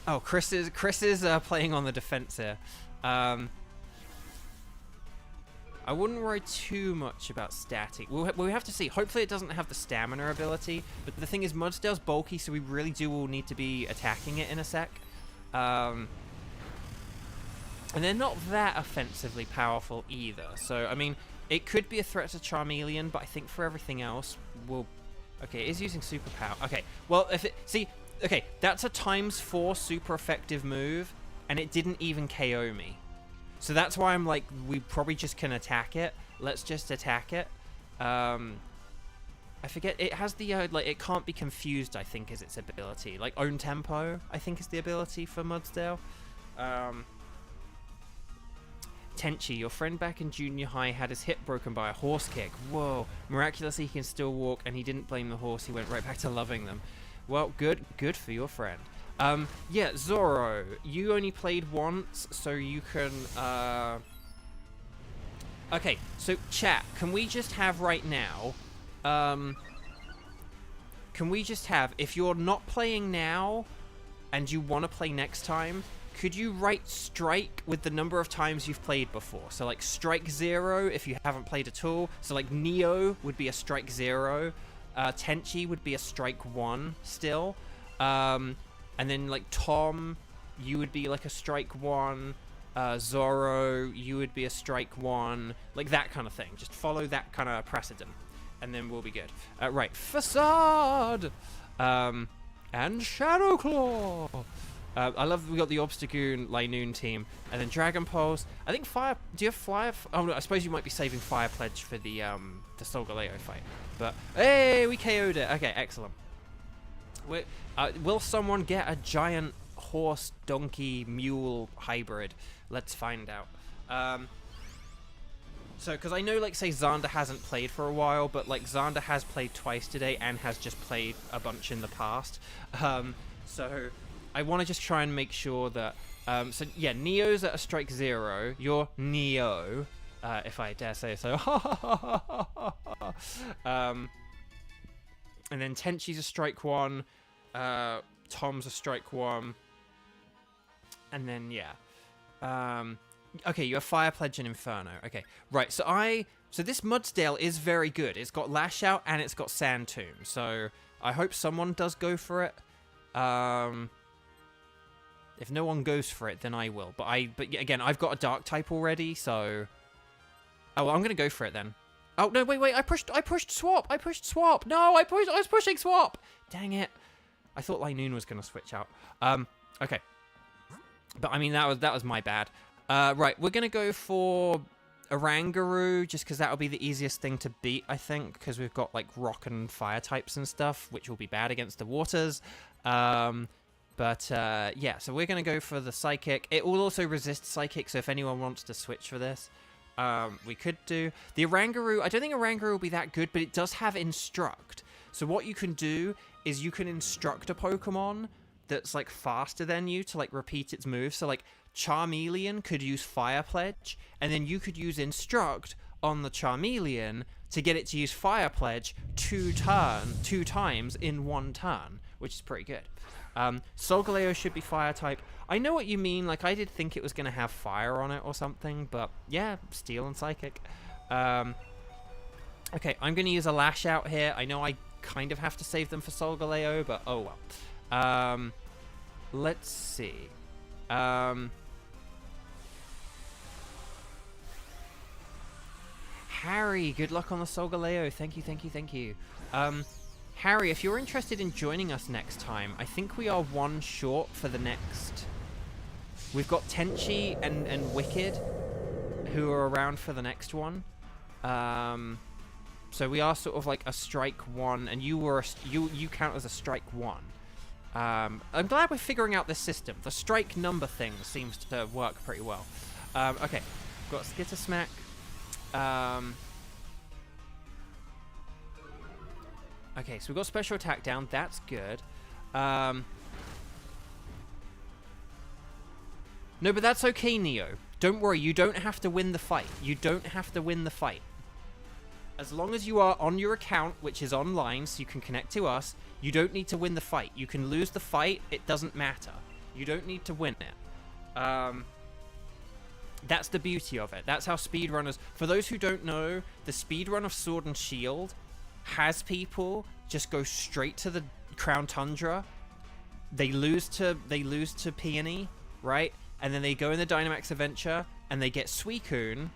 oh, Chris is playing on the defense here. I wouldn't worry too much about static. We'll have to see. Hopefully it doesn't have the stamina ability, but the thing is, Mudsdale's bulky, so we really do all need to be attacking it in a sec. And they're not that offensively powerful either. So, I mean, it could be a threat to Charmeleon, but I think for everything else, we'll... Okay, it is using superpower. Okay, well, if it... See, okay, that's a ×4 super effective move, and it didn't even KO me. So that's why I'm like, we probably just can attack it. Let's just attack it. I forget, it has the, like, it can't be confused, I think, is its ability. Like, own tempo, I think, is the ability for Mudsdale. Tenchi, your friend back in junior high had his hip broken by a horse kick. Whoa. Miraculously, he can still walk, and he didn't blame the horse. He went right back to loving them. Well, good for your friend. Yeah, Zoro, you only played once, so you can, Okay, so chat, can we just have right now, can we just have, if you're not playing now, and you want to play next time, could you write strike with the number of times you've played before? So, like, strike 0 if you haven't played at all. So, like, Neo would be a strike 0. Tenchi would be a strike 1 still. And then, like, Tom, you would be, like, a strike 1. Zoro, you would be a strike 1. Like, that kind of thing. Just follow that kind of precedent. And then we'll be good. Right. Facade! And Shadowclaw! I love that we got the Obstagoon Linoon team. And then Dragon Pulse. I think Fire... Do you have Fire... Oh, no, I suppose you might be saving Fire Pledge for the Solgaleo fight. But, hey, we KO'd it. Okay, excellent. Will someone get a giant horse, donkey, mule hybrid? Let's find out. So, because I know, like, say, Xander hasn't played for a while, but, like, Xander has played twice today and has just played a bunch in the past. So, I want to just try and make sure that... so, yeah, Neo's at a strike 0. You're Neo, if I dare say so. And then Tenchi's a strike 1. Tom's a strike 1. And then, yeah. Okay, you have Fire Pledge and Inferno. Okay, right, so this Mudsdale is very good. It's got Lash Out and it's got Sand Tomb. So I hope someone does go for it. If no one goes for it, then I will. But again, I've got a Dark type already, so... Oh, well, I'm gonna go for it then. Oh, no, wait, I pushed swap! No, I was pushing swap! Dang it. I thought Linoon was gonna switch out. Okay. But, I mean, that was my bad. Right, we're gonna go for Oranguru, just because that'll be the easiest thing to beat, I think, because we've got, like, rock and fire types and stuff, which will be bad against the waters. Yeah, so we're gonna go for the Psychic. It will also resist Psychic, so if anyone wants to switch for this, we could do. The Oranguru, I don't think Oranguru will be that good, but it does have Instruct. So what you can do is you can instruct a Pokemon that's, like, faster than you to, like, repeat its moves. So, like, Charmeleon could use Fire Pledge, and then you could use Instruct on the Charmeleon to get it to use Fire Pledge 2 times in 1 turn, which is pretty good. Solgaleo should be Fire type. I know what you mean, like, I did think it was going to have Fire on it or something, but, yeah, Steel and Psychic. Okay, I'm going to use a Lash Out here. I know I kind of have to save them for Solgaleo, but oh well. Let's see. Harry, good luck on the Solgaleo. Thank you. Harry, if you're interested in joining us next time, I think we are 1 short for the next... We've got Tenchi and Wicked, who are around for the next one. So we are sort of like a strike 1, and you count as a strike 1. I'm glad we're figuring out this system. The strike number thing seems to work pretty well. Okay, got Skittersmack. Okay, so we've got special attack down. That's good. No, but that's okay, Neo. Don't worry, you don't have to win the fight. As long as you are on your account, which is online, so you can connect to us, you don't need to win the fight. You can lose the fight, it doesn't matter. You don't need to win it. That's the beauty of it. That's how speedrunners... For those who don't know, the speedrun of Sword and Shield has people just go straight to the Crown Tundra. They lose to Peony, right? And then they go in the Dynamax Adventure, and they get Suicune,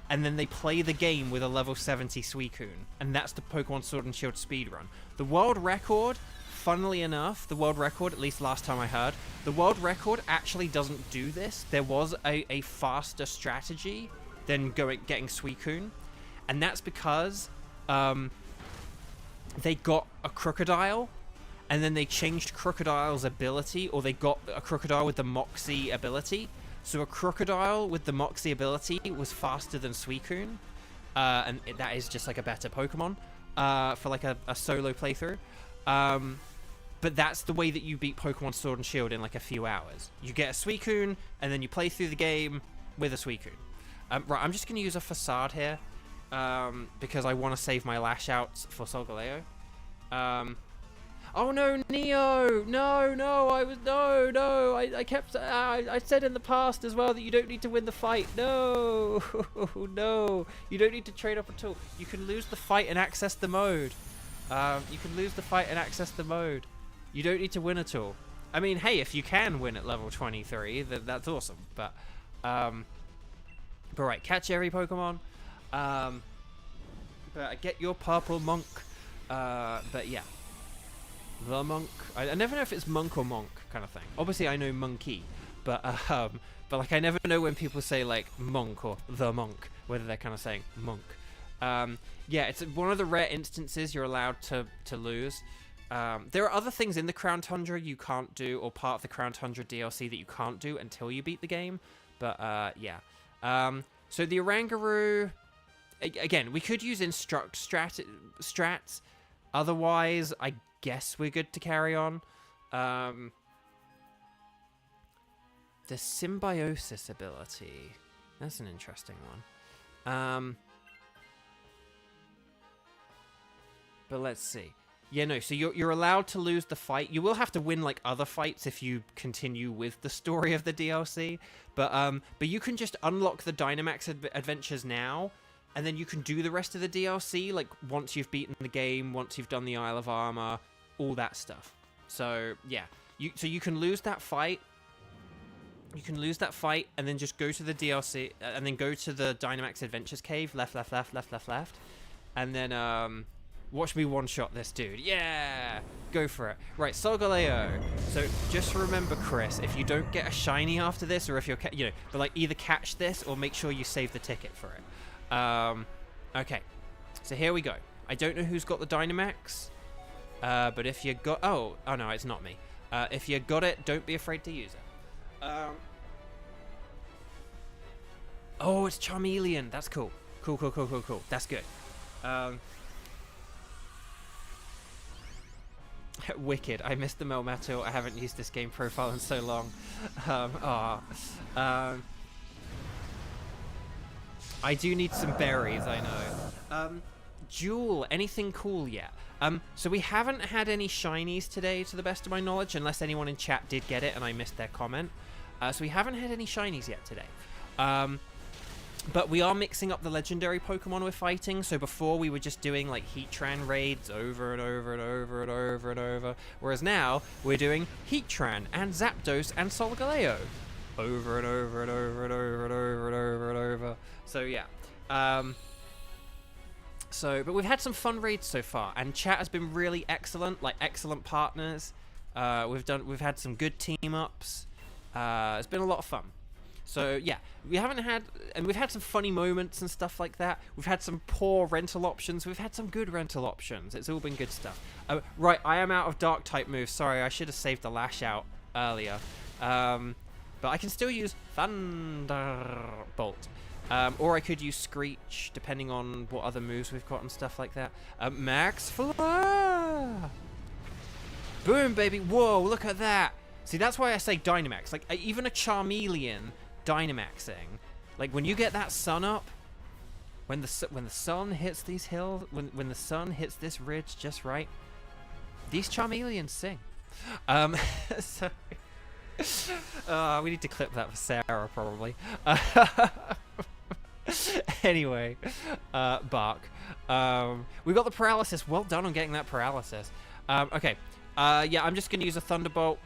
and then they play the game with a level 70 Suicune. And that's the Pokemon Sword and Shield speedrun. The world record... Funnily enough, the world record, at least last time I heard, the world record actually doesn't do this. There was a faster strategy than getting Suicune, and that's because they got a Crocodile, and then they changed Crocodile's ability, or they got a Crocodile with the Moxie ability. So a Crocodile with the Moxie ability was faster than Suicune, and that is just like a better Pokemon for like a solo playthrough. But that's the way that you beat Pokemon Sword and Shield in like a few hours. You get a Suicune, and then you play through the game with a Suicune. Right, I'm just going to use a Facade here, because I want to save my Lash Outs for Solgaleo. Oh no, Neo! No, I kept... I said in the past as well that you don't need to win the fight. No, no, you don't need to trade up at all. You can lose the fight and access the mode. You don't need to win at all. I mean, hey, if you can win at level 23, then that's awesome. But right, catch every Pokemon. But get your purple monk. But yeah, the monk. I never know if it's monk or monk kind of thing. Obviously, I know monkey, but like I never know when people say like monk or the monk, whether they're kind of saying monk. Yeah, it's one of the rare instances you're allowed to lose. There are other things in the Crown Tundra you can't do, or part of the Crown Tundra DLC that you can't do until you beat the game. But yeah. So the Oranguru, again, we could use instruct strats. Otherwise, I guess we're good to carry on. The Symbiosis ability. That's an interesting one. But let's see. Yeah, no, so you're allowed to lose the fight. You will have to win, like, other fights if you continue with the story of the DLC. But you can just unlock the Dynamax Adventures now, and then you can do the rest of the DLC, like, once you've beaten the game, once you've done the Isle of Armor, all that stuff. So, yeah. You can lose that fight. You can lose that fight, and then just go to the DLC, and then go to the Dynamax Adventures cave, left. And then, watch me one-shot this dude. Yeah! Go for it. Right, Solgaleo. So, just remember, Chris, if you don't get a shiny after this, or if you're, but like, either catch this, or make sure you save the ticket for it. Okay. So, here we go. I don't know who's got the Dynamax, but if you got... Oh no, it's not me. If you got it, don't be afraid to use it. Oh, it's Charmeleon. That's cool. Cool. That's good. Wicked. I missed the Melmetal. I haven't used this game profile in so long. I do need some berries, I know. Jewel, anything cool yet? So we haven't had any shinies today, to the best of my knowledge, unless anyone in chat did get it and I missed their comment. So we haven't had any shinies yet today. But we are mixing up the legendary Pokemon we're fighting. So before we were just doing like Heatran raids over and over. Whereas now we're doing Heatran and Zapdos and Solgaleo over and over. So yeah. But we've had some fun raids so far, and chat has been really excellent, like excellent partners. We've had some good team ups. It's been a lot of fun. So yeah, we've had some funny moments and stuff like that. We've had some poor rental options. We've had some good rental options. It's all been good stuff. Right, I am out of dark type moves. Sorry, I should have saved the Lash Out earlier. But I can still use Thunderbolt. Or I could use Screech, depending on what other moves we've got and stuff like that. Max Flare! Boom, baby. Whoa, look at that. See, that's why I say Dynamax. Like, even a Charmeleon Dynamaxing. Like, when you get that sun up, when the sun hits these hills, when the sun hits this ridge just right, these Charmeleons sing. We need to clip that for Sarah, probably. Anyway, Bark. We got the paralysis. Well done on getting that paralysis. Okay. Yeah, I'm just going to use a Thunderbolt.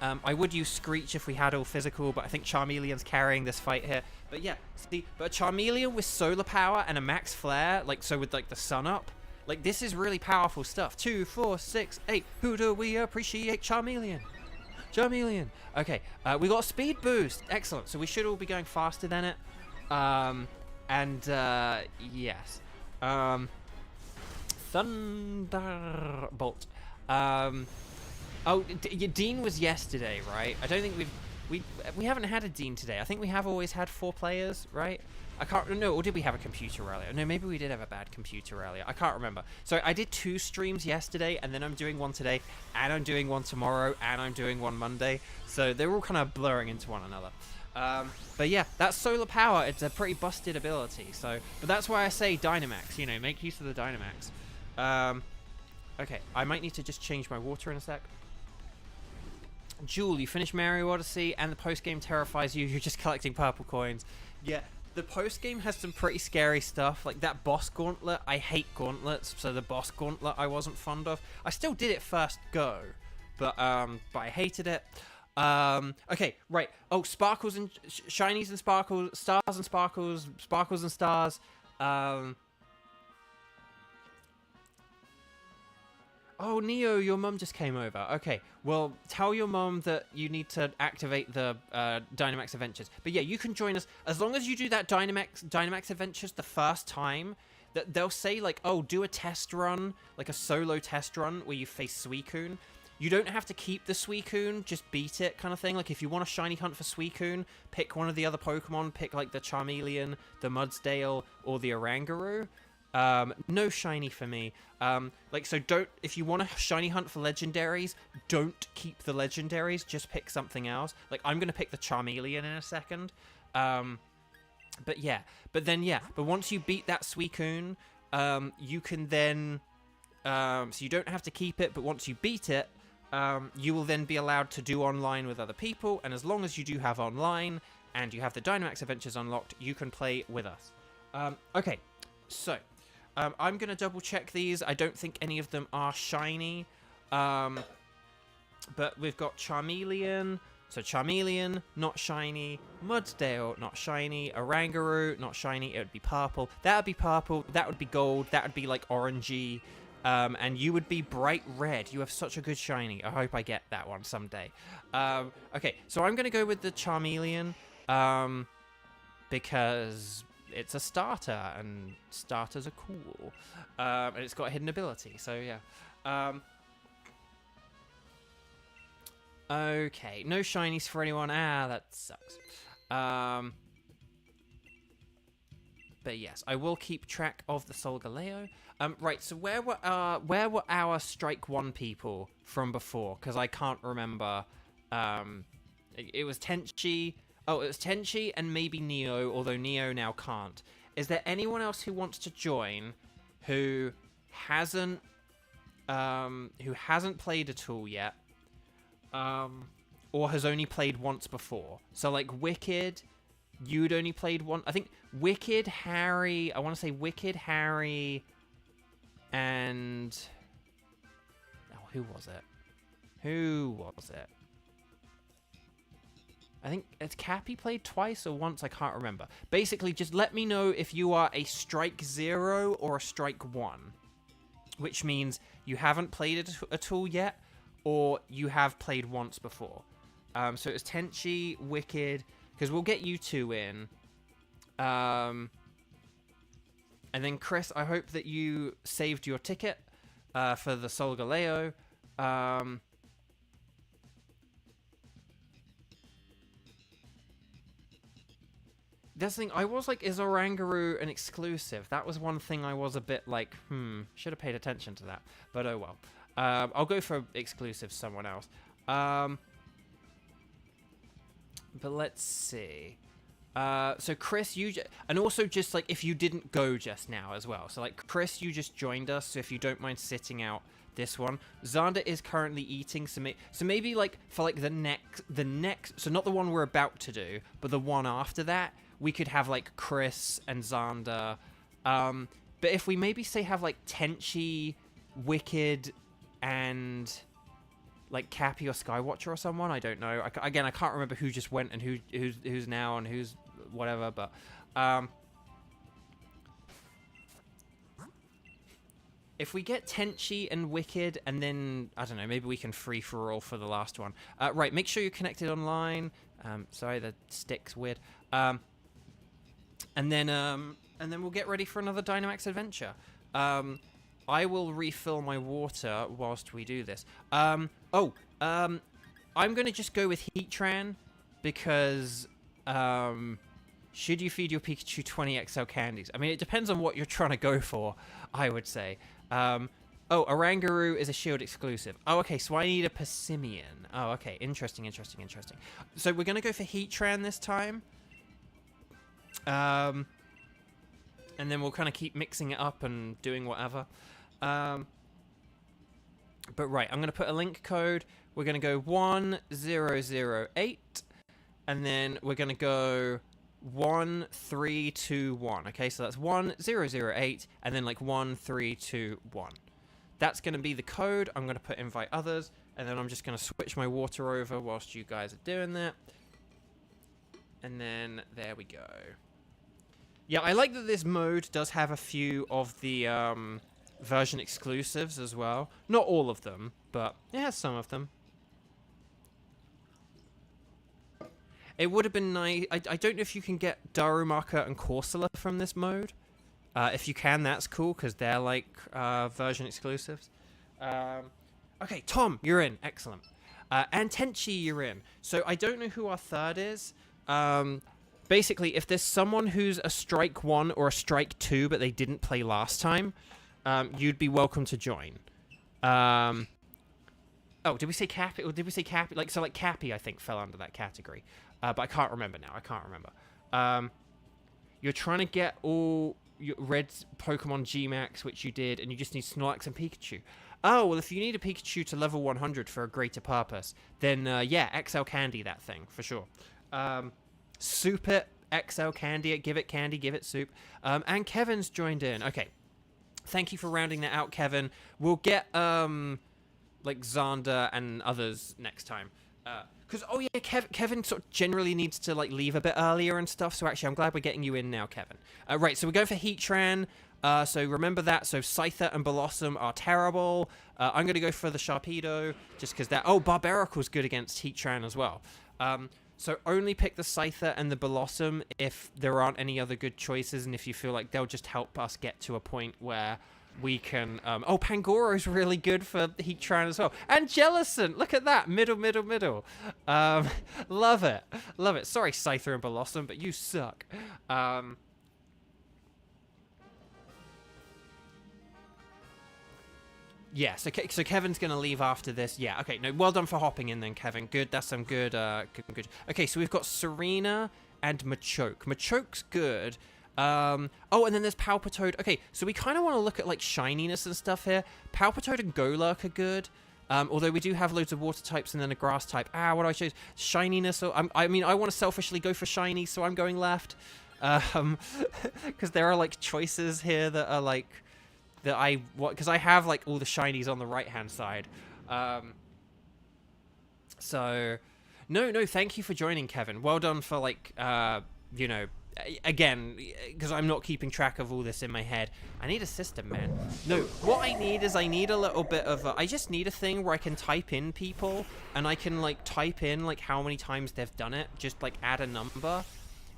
I would use Screech if we had all physical, but I think Charmeleon's carrying this fight here. But yeah, see, but Charmeleon with solar power and a max flare, like, so with, like, the sun up, like, this is really powerful stuff. 2, 4, 6, 8. Who do we appreciate? Charmeleon. Charmeleon. Okay, we got a speed boost. Excellent. So we should all be going faster than it. Yes. Thunderbolt. Dean was yesterday, right? I don't think we haven't had a Dean today. I think we have always had 4 players, right? I can't no, or did we have a computer earlier? No, maybe we did have a bad computer earlier. I can't remember. So I did 2 streams yesterday, and then I'm doing one today, and I'm doing one tomorrow, and I'm doing one Monday. So they're all kind of blurring into one another. But yeah, that's solar power. It's a pretty busted ability. So, but that's why I say Dynamax. You know, make use of the Dynamax. Okay, I might need to just change my water in a sec. Jewel, you finished Mario Odyssey, and the post-game terrifies you. You're just collecting purple coins. Yeah, the post-game has some pretty scary stuff, like that boss gauntlet. I hate gauntlets, so the boss gauntlet I wasn't fond of. I still did it first go, but I hated it. Okay, right. Oh, sparkles and shinies and sparkles, stars and sparkles, sparkles and stars. Oh, Neo, your mum just came over. Okay, well, tell your mum that you need to activate the Dynamax Adventures. But yeah, you can join us as long as you do that Dynamax Adventures the first time. That they'll say like, oh, do a test run, like a solo test run where you face Suicune. You don't have to keep the Suicune, just beat it kind of thing. Like if you want a shiny hunt for Suicune, pick one of the other Pokemon, pick like the Charmeleon, the Mudsdale, or the Oranguru. No shiny for me. Like, so don't, if you want a shiny hunt for legendaries, don't keep the legendaries, just pick something else. Like, I'm gonna pick the Charmeleon in a second. But yeah, but once you beat that Suicune, you can then, so you don't have to keep it, but once you beat it, you will then be allowed to do online with other people, and as long as you do have online, and you have the Dynamax Adventures unlocked, you can play with us. Okay, so, I'm going to double check these. I don't think any of them are shiny. But we've got Charmeleon. So Charmeleon, not shiny. Mudsdale, not shiny. Oranguru, not shiny. It would be purple. That would be purple. That would be gold. That would be like orangey. And you would be bright red. You have such a good shiny. I hope I get that one someday. Okay, so I'm going to go with the Charmeleon. Because it's a starter, and starters are cool. And it's got a hidden ability, so yeah. Okay, no shinies for anyone. Ah, that sucks. But yes, I will keep track of the Solgaleo. Right, so where were our Strike 1 people from before? Because I can't remember. It was Tenchi. Oh, it was Tenchi and maybe Neo, although Neo now can't. Is there anyone else who wants to join who hasn't played at all yet? Or has only played once before? So like Wicked, you'd only played one. I think Wicked, Harry, I want to say Wicked, Harry, and oh, who was it? Who was it? I think it's Cappy played twice or once, I can't remember. Basically, just let me know if you are a Strike 0 or a Strike 1. Which means you haven't played it at all yet, or you have played once before. So it was Tenchi, Wicked, because we'll get you 2 in. And then Chris, I hope that you saved your ticket for the Solgaleo. That's the thing, I was like, is Oranguru an exclusive? That was one thing I was a bit like, should have paid attention to that. But oh well. I'll go for exclusive someone else. But let's see. So Chris, and also just like if you didn't go just now as well. So like Chris, you just joined us. So if you don't mind sitting out this one. Xander is currently eating, so maybe like for like the next, so not the one we're about to do, but the one after that, we could have like Chris and Xander. But if we maybe say have like Tenchi, Wicked, and like Cappy or Skywatcher or someone, I don't know. Again, I can't remember who just went and who's now and who's whatever, but if we get Tenchi and Wicked, and then I don't know, maybe we can free for all for the last one. Right, make sure you're connected online. Sorry, the stick's weird. And then we'll get ready for another Dynamax adventure. I will refill my water whilst we do this. I'm going to just go with Heatran because should you feed your Pikachu 20 XL candies? I mean, it depends on what you're trying to go for, I would say. Oranguru is a Shield exclusive. Oh, okay, so I need a Passimian. Oh, okay, interesting. So we're going to go for Heatran this time. And then we'll kind of keep mixing it up and doing whatever. But right, I'm going to put a link code. We're going to go 1008. And then we're going to go 1321. Okay, so that's 1008 and then like 1321. That's going to be the code. I'm going to put invite others. And then I'm just going to switch my water over whilst you guys are doing that. And then there we go. Yeah, I like that this mode does have a few of the version exclusives as well. Not all of them, but it has some of them. It would have been nice. I don't know if you can get Darumaka and Corsola from this mode. If you can, that's cool, because they're like version exclusives. Okay, Tom, you're in. Excellent. And Tenchi, you're in. So I don't know who our third is. Basically, if there's someone who's a Strike 1 or a Strike 2, but they didn't play last time, you'd be welcome to join. Oh, did we say Cappy? Or did we say Cappy? Like, so like Cappy, I think, fell under that category. But I can't remember now. I can't remember. You're trying to get all your red Pokemon G-Max, which you did, and you just need Snorlax and Pikachu. Oh, well, if you need a Pikachu to level 100 for a greater purpose, then, yeah, XL Candy that thing, for sure. Soup it, XL Candy it, give it soup. And Kevin's joined in. Okay. Thank you for rounding that out, Kevin. We'll get, like, Xander and others next time. Because, oh yeah, Kevin sort of generally needs to, like, leave a bit earlier and stuff, so actually I'm glad we're getting you in now, Kevin. Right, so we're going for Heatran. So remember that. So Scyther and Blossom are terrible. I'm going to go for the Sharpedo, just because that... Oh, Barbaricle's good against Heatran as well. So only pick the Scyther and the Blossom if there aren't any other good choices, and if you feel like they'll just help us get to a point where we can... oh, Pangoro's really good for Heatran as well. And Jellicent! Look at that! Middle. Love it. Sorry, Scyther and Blossom, but you suck. Yeah, so Kevin's going to leave after this. Yeah, okay, no, well done for hopping in then, Kevin. Good, that's some good, good. Okay, so we've got Serena and Machoke. Machoke's good. Oh, and then there's Palpitoad. Okay, so we kind of want to look at, like, shininess and stuff here. Palpitoad and Golurk are good. Although we do have loads of water types and then a grass type. What do I choose? Shininess, or... I mean, I want to selfishly go for shiny, so I'm going left. Because there are, like, choices here that are, like... that because I have like all the shinies on the right hand side. So no, thank you for joining, Kevin. Well done for like you know, again, because I'm not keeping track of all this in my head. I need a system, man. No, what I need is I need a little bit of I just need a thing where I can type in people and I can like type in like how many times they've done it, just like add a number.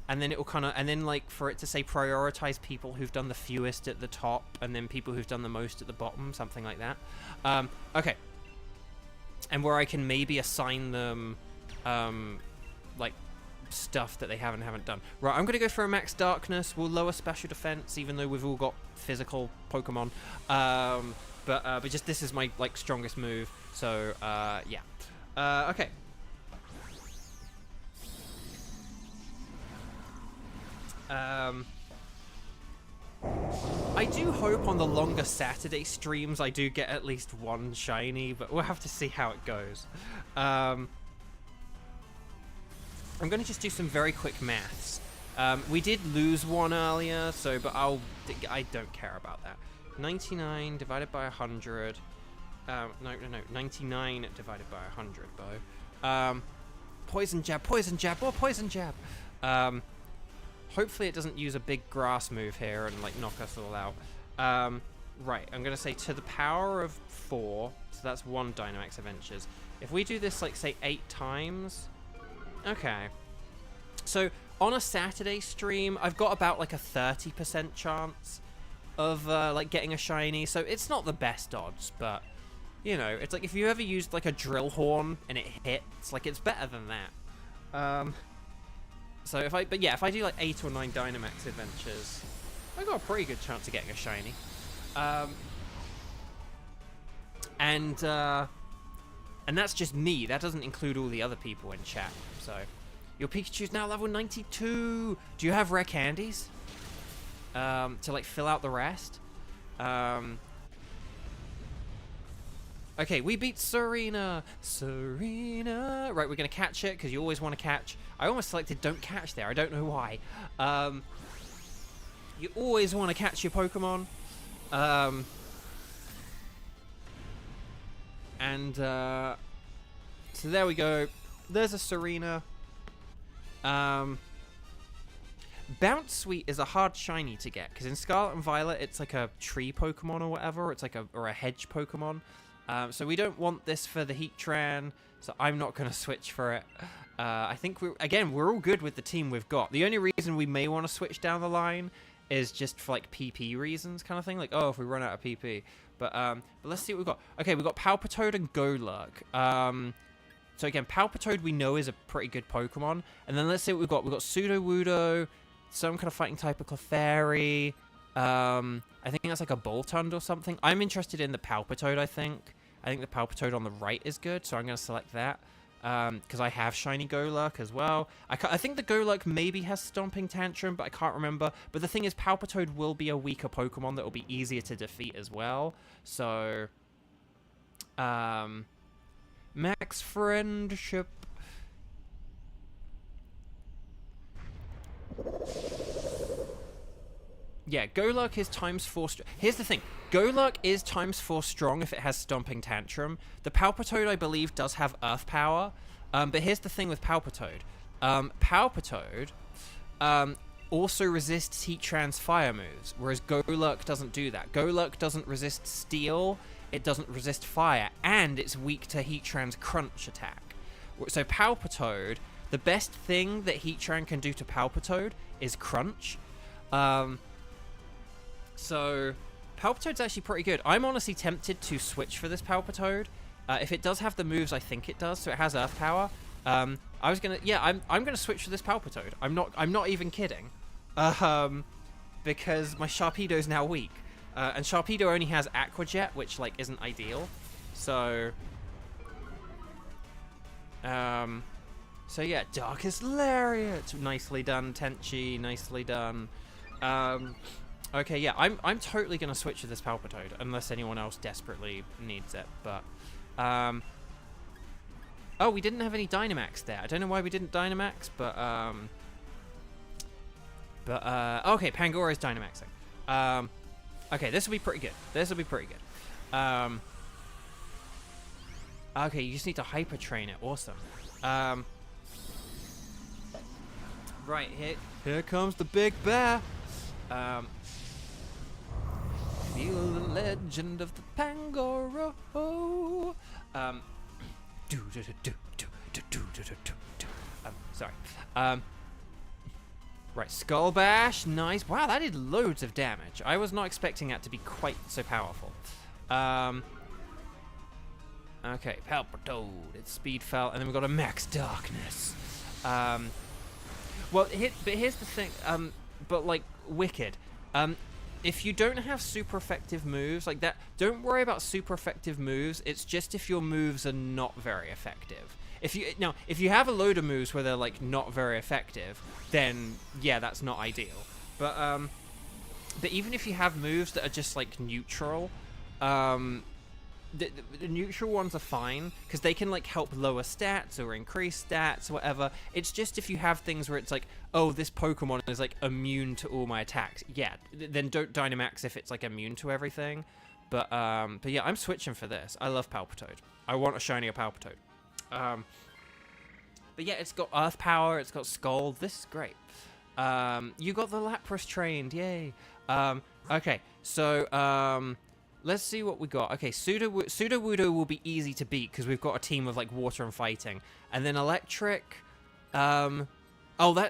And then it will kind of, and then like for it to say prioritize people who've done the fewest at the top, and then people who've done the most at the bottom, something like that. Okay. And where I can maybe assign them, like stuff that they haven't done. Right, I'm gonna go for a max darkness. We'll lower special defense, even though we've all got physical Pokemon. But just this is my like strongest move. So yeah. Okay. I do hope on the longer Saturday streams I do get at least one shiny, but we'll have to see how it goes. I'm going to just do some very quick maths. We did lose one earlier, so, but I don't care about that. 99 divided by 100. No, 99 divided by 100, Bo. Poison jab, or poison jab. Hopefully it doesn't use a big grass move here and, like, knock us all out. Right, I'm going to say to the power of 4, so that's 1 Dynamax Adventures. If we do this, like, say, 8 times... Okay. So, on a Saturday stream, I've got about, like, a 30% chance of, like, getting a shiny. So, it's not the best odds, but, you know, it's like if you ever used, like, a drill horn and it hits, like, it's better than that. So, if I do, like, 8 or 9 Dynamax Adventures, I've got a pretty good chance of getting a shiny. And that's just me. That doesn't include all the other people in chat, so... Your Pikachu's now level 92. Do you have rare candies? To, like, fill out the rest? Okay, we beat Serena. Serena. Right, we're going to catch it, because you always want to catch. I almost selected don't catch there. I don't know why. You always want to catch your Pokemon. So there we go. There's a Serena. Bounce Sweet is a hard shiny to get, because in Scarlet and Violet it's like a tree Pokemon or whatever. It's like a hedge Pokemon. So we don't want this for the Heatran, so I'm not going to switch for it. I think we're all good with the team we've got. The only reason we may want to switch down the line is just for, like, PP reasons kind of thing. Like, oh, if we run out of PP. But let's see what we've got. Okay, we've got Palpitoad and Golurk. So again, Palpitoad we know is a pretty good Pokemon. And then let's see what we've got. We've got Sudowoodo, some kind of fighting type of Clefairy. I think that's like a Boltund or something. I'm interested in the Palpitoad, I think. I think the Palpitoad on the right is good, so I'm going to select that. Because I have Shiny Golurk as well. I think the Golurk maybe has Stomping Tantrum, but I can't remember. But the thing is, Palpitoad will be a weaker Pokemon that will be easier to defeat as well. So... Max Friendship. Yeah, Golurk is ×4. Here's the thing. Golurk is ×4 strong if it has Stomping Tantrum. The Palpitoad, I believe, does have Earth Power. But here's the thing with Palpitoad. Palpitoad also resists Heatran's fire moves, whereas Golurk doesn't do that. Golurk doesn't resist Steel. It doesn't resist fire, and it's weak to Heatran's Crunch attack. So Palpitoad, the best thing that Heatran can do to Palpitoad is Crunch. So Palpitoad's actually pretty good. I'm honestly tempted to switch for this Palpitoad. If it does have the moves I think it does, so it has Earth Power. I'm gonna switch for this Palpitoad. I'm not even kidding. Because my Sharpedo's now weak. And Sharpedo only has Aqua Jet, which, like, isn't ideal. So yeah, Darkest Lariat. Nicely done, Tenchi. Nicely done. Okay, yeah, I'm totally gonna switch to this Palpitoad, unless anyone else desperately needs it, but... Oh, we didn't have any Dynamax there. I don't know why we didn't Dynamax, but... Okay, Pangora's Dynamaxing. Okay, this will be pretty good. Okay, you just need to Hyper Train it. Awesome. Right, here comes the big bear. Feel the legend of the Pangoro. Sorry. Right, Skull Bash, nice. Wow, that did loads of damage. I was not expecting that to be quite so powerful. Okay, Palpitoad, its speed fell, and then we've got a Max Darkness. Well, but here's the thing, but like, Wicked. If you don't have super effective moves like that, don't worry about super effective moves. It's just if your moves are not very effective. If you have a load of moves where they're like not very effective, then yeah, that's not ideal. But But even if you have moves that are just like neutral, the neutral ones are fine because they can like help lower stats or increase stats or whatever. It's just if you have things where it's like, oh, this Pokemon is like immune to all my attacks. Yeah, then don't Dynamax if it's like immune to everything. But yeah, I'm switching for this. I love Palpitoad. I want a shinier Palpitoad. But yeah, it's got Earth Power. It's got Scald. This is great. You got the Lapras trained. Yay. Okay, so let's see what we got. Okay, Sudowoodo will be easy to beat because we've got a team of like Water and Fighting, and then Electric. Oh,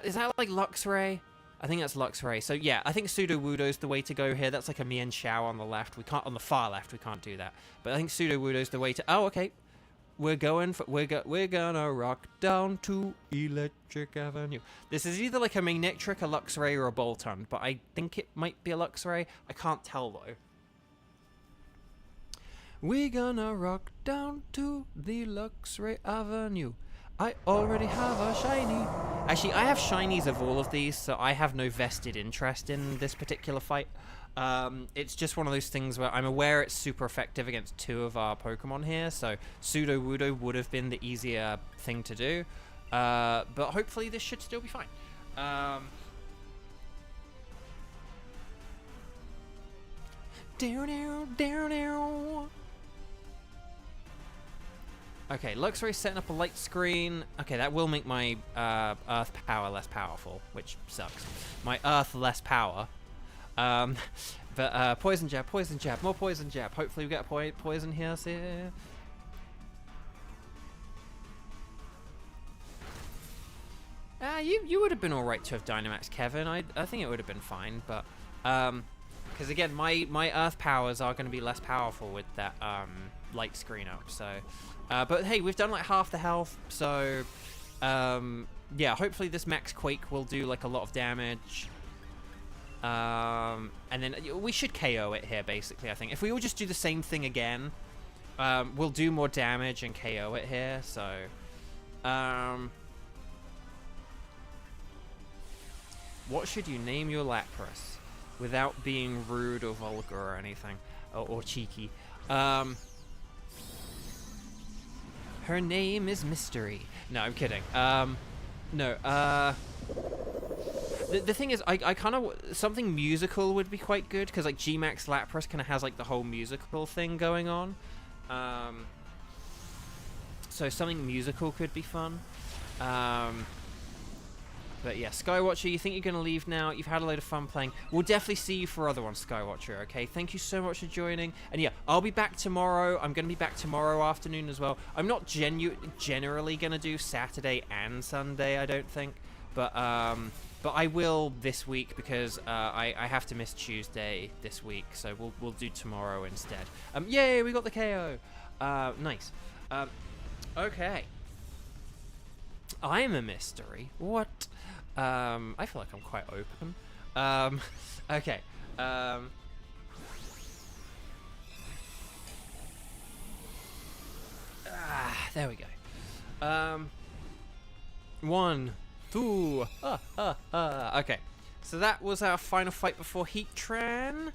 is that like Luxray? I think that's Luxray. So yeah, I think Sudowoodo's the way to go here. That's like a Mienshao on the left. We can't on the far left. We can't do that. But I think Sudowoodo's the way to. Oh, okay. We're gonna rock down to Electric Avenue. This is either like a Manectric, a Luxray, or a Boltund, but I think it might be a Luxray. I can't tell though. We're gonna rock down to the Luxray Avenue. I already have a shiny. Actually, I have shinies of all of these, so I have no vested interest in this particular fight. It's just one of those things where I'm aware it's super effective against 2 of our Pokemon here, so Sudowoodo would have been the easier thing to do. But hopefully this should still be fine. Okay, Luxray setting up a light screen. Okay, that will make my Earth power less powerful, which sucks. My Earth less power. But Poison Jab, more Poison Jab. Hopefully we get a poison here. See? You would have been alright to have Dynamax Kevin. I think it would have been fine, but because again, my Earth powers are going to be less powerful with that light screen up. So, but hey, we've done like half the health, so yeah, hopefully this Max Quake will do like a lot of damage. And then we should KO it here, basically, I think. If we all just do the same thing again, we'll do more damage and KO it here, so... what should you name your Lapras without being rude or vulgar or anything? Or cheeky? Her name is Mystery. No, I'm kidding. No, The thing is, I kind of... Something musical would be quite good, because, like, G-Max Lapras kind of has, like, the whole musical thing going on. So something musical could be fun. But, yeah, Skywatcher, you think you're going to leave now? You've had a load of fun playing. We'll definitely see you for other ones, Skywatcher, okay? Thank you so much for joining. And, yeah, I'll be back tomorrow. I'm going to be back tomorrow afternoon as well. I'm not generally going to do Saturday and Sunday, I don't think. But I will this week because I have to miss Tuesday this week, so we'll do tomorrow instead. Yay, we got the KO. Nice. Okay. I'm a mystery. What? I feel like I'm quite open. Okay. There we go. 1, 2. Okay. So that was our final fight before Heatran.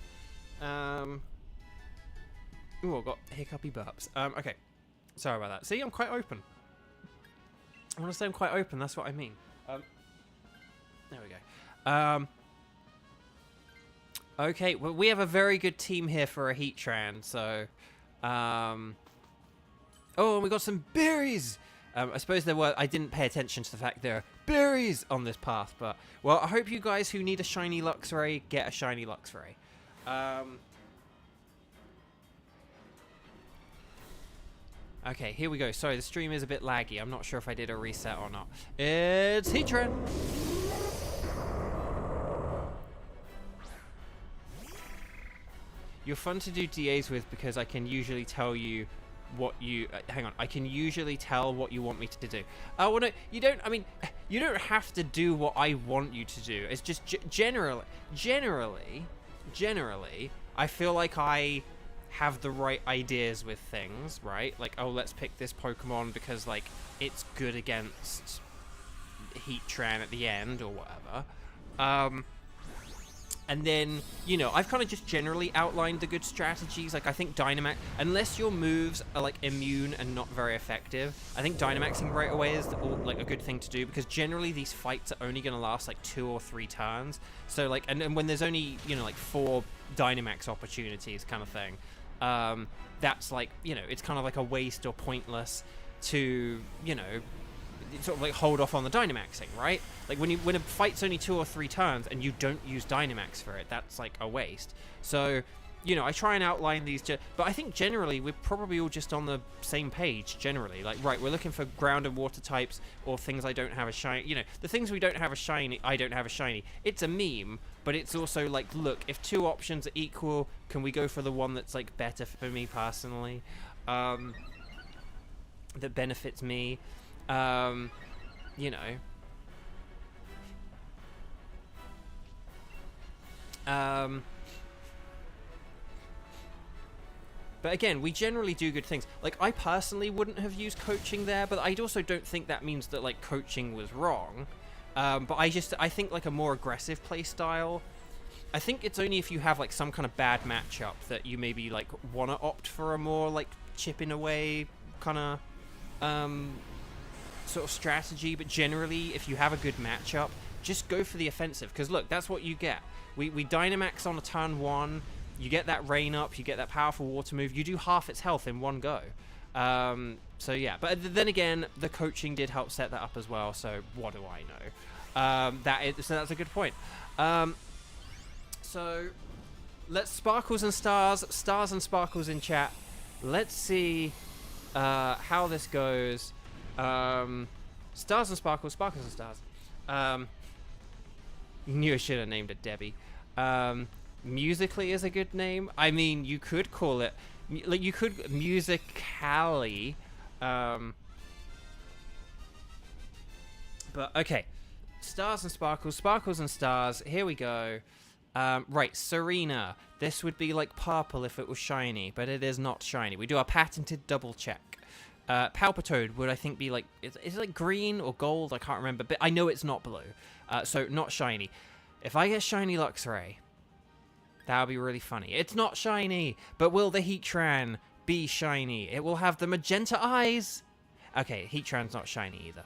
Ooh, I got hiccupy burps. Okay. Sorry about that. See, I'm quite open. I want to say I'm quite open. That's what I mean. There we go. Okay, well, we have a very good team here for a Heatran, so... Oh, and we got some berries! I suppose there were... I didn't pay attention to the fact there are berries on this path, but... Well, I hope you guys who need a shiny Luxray get a shiny Luxray. Okay, here we go. Sorry, the stream is a bit laggy. I'm not sure if I did a reset or not. It's Heatran! You're fun to do DAs with because I can usually tell you what you... hang on. I can usually tell what you want me to do. Oh, well, no, you don't... I mean, you don't have to do what I want you to do. It's just generally, I feel like I have the right ideas with things, right? Like, oh, let's pick this Pokemon because, like, it's good against Heatran at the end or whatever. And then, you know, I've kind of just generally outlined the good strategies. Like, I think Dynamax, unless your moves are, like, immune and not very effective, I think Dynamaxing right away is, like, a good thing to do, because generally these fights are only going to last, like, 2 or 3 turns. So, like, and when there's only, you know, like, 4 Dynamax opportunities kind of thing, that's, like, you know, it's kind of like a waste or pointless to, you know, sort of like hold off on the Dynamaxing, right? Like when a fight's only 2 or 3 turns and you don't use Dynamax for it, that's like a waste. So, you know, I try and outline these, but I think generally we're probably all just on the same page generally. Like, right, we're looking for ground and water types or things I don't have a shiny. You know, the things we don't have a shiny, I don't have a shiny. It's a meme, but it's also like, look, if 2 options are equal, can we go for the one that's like better for me personally, that benefits me? You know, but again, we generally do good things. Like, I personally wouldn't have used coaching there, but I also don't think that means that, like, coaching was wrong. But I think, like, a more aggressive play style, I think it's only if you have, like, some kind of bad matchup that you maybe, like, want to opt for a more, like, chipping away kind of, sort of strategy. But generally, if you have a good matchup, just go for the offensive, because look, that's what you get. We Dynamax on a turn 1, you get that rain up, you get that powerful water move, you do half its health in one go. So yeah, but then again, the coaching did help set that up as well, so what do I know? So that's a good point. So let's stars and sparkles in chat. Let's see how this goes. Stars and sparkles and stars. Knew I should have named it Debbie. Musically is a good name. I mean, you could call it, like, you could Musically. But okay, stars and sparkles and stars. Here we go. Right, Serena. This would be like purple if it was shiny, but it is not shiny. We do our patented double check. Palpitoad would, I think, be like, is it like green or gold? I can't remember, but I know it's not blue. So not shiny. If I get shiny Luxray, that would be really funny. It's not shiny, but will the Heatran be shiny? It will have the magenta eyes. Okay, Heatran's not shiny either.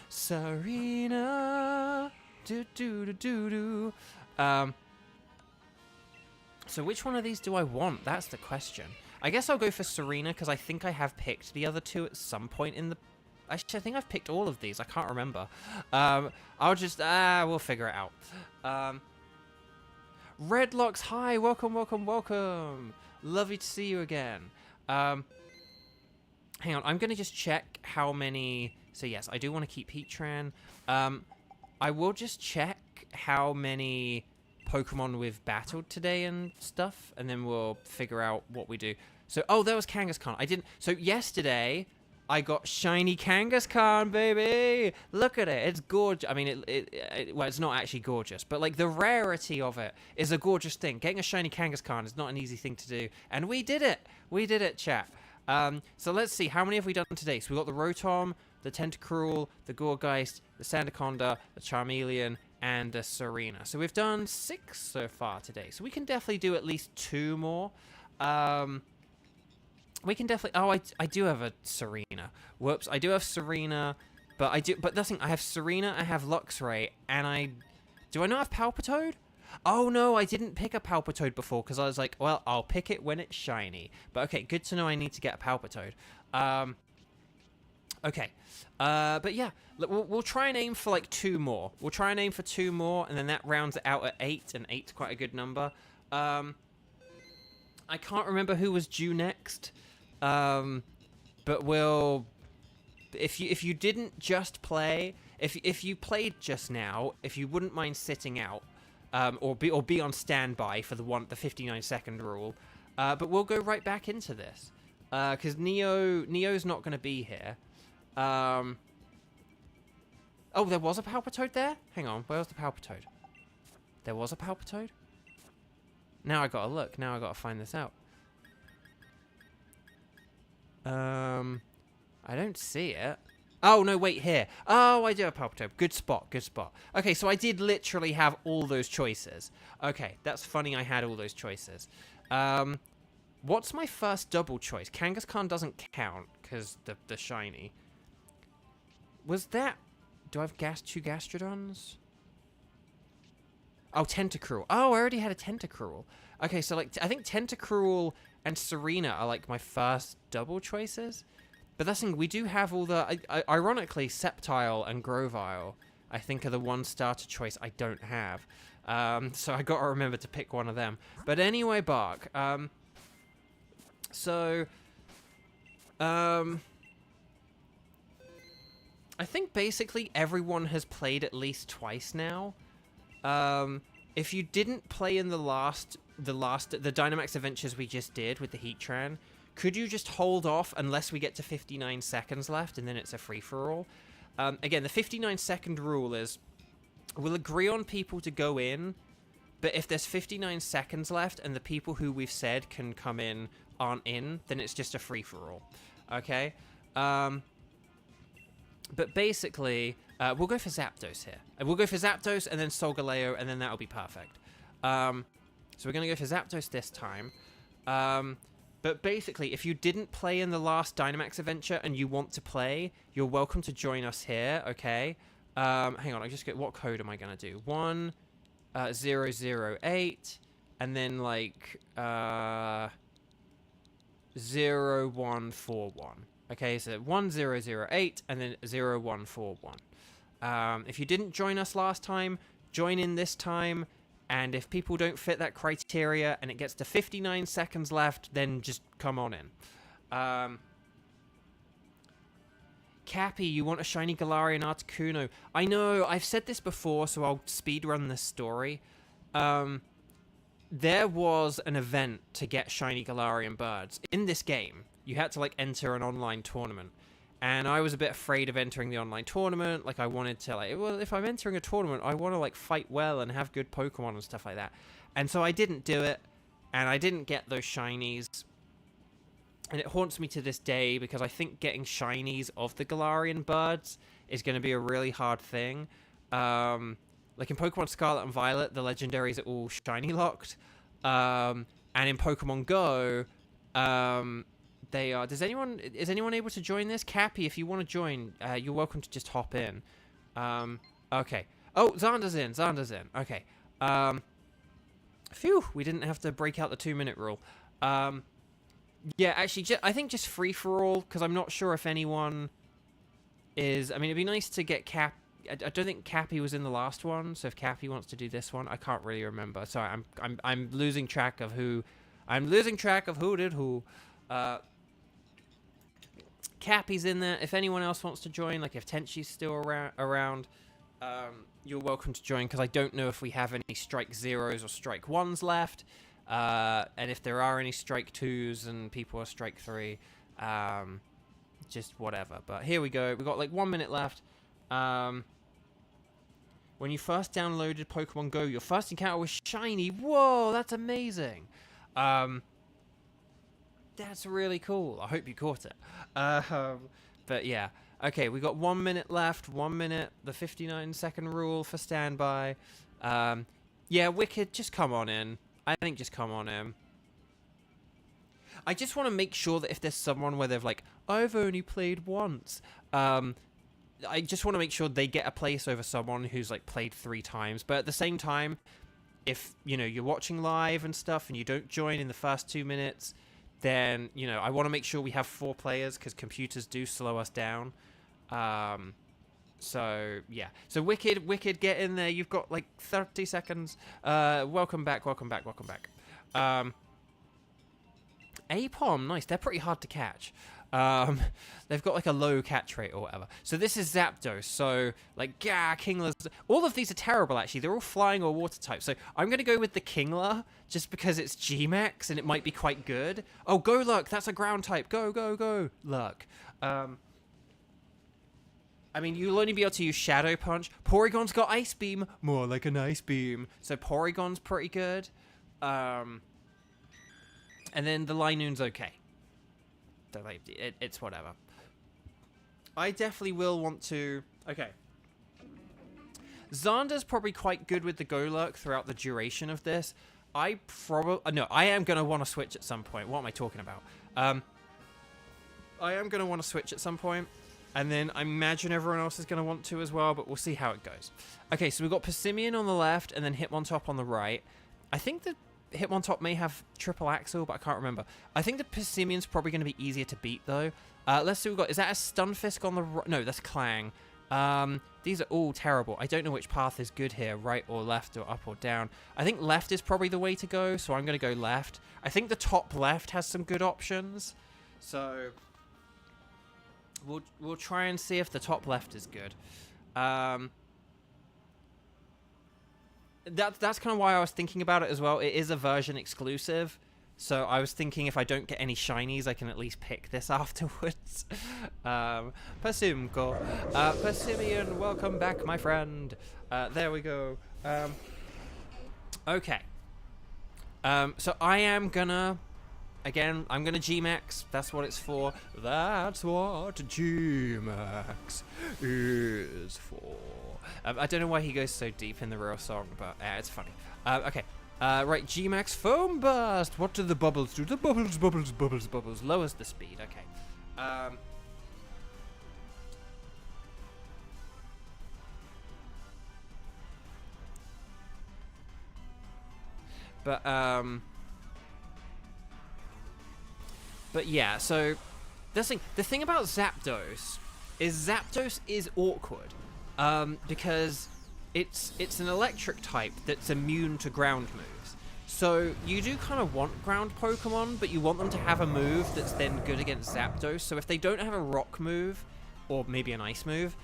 Serena. Do. So which one of these do I want? That's the question. I guess I'll go for Serena, because I think I have picked the other 2 at some point in the... Actually, I think I've picked all of these. I can't remember. I'll just... we'll figure it out. Redlocks, hi. Welcome. Lovely to see you again. Hang on. I'm going to just check how many... So, yes, I do want to keep Heatran. I will just check how many Pokemon we've battled today and stuff, and then we'll figure out what we do. So, oh, there was Kangaskhan. I didn't... So, yesterday, I got shiny Kangaskhan, baby! Look at it. It's gorgeous. I mean, well, it's not actually gorgeous, but, like, the rarity of it is a gorgeous thing. Getting a shiny Kangaskhan is not an easy thing to do, and we did it! We did it, chat. So, let's see. How many have we done today? So, we got the Rotom, the Tentacruel, the Gourgeist, the Sandaconda, the Charmeleon, and the Serena. So we've done 6 so far today. So we can definitely do at least 2 more. We can definitely... Oh, I do have a Serena. Whoops, I do have Serena, but nothing. I have Serena, I have Luxray, and do I not have Palpitoad? Oh no, I didn't pick a Palpitoad before, because I was like, well, I'll pick it when it's shiny. But okay, good to know I need to get a Palpitoad. Okay, but yeah, we'll try and aim for like 2 more. We'll try and aim for 2 more, and then that rounds it out at 8, and 8's quite a good number. I can't remember who was due next, but we'll... If you didn't just play, if you played just now, if you wouldn't mind sitting out, or be on standby for the 59-second rule, but we'll go right back into this, because Neo's not going to be here. Oh, there was a Palpitoad there? Hang on, where was the Palpitoad? There was a Palpitoad? Now I gotta look. Now I gotta find this out. I don't see it. Oh, no, wait, here. Oh, I do have Palpitoad. Good spot, good spot. Okay, so I did literally have all those choices. Okay, that's funny I had all those choices. What's my first double choice? Kangaskhan doesn't count, because the shiny. Was that... Do I have two Gastrodons? Oh, Tentacruel. Oh, I already had a Tentacruel. Okay, so, like, I think Tentacruel and Serena are, like, my first double choices. But that's the thing, we do have all the... ironically, Sceptile and Grovyle, I think, are the one starter choice I don't have. So I got to remember to pick one of them. But anyway, Bark. I think basically everyone has played at least twice now. If you didn't play in the Dynamax Adventures we just did with the Heatran, could you just hold off unless we get to 59 seconds left, and then it's a free-for-all? Again, the 59-second rule is, we'll agree on people to go in, but if there's 59 seconds left and the people who we've said can come in aren't in, then it's just a free-for-all. Okay? But basically, we'll go for Zapdos here. We'll go for Zapdos and then Solgaleo, and then that'll be perfect. So we're going to go for Zapdos this time. But basically, if you didn't play in the last Dynamax adventure and you want to play, you're welcome to join us here, okay? Hang on, I just get... What code am I going to do? 1008, and then, like, 0141. Okay, so 1008 and then 0141. If you didn't join us last time, join in this time. And if people don't fit that criteria and it gets to 59 seconds left, then just come on in. Cappy, you want a shiny Galarian Articuno? I know, I've said this before, so I'll speedrun this story. There was an event to get shiny Galarian birds in this game. You had to, like, enter an online tournament. And I was a bit afraid of entering the online tournament. Like, I wanted to, like, well, if I'm entering a tournament, I want to, like, fight well and have good Pokemon and stuff like that. And so I didn't do it, and I didn't get those shinies. And it haunts me to this day, because I think getting shinies of the Galarian birds is going to be a really hard thing. Like, in Pokemon Scarlet and Violet, the legendaries are all shiny locked. And in Pokemon Go, they are... Is anyone able to join this? Cappy, if you want to join, you're welcome to just hop in. Okay. Oh, Xander's in. Okay. Phew, we didn't have to break out the 2-minute rule. Yeah, actually, I think just free-for-all, because I'm not sure if anyone is... I mean, it'd be nice to get Cap... I don't think Cappy was in the last one, so if Cappy wants to do this one, I can't really remember. Sorry, I'm losing track of who... I'm losing track of who did who. Cappy's in there. If anyone else wants to join, like if Tenchi's still around, you're welcome to join, because I don't know if we have any Strike Zeros or Strike 1s left. And if there are any Strike 2s and people are Strike 3, just whatever. But here we go. We've got like 1 minute left. When you first downloaded Pokemon Go, your first encounter was shiny. Whoa, that's amazing. That's really cool. I hope you caught it. But yeah. Okay, we got 1 minute left. 1 minute. The 59-second rule for standby. Yeah, Wicked, just come on in. I think just come on in. I just want to make sure that if there's someone where they've like, I've only played once. I just want to make sure they get a place over someone who's like played 3 times. But at the same time, if, you know, you're watching live and stuff and you don't join in the first 2 minutes, then, you know, I want to make sure we have 4 players, because computers do slow us down. So, yeah. So, Wicked, get in there. You've got, like, 30 seconds. Welcome back. Apom, nice. They're pretty hard to catch. They've got, like, a low catch rate or whatever. So, this is Zapdos. So, like, Kingler's... All of these are terrible, actually. They're all flying or water type. So, I'm going to go with the Kingler, just because it's G-Max, and it might be quite good. Oh, go Lurk. That's a ground type. Go, Lurk. I mean, you'll only be able to use Shadow Punch. Porygon's got Ice Beam. More like an Ice Beam. So, Porygon's pretty good. And then the Linoon's okay. It's whatever. I definitely will want to... Okay. Xander's probably quite good with the Golurk throughout the duration of this. I probably... No, I am going to want to switch at some point. What am I talking about? I am going to want to switch at some point. And then I imagine everyone else is going to want to as well, but we'll see how it goes. Okay, so we've got Persimmon on the left and then Hitmontop on the right. I think that Hitmontop may have triple axle, but I can't remember. I think the Persimmon's probably going to be easier to beat, though. Let's see what we've got. Is that a Stunfisk on the right? No, that's Clang. These are all terrible. I don't know which path is good here, right or left or up or down. I think left is probably the way to go, so I'm going to go left. I think the top left has some good options, so we'll try and see if the top left is good. That's kind of why I was thinking about it as well. It is a version exclusive, so I was thinking if I don't get any shinies, I can at least pick this afterwards. Persumko. Persimmon, welcome back, my friend. There we go. Okay. So I am gonna... Again, I'm gonna G-Max. That's what it's for. That's what G-Max is for. I don't know why he goes so deep in the real song, but it's funny. Okay. Right, G-Max Foam Burst. What do the bubbles do? The bubbles, bubbles, bubbles, bubbles. Lowers the speed. Okay. But yeah, so the thing about Zapdos is awkward, because it's an electric type that's immune to ground moves. So you do kind of want ground Pokemon, but you want them to have a move that's then good against Zapdos. So if they don't have a rock move, or maybe an ice move,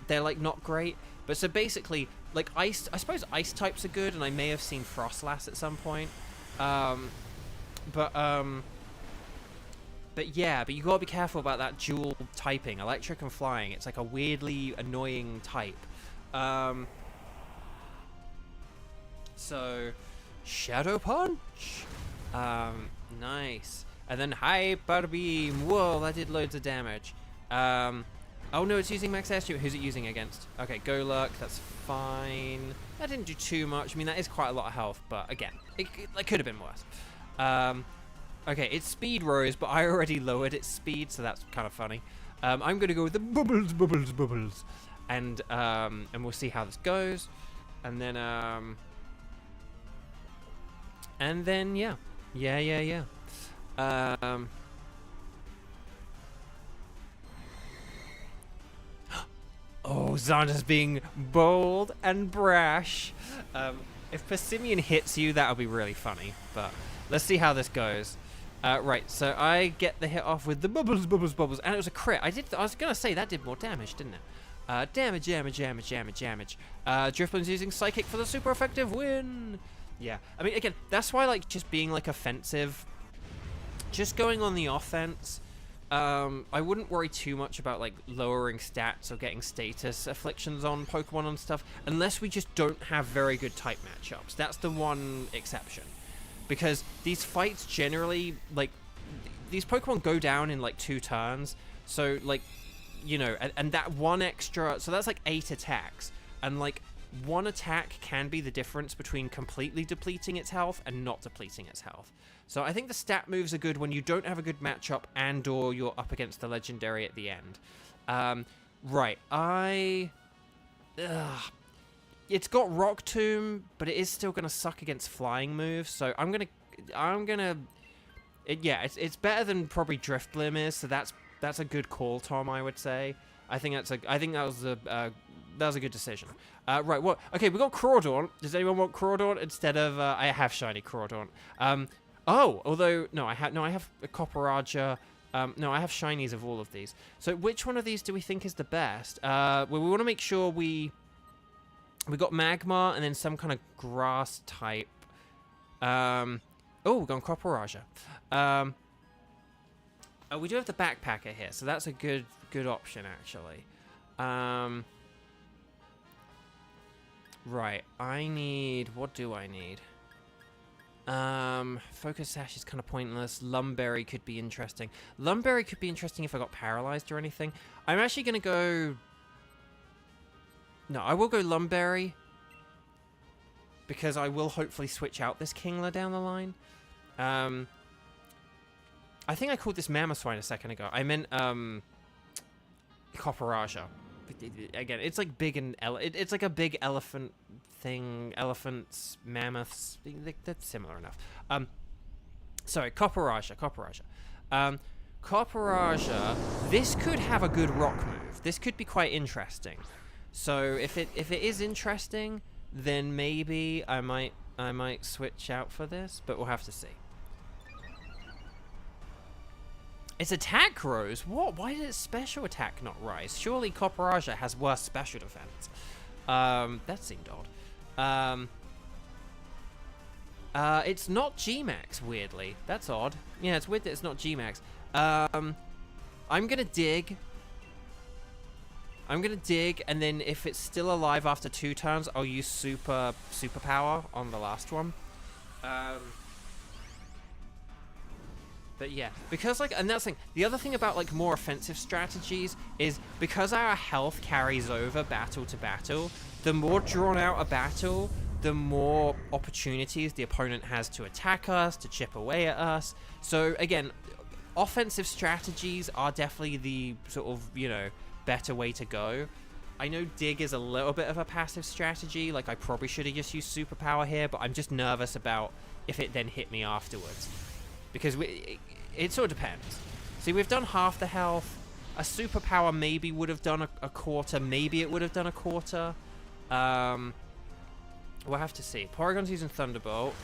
they're like not great. But so basically, like I suppose ice types are good, and I may have seen Frostlass at some point. But yeah, but you gotta be careful about that dual typing, electric and flying. It's like a weirdly annoying type. So, Shadow Punch. Nice. And then Hyper Beam. Whoa, that did loads of damage. Oh no, it's using Max Airstream. Who's it using against? Okay, Golurk, that's fine. That didn't do too much. I mean, that is quite a lot of health, but again, it could have been worse. Okay, its speed rose, but I already lowered its speed, so that's kind of funny. I'm gonna go with the bubbles, bubbles, bubbles, and we'll see how this goes, and then yeah. Oh, Xander's being bold and brash. If Persimmon hits you, that'll be really funny, but let's see how this goes. Right, so I get the hit off with the bubbles, bubbles, bubbles, and it was a crit. I was gonna say that did more damage, didn't it? Damage. Drifloon's using Psychic for the super effective win. Yeah, I mean, again, that's why like just being like offensive, just going on the offense. I wouldn't worry too much about like lowering stats or getting status afflictions on Pokemon and stuff, unless we just don't have very good type matchups. That's the one exception. Because these fights generally, like, these Pokemon go down in, like, 2 turns. So, like, you know, and that one extra... So that's, like, 8 attacks. And, like, one attack can be the difference between completely depleting its health and not depleting its health. So I think the stat moves are good when you don't have a good matchup and or you're up against the Legendary at the end. Right, it's got Rock Tomb, but it is still going to suck against flying moves, so it's better than probably Drifblim is, so that's a good call, Tom, I would say. I think that was a good decision. Right, what? Okay, we got Crawdaunt. Does anyone want Crawdaunt instead of I have shiny Crawdaunt. Although no, I have a Copperaja. No, I have shinies of all of these. So which one of these do we think is the best? Well, we want to make sure we got Magmar and then some kind of grass type. Oh, we've gone Copperaja. Oh, we do have the Backpacker here, so that's a good option, actually. Right, what do I need? Focus Sash is kind of pointless. Lumberry could be interesting. Lumberry could be interesting if I got paralyzed or anything. I'm actually going to go... No, I will go Lumberry. Because I will hopefully switch out this Kingler down the line. I think I called this Mamoswine a second ago. I meant, Copperaja. Again, it's like big and... It's like a big elephant thing. Elephants, mammoths. That's similar enough. Sorry, Copperaja. Copperaja, this could have a good rock move. This could be quite interesting. So if it is interesting, then maybe I might switch out for this, but we'll have to see. Its attack rose? What? Why did its special attack not rise? Surely Copperaja has worse special defense. That seemed odd. It's not G-Max, weirdly. That's odd. Yeah, it's weird that it's not G-Max. I'm gonna dig. And then if it's still alive after 2 turns, I'll use superpower on the last one. But yeah, because like, and that's the thing. The other thing about like more offensive strategies is because our health carries over battle to battle, the more drawn out a battle, the more opportunities the opponent has to attack us, to chip away at us. So again, offensive strategies are definitely the sort of, you know, better way to go. I know dig is a little bit of a passive strategy, like I probably should have just used superpower here, but I'm just nervous about if it then hit me afterwards. Because it sort of depends. See, we've done half the health. A superpower maybe would have done a quarter. Maybe it would have done a quarter. We'll have to see. Porygon's using Thunderbolt.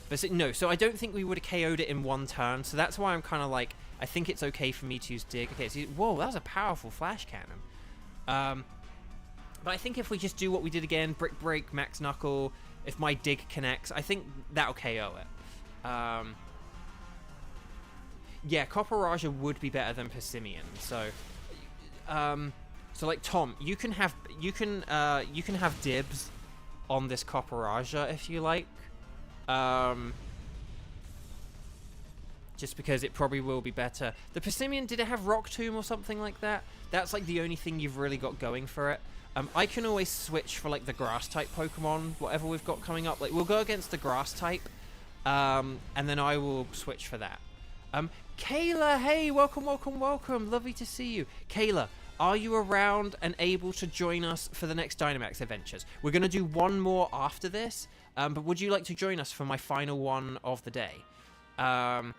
But no, so I don't think we would have KO'd it in 1 turn. So that's why I'm kind of like, I think it's okay for me to use Dig. Okay, so whoa, that was a powerful Flash Cannon. But I think if we just do what we did again, Brick Break, Max Knuckle, if my Dig connects, I think that'll KO it. Yeah, Copperaja would be better than Persimmon. So, so like Tom, you can have dibs on this Copperaja if you like. Just because it probably will be better. The Persimmon, did it have Rock Tomb or something like that? That's like the only thing you've really got going for it. I can always switch for like the Grass type Pokemon, whatever we've got coming up. Like we'll go against the Grass type, and then I will switch for that. Kayla, hey, welcome. Lovely to see you. Kayla, are you around and able to join us for the next Dynamax Adventures? We're going to do one more after this, but would you like to join us for my final one of the day? Oh,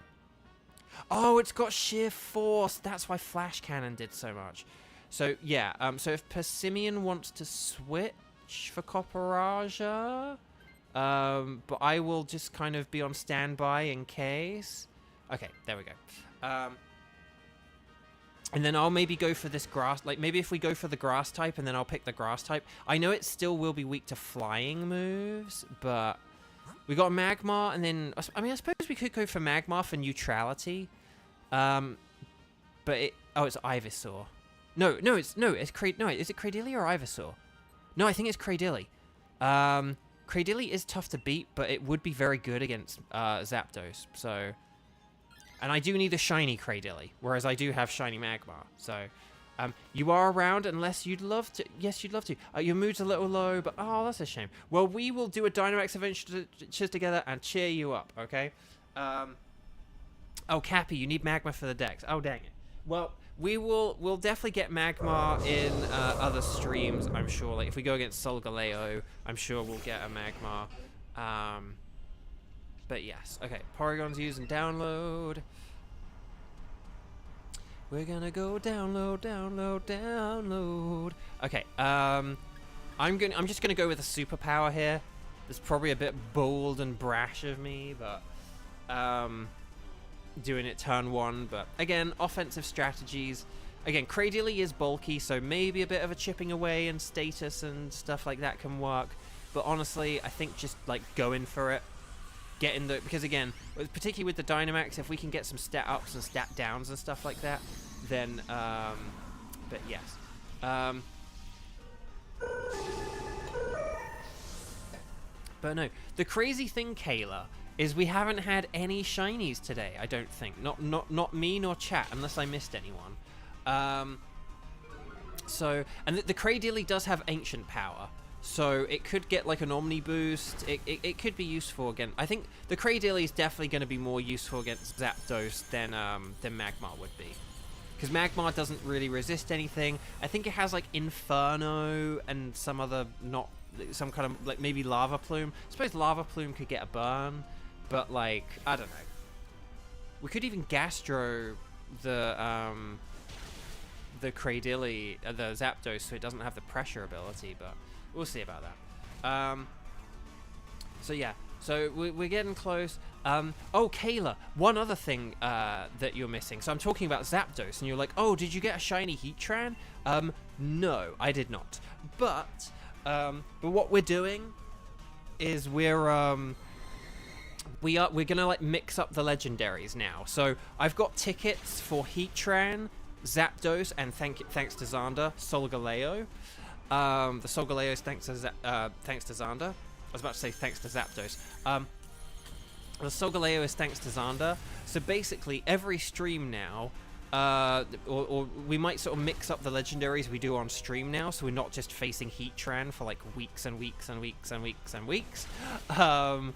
it's got Sheer Force. That's why Flash Cannon did so much. So, yeah, so if Persimmon wants to switch for Copperaja, but I will just kind of be on standby in case... Okay, there we go. And then I'll maybe go for this grass, like maybe if we go for the grass type and then I'll pick the grass type. I know it still will be weak to flying moves, but we got Magmar and then, I mean, I suppose we could go for Magmar for neutrality. But it's Ivysaur. No, is it Cradily or Ivysaur? No, I think it's Cradily. Cradily is tough to beat, but it would be very good against Zapdos, so... And I do need a shiny Cradily, whereas I do have shiny Magmar. So, you are around unless you'd love to. Yes, you'd love to. Your mood's a little low, but oh, that's a shame. Well, we will do a Dynamax Adventures together and cheer you up, okay? Oh, Cappy, you need Magmar for the Dex. Oh, dang it. Well, we'll definitely get Magmar in other streams, I'm sure. Like, if we go against Solgaleo, I'm sure we'll get a Magmar. But yes, okay. Porygon's using download. We're gonna go download. Okay, I'm just gonna go with a superpower here. It's probably a bit bold and brash of me, but doing it turn 1. But again, offensive strategies. Again, Cradily is bulky, so maybe a bit of a chipping away and status and stuff like that can work. But honestly, I think just like going for it. Because again, particularly with the Dynamax, if we can get some stat ups and stat downs and stuff like that, then, but yes. But no, the crazy thing, Kayla, is we haven't had any shinies today, I don't think. Not me nor chat, unless I missed anyone. So, and the Cradily does have Ancient Power, so it could get like an Omni boost. It could be useful again. I think the Cradily is definitely going to be more useful against Zapdos than Magmar would be. Because Magmar doesn't really resist anything. I think it has like Inferno and some other some kind of like maybe Lava Plume. I suppose Lava Plume could get a burn, but like I don't know. We could even Gastro the Cradily, the Zapdos, so it doesn't have the pressure ability, but we'll see about that. So yeah, so we're getting close. Oh, Kayla, one other thing that you're missing. So I'm talking about Zapdos, and you're like, oh, did you get a shiny Heatran? No, I did not. But what we're doing is we're gonna like mix up the legendaries now. So I've got tickets for Heatran, Zapdos, and thanks to Xander, Solgaleo. The Solgaleo is thanks to Xander. I was about to say thanks to Zapdos. The Solgaleo is thanks to Xander. So basically, every stream now, or we might sort of mix up the legendaries we do on stream now, so we're not just facing Heatran for like weeks and weeks and weeks and weeks and weeks. And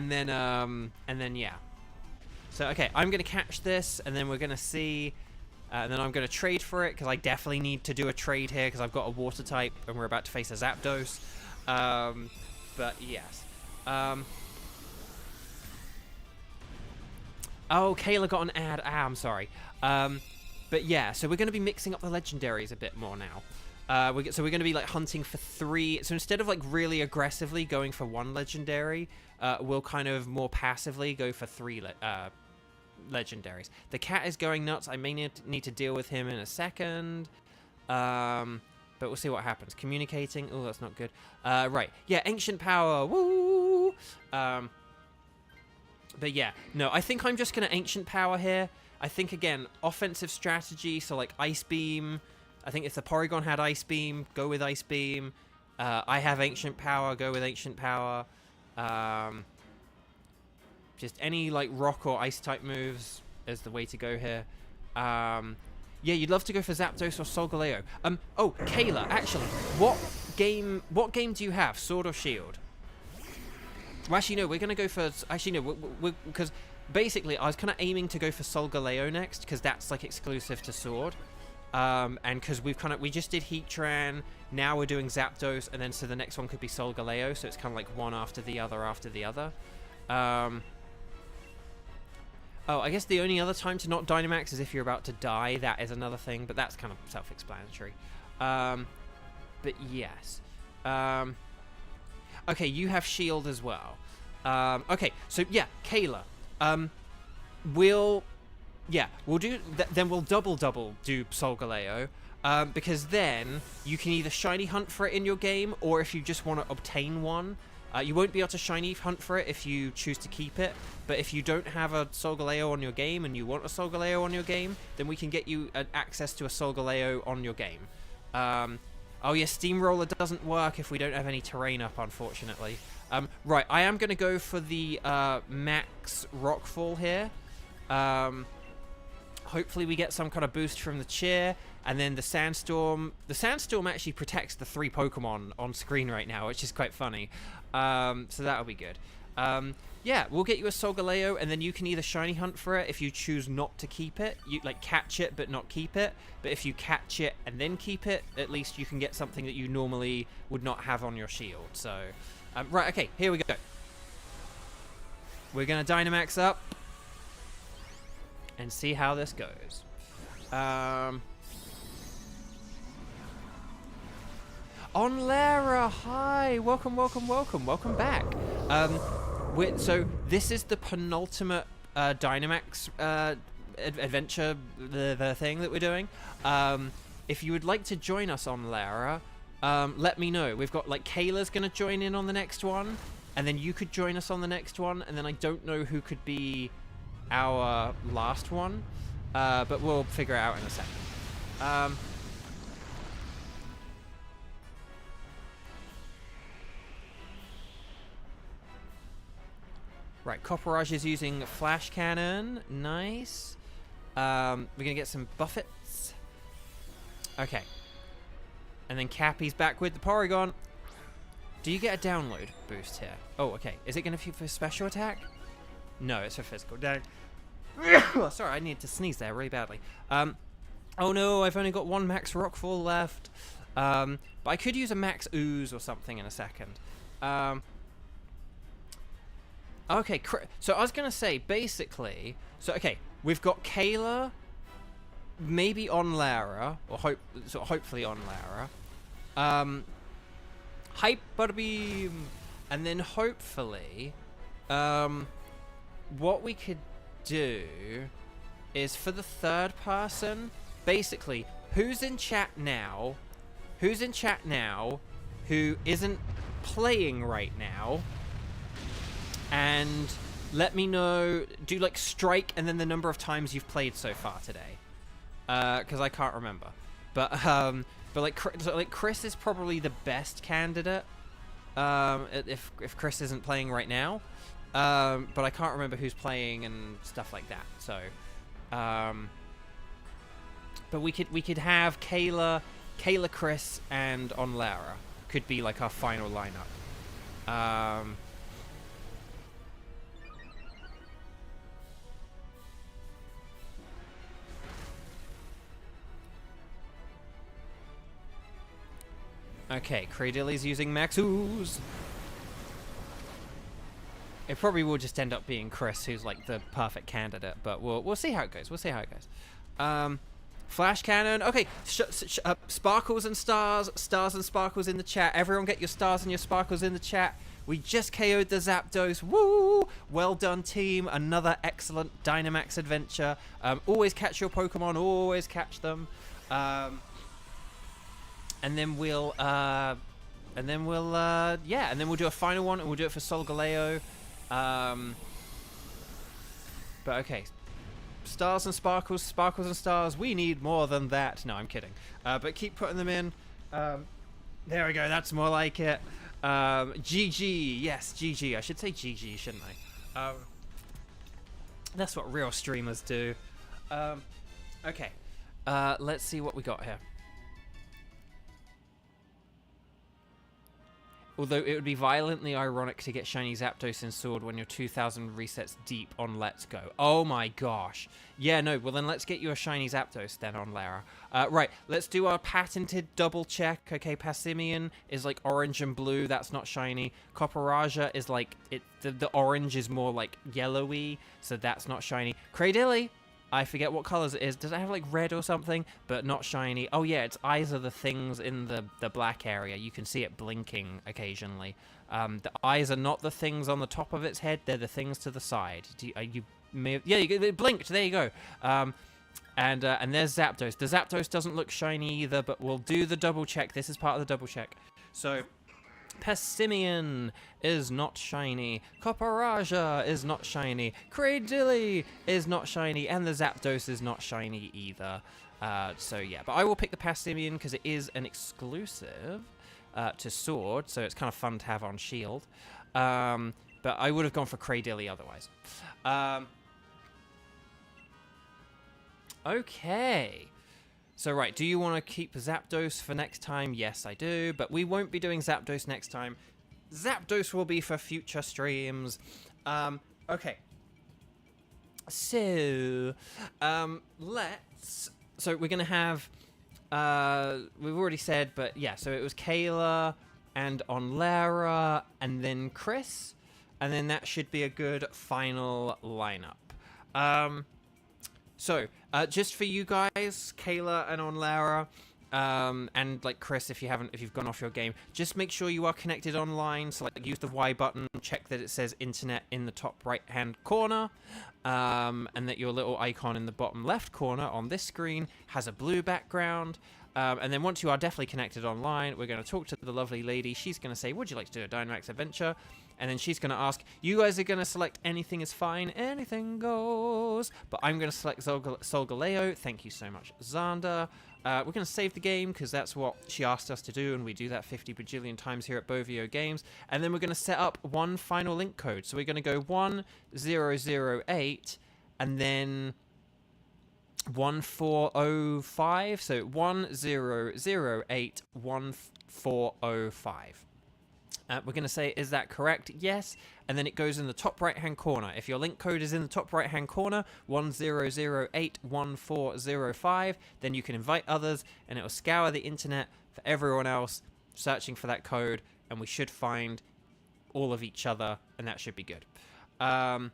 then yeah. So okay, I'm gonna catch this, and then we're gonna see. And then I'm going to trade for it, because I definitely need to do a trade here, because I've got a water type, and we're about to face a Zapdos. But yes. Oh, Kayla got an ad. I'm sorry. But yeah, so we're going to be mixing up the legendaries a bit more now. So we're going to be like hunting for 3. So instead of like really aggressively going for 1 legendary, we'll kind of more passively go for 3 legendaries. The cat is going nuts. I may need to deal with him in a second. But we'll see what happens. Communicating. Oh, that's not good. Right. Yeah, Ancient Power. Woo! But yeah. No, I think I'm just going to Ancient Power here. I think, again, offensive strategy. So, like, Ice Beam. I think if the Porygon had Ice Beam, go with Ice Beam. I have Ancient Power, go with Ancient Power. Just any, like, rock or ice type moves is the way to go here. Yeah, you'd love to go for Zapdos or Solgaleo. Oh, Kayla, actually, what game do you have? Sword or Shield? Well, actually, no, we're going to go for... Actually, no, because basically, I was kind of aiming to go for Solgaleo next, because that's, like, exclusive to Sword. And because we just did Heatran, now we're doing Zapdos, and then so the next one could be Solgaleo, so it's kind of like one after the other after the other. Oh, I guess the only other time to not Dynamax is if you're about to die. That is another thing, but that's kind of self-explanatory. But yes. Okay, you have Shield as well. Okay, so yeah, Kayla. We'll do... then we'll double do Solgaleo. Because then you can either shiny hunt for it in your game, or if you just want to obtain one... you won't be able to shiny hunt for it if you choose to keep it, but if you don't have a Solgaleo on your game and you want a Solgaleo on your game, then we can get you access to a Solgaleo on your game. Oh yeah, Steamroller doesn't work if we don't have any terrain up, unfortunately. Right, I am going to go for the max Rockfall here. Hopefully we get some kind of boost from the cheer. And then the Sandstorm. The Sandstorm actually protects the 3 Pokemon on screen right now, which is quite funny. So that'll be good. Yeah, we'll get you a Solgaleo, and then you can either shiny hunt for it if you choose not to keep it. You like catch it but not keep it. But if you catch it and then keep it, at least you can get something that you normally would not have on your shield. So, right, okay, here we go. We're gonna Dynamax up and see how this goes. On Lara, hi, welcome back. So this is the penultimate Dynamax adventure, the thing that we're doing. If you would like to join us on Lara, let me know. We've got like Kayla's gonna join in on the next one, and then you could join us on the next one, and then I don't know who could be our last one, but we'll figure it out in a second. Right, Copperage is using Flash Cannon. Nice. We're going to get some buffets. Okay. And then Cappy's back with the Porygon. Do you get a download boost here? Oh, okay. Is it going to be for special attack? No, it's for physical. Sorry, I need to sneeze there really badly. Oh no, I've only got one Max Rockfall left. But I could use a Max Ooze or something in a second. Okay, so I was going to say, basically... So, okay, we've got Kayla, maybe on Lara, or hopefully on Lara. Hype Butterbeam, and then hopefully, what we could do is for the third person, basically, who's in chat now, who isn't playing right now, and let me know, do like strike and then the number of times you've played so far today, because I can't remember, but like Chris is probably the best candidate, if Chris isn't playing right now, but I can't remember who's playing and stuff like that, so, but we could have Kayla, Chris, and on Lara could be like our final lineup. Okay, Cradilly's using Max Ooze. It probably will just end up being Chris, who's like the perfect candidate, but we'll see how it goes. We'll see how it goes. Flash Cannon. Okay, sparkles and stars and sparkles in the chat. Everyone get your stars and your sparkles in the chat. We just KO'd the Zapdos. Woo! Well done, team. Another excellent Dynamax adventure. Always catch your Pokemon. Always catch them. And then we'll do a final one, and we'll do it for Solgaleo. But okay, stars and sparkles, sparkles and stars. We need more than that. No, I'm kidding. But keep putting them in. There we go. That's more like it. GG. Yes, GG. I should say GG, shouldn't I? That's what real streamers do. Okay. Let's see what we got here. Although it would be violently ironic to get shiny Zapdos in Sword when you're 2,000 resets deep on Let's Go. Oh my gosh. Yeah, no, well then let's get you a shiny Zapdos then on Lara. Right, let's do our patented double check. Okay, Passimian is like orange and blue. That's not shiny. Copperaja is like, the orange is more like yellowy, so that's not shiny. Cradilly, I forget what colors it is. Does it have like red or something? But not shiny. Oh yeah, its eyes are the things in the black area. You can see it blinking occasionally. The eyes are not the things on the top of its head. They're the things to the side. It blinked. There you go. And there's Zapdos. The Zapdos doesn't look shiny either, but we'll do the double check. This is part of the double check. So... Passimian is not shiny. Copperaja is not shiny. Cradilly is not shiny. And the Zapdos is not shiny either. So yeah, but I will pick the Passimian because it is an exclusive to Sword, so it's kind of fun to have on Shield. But I would have gone for Cradilly otherwise. Okay. So, right, do you want to keep Zapdos for next time? Yes, I do, but we won't be doing Zapdos next time. Zapdos will be for future streams. Okay. So, so we're going to have, we've already said, but yeah, so it was Kayla and on Lara and then Chris, and then that should be a good final lineup. So, just for you guys, Kayla and on Lara, and like Chris, if you've gone off your game, just make sure you are connected online. So like use the Y button, check that it says internet in the top right hand corner, and that your little icon in the bottom left corner on this screen has a blue background. And then once you are definitely connected online, we're going to talk to the lovely lady. She's going to say, would you like to do a Dynamax adventure? And then she's going to ask, you guys are going to select anything is fine, anything goes. But I'm going to select Solgaleo. Thank you so much, Xander. We're going to save the game because that's what she asked us to do, and we do that 50 bajillion times here at Bovio Games. And then we're going to set up one final link code. So we're going to go 1008 and then 1405. So 1008 1405. We're going to say, is that correct? Yes. And then it goes in the top right-hand corner. If your link code is in the top right-hand corner, 10081405, then you can invite others, and it will scour the internet for everyone else searching for that code, and we should find all of each other, and that should be good. Yeah.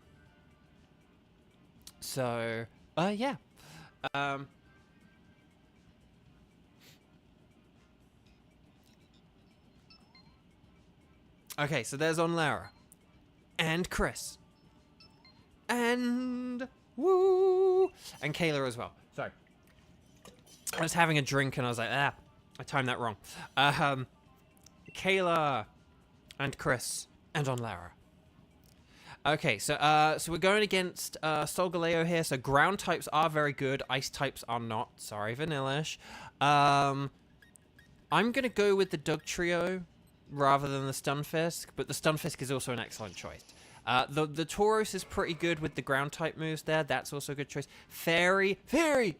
Okay, so there's on Lara. And Chris. And woo! And Kayla as well. Sorry. I was having a drink and I was like, I timed that wrong. Kayla and Chris and on Lara. Okay, so we're going against Solgaleo here. So ground types are very good. Ice types are not. Sorry, Vanillish. I'm gonna go with the Doug Trio rather than the Stunfisk, but the Stunfisk is also an excellent choice. The Tauros is pretty good with the ground type moves there. That's also a good choice. Fairy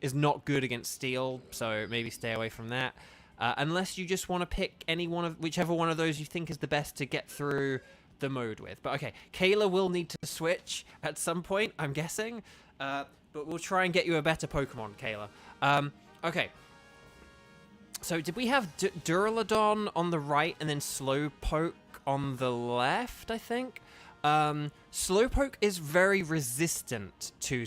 is not good against Steel, so maybe stay away from that. Unless you just want to pick whichever one of those you think is the best to get through the mode with. But okay, Kayla will need to switch at some point, I'm guessing. But we'll try and get you a better Pokemon, Kayla. Okay. So did we have Duraludon on the right and then Slowpoke on the left, I think? Slowpoke is very resistant to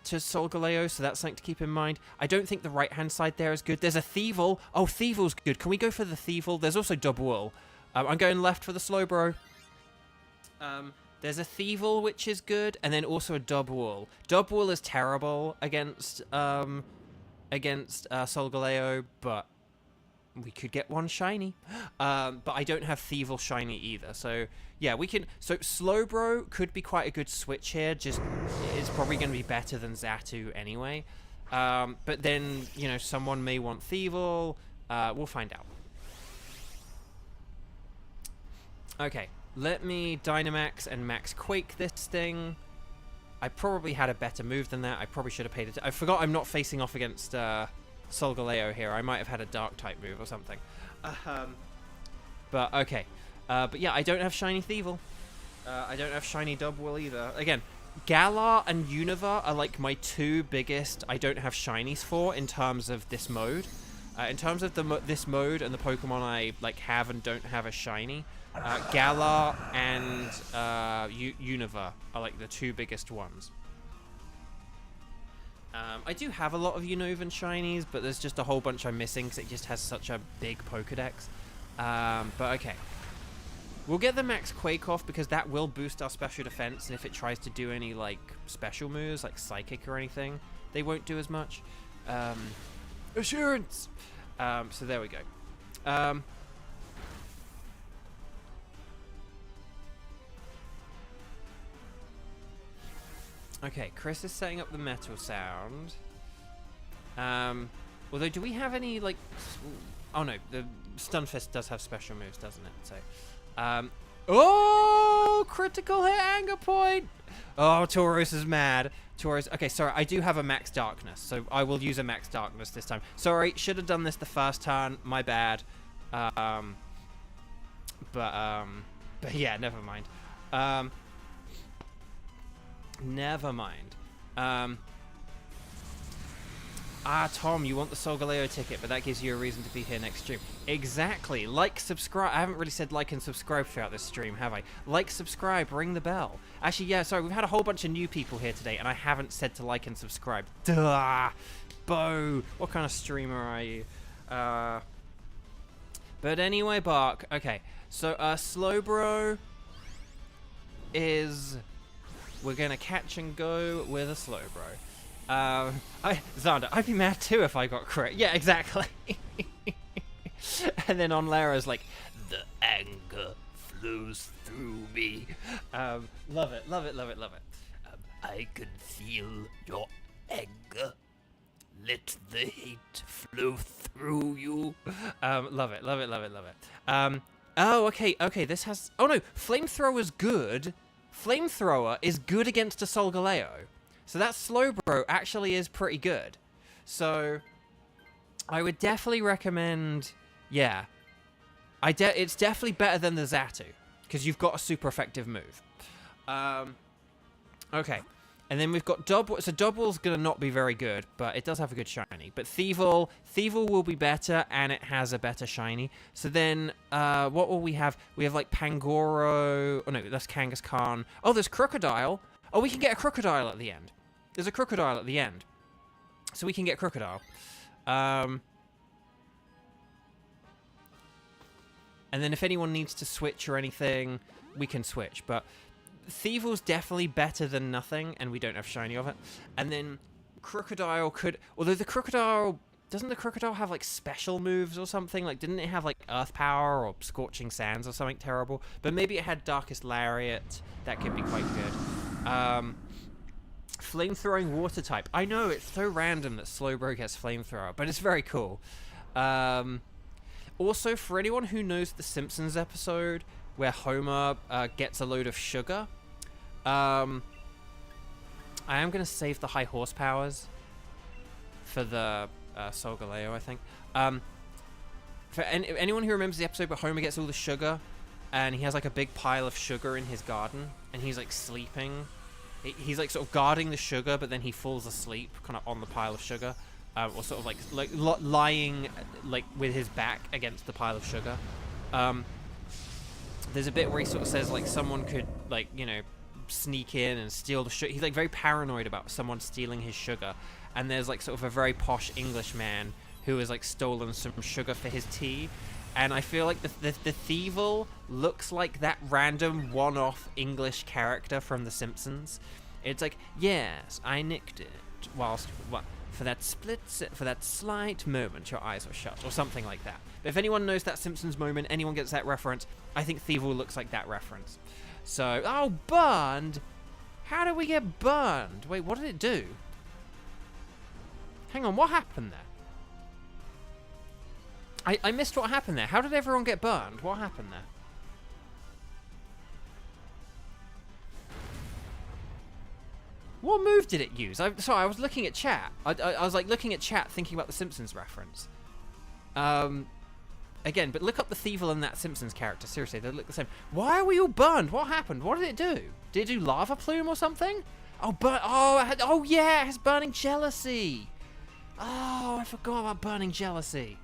Solgaleo, so that's something to keep in mind. I don't think the right-hand side there is good. There's a Thievul. Oh, Thievul's good. Can we go for the Thievul? There's also Dubwool. I'm going left for the Slowbro. There's a Thievul, which is good, and then also a Dubwool. Dubwool is terrible against Solgaleo, but we could get one shiny. But I don't have Thievul shiny either, so yeah, we can. So Slowbro could be quite a good switch here. Just it's probably going to be better than Xatu anyway. But then someone may want Thievul. We'll find out. Okay. Let me Dynamax and Max Quake this thing. I probably had a better move than that. I probably should have paid it. I forgot I'm not facing off against Solgaleo here. I might have had a dark type move or something. But okay. But yeah, I don't have shiny Thievul. I don't have shiny Dubwool either. Again, Galar and Unova are like my two biggest I don't have shinies for in terms of this mode. In terms of this mode and the Pokemon I have and don't have a shiny. Galar and Unova are like the two biggest ones. I do have a lot of Unovan shinies, but there's just a whole bunch I'm missing because it just has such a big Pokedex. But okay. We'll get the Max Quake off because that will boost our special defense, and if it tries to do any special moves like Psychic or anything, they won't do as much. Assurance! So there we go. Okay, Chris is setting up the metal sound. Although, do we have any, oh no, the Stunfisk does have special moves, doesn't it? So, oh, critical hit, anger point! Oh, Tauros is mad. Tauros, okay, sorry, I do have a Max Darkness, so I will use a Max Darkness this time. Sorry, should have done this the first turn, my bad. But yeah, never mind. Never mind. Tom, you want the Solgaleo ticket, but that gives you a reason to be here next stream. Exactly. Like, subscribe. I haven't really said like and subscribe throughout this stream, have I? Like, subscribe, ring the bell. Actually, yeah, sorry, we've had a whole bunch of new people here today, and I haven't said to like and subscribe. Duh! Bo! What kind of streamer are you? But anyway, Bark. Okay, so, Slowbro is... We're gonna catch and go with a Slowbro. Xander, I'd be mad too if I got correct. Yeah, exactly. And then on Lara's like, the anger flows through me. Love it, love it, love it, love it. I can feel your anger. Let the hate flow through you. Love it, love it, love it, love it. Oh, okay, this has... Oh, no, Flamethrower's good. Flamethrower is good against a Solgaleo. So that Slowbro actually is pretty good. So I would definitely recommend... Yeah. It's definitely better than the Xatu, because you've got a super effective move. Okay. And then we've got Double. So Double's going to not be very good, but it does have a good shiny. But Thievul will be better, and it has a better shiny. So then, what will we have? We have, like, Pangoro. Oh, no, that's Kangaskhan. Oh, there's Crocodile. Oh, we can get a Crocodile at the end. There's a Crocodile at the end. So we can get Crocodile. And then if anyone needs to switch or anything, we can switch. But Thievul's definitely better than nothing, and we don't have shiny of it. And then Crocodile could... Although the Crocodile... Doesn't the Crocodile have, like, special moves or something? Like, didn't it have, like, Earth Power or Scorching Sands or something terrible? But maybe it had Darkest Lariat. That could be quite good. Flamethrowing Water type. I know, it's so random that Slowbro gets Flamethrower, but it's very cool. Also, for anyone who knows the Simpsons episode where Homer gets a load of sugar... I am going to save the high horsepowers for the Solgaleo, I think. For anyone who remembers the episode where Homer gets all the sugar, and he has like a big pile of sugar in his garden, and he's like sleeping. He's like sort of guarding the sugar, but then he falls asleep kind of on the pile of sugar, or sort of like lying like with his back against the pile of sugar. There's a bit where he sort of says like someone could like, you know, sneak in and steal the sugar. He's like very paranoid about someone stealing his sugar, and there's like sort of a very posh Englishman who has like stolen some sugar for his tea, and I feel like the Thievul looks like that random one-off English character from The Simpsons. It's like, yes, I nicked it whilst for that slight moment your eyes were shut, or something like that. But if anyone knows that Simpsons moment, anyone gets that reference, I think Thievul looks like that reference. So, oh, burned? How did we get burned? Wait, what did it do? Hang on, what happened there? I missed what happened there. How did everyone get burned? What happened there? What move did it use? Sorry, I was looking at chat. I was like looking at chat thinking about the Simpsons reference. Again, but look up the Thievul and that Simpsons character. Seriously, they look the same. Why are we all burned? What happened? What did it do? Did it do lava plume or something? Oh, oh yeah, it has burning jealousy. Oh, I forgot about burning jealousy.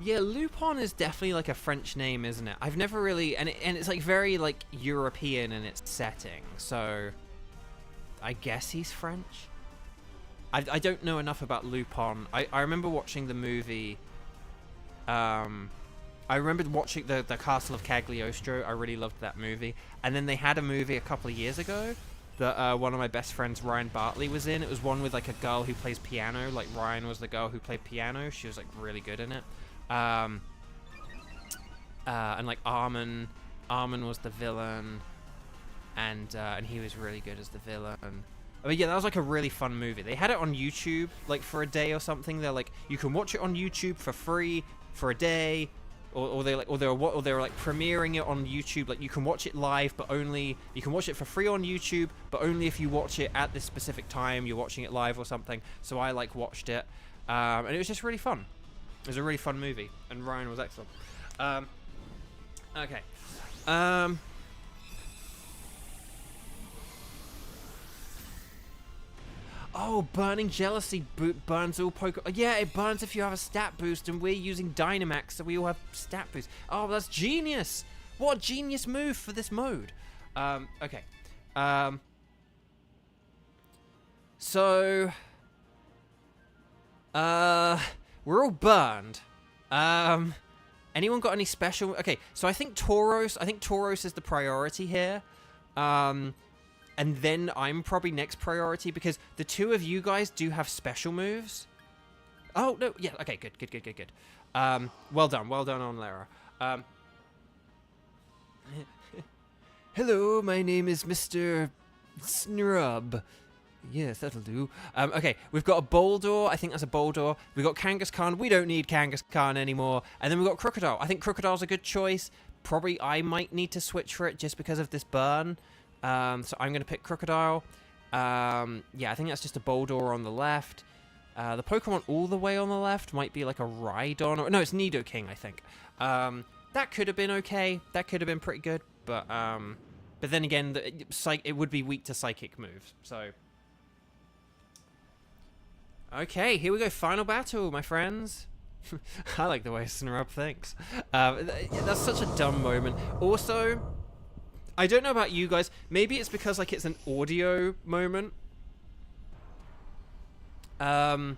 Yeah, Lupin is definitely like a French name, isn't it? I've never really... And it's like very like European in its setting, so... I guess he's French? I don't know enough about Lupin. I remember watching the movie... I remember watching the Castle of Cagliostro. I really loved that movie. And then they had a movie a couple of years ago that one of my best friends, Ryan Bartley, was in. It was one with like a girl who plays piano. Like Ryan was the girl who played piano. She was like really good in it. And like Armin was the villain, and he was really good as the villain. I mean, yeah, that was like a really fun movie. They had it on YouTube like for a day or something. They're like, you can watch it on YouTube for free for a day, or they were like premiering it on YouTube. Like you can watch it live, but only you can watch it for free on YouTube, but only if you watch it at this specific time. You're watching it live or something. So I like watched it, and it was just really fun. It was a really fun movie, and Ryan was excellent. Okay. Oh, burning jealousy burns all Pokemon. Yeah, it burns if you have a stat boost, and we're using Dynamax, so we all have stat boost. Oh, that's genius! What a genius move for this mode. Okay. So... we're all burned. Anyone got any special... Okay, so I think Tauros is the priority here. And then I'm probably next priority, because the two of you guys do have special moves. Oh, no, yeah, okay, good. Well done on Lara. Hello, my name is Mr. Snrub. Yes, that'll do. Okay, we've got a Boldor. I think that's a Boldor. We've got Kangaskhan. We don't need Kangaskhan anymore. And then we've got Crocodile. I think Crocodile's a good choice. Probably I might need to switch for it just because of this burn. So I'm going to pick Crocodile. Yeah, I think that's just a Boldor on the left. The Pokemon all the way on the left might be like a Rhydon. Or, no, it's Nidoking, I think. That could have been okay. That could have been pretty good. But then again, it would be weak to Psychic moves. So... Okay, here we go. Final battle, my friends. I like the way Snrub thinks. That's such a dumb moment. Also, I don't know about you guys. Maybe it's because like it's an audio moment. Sorry,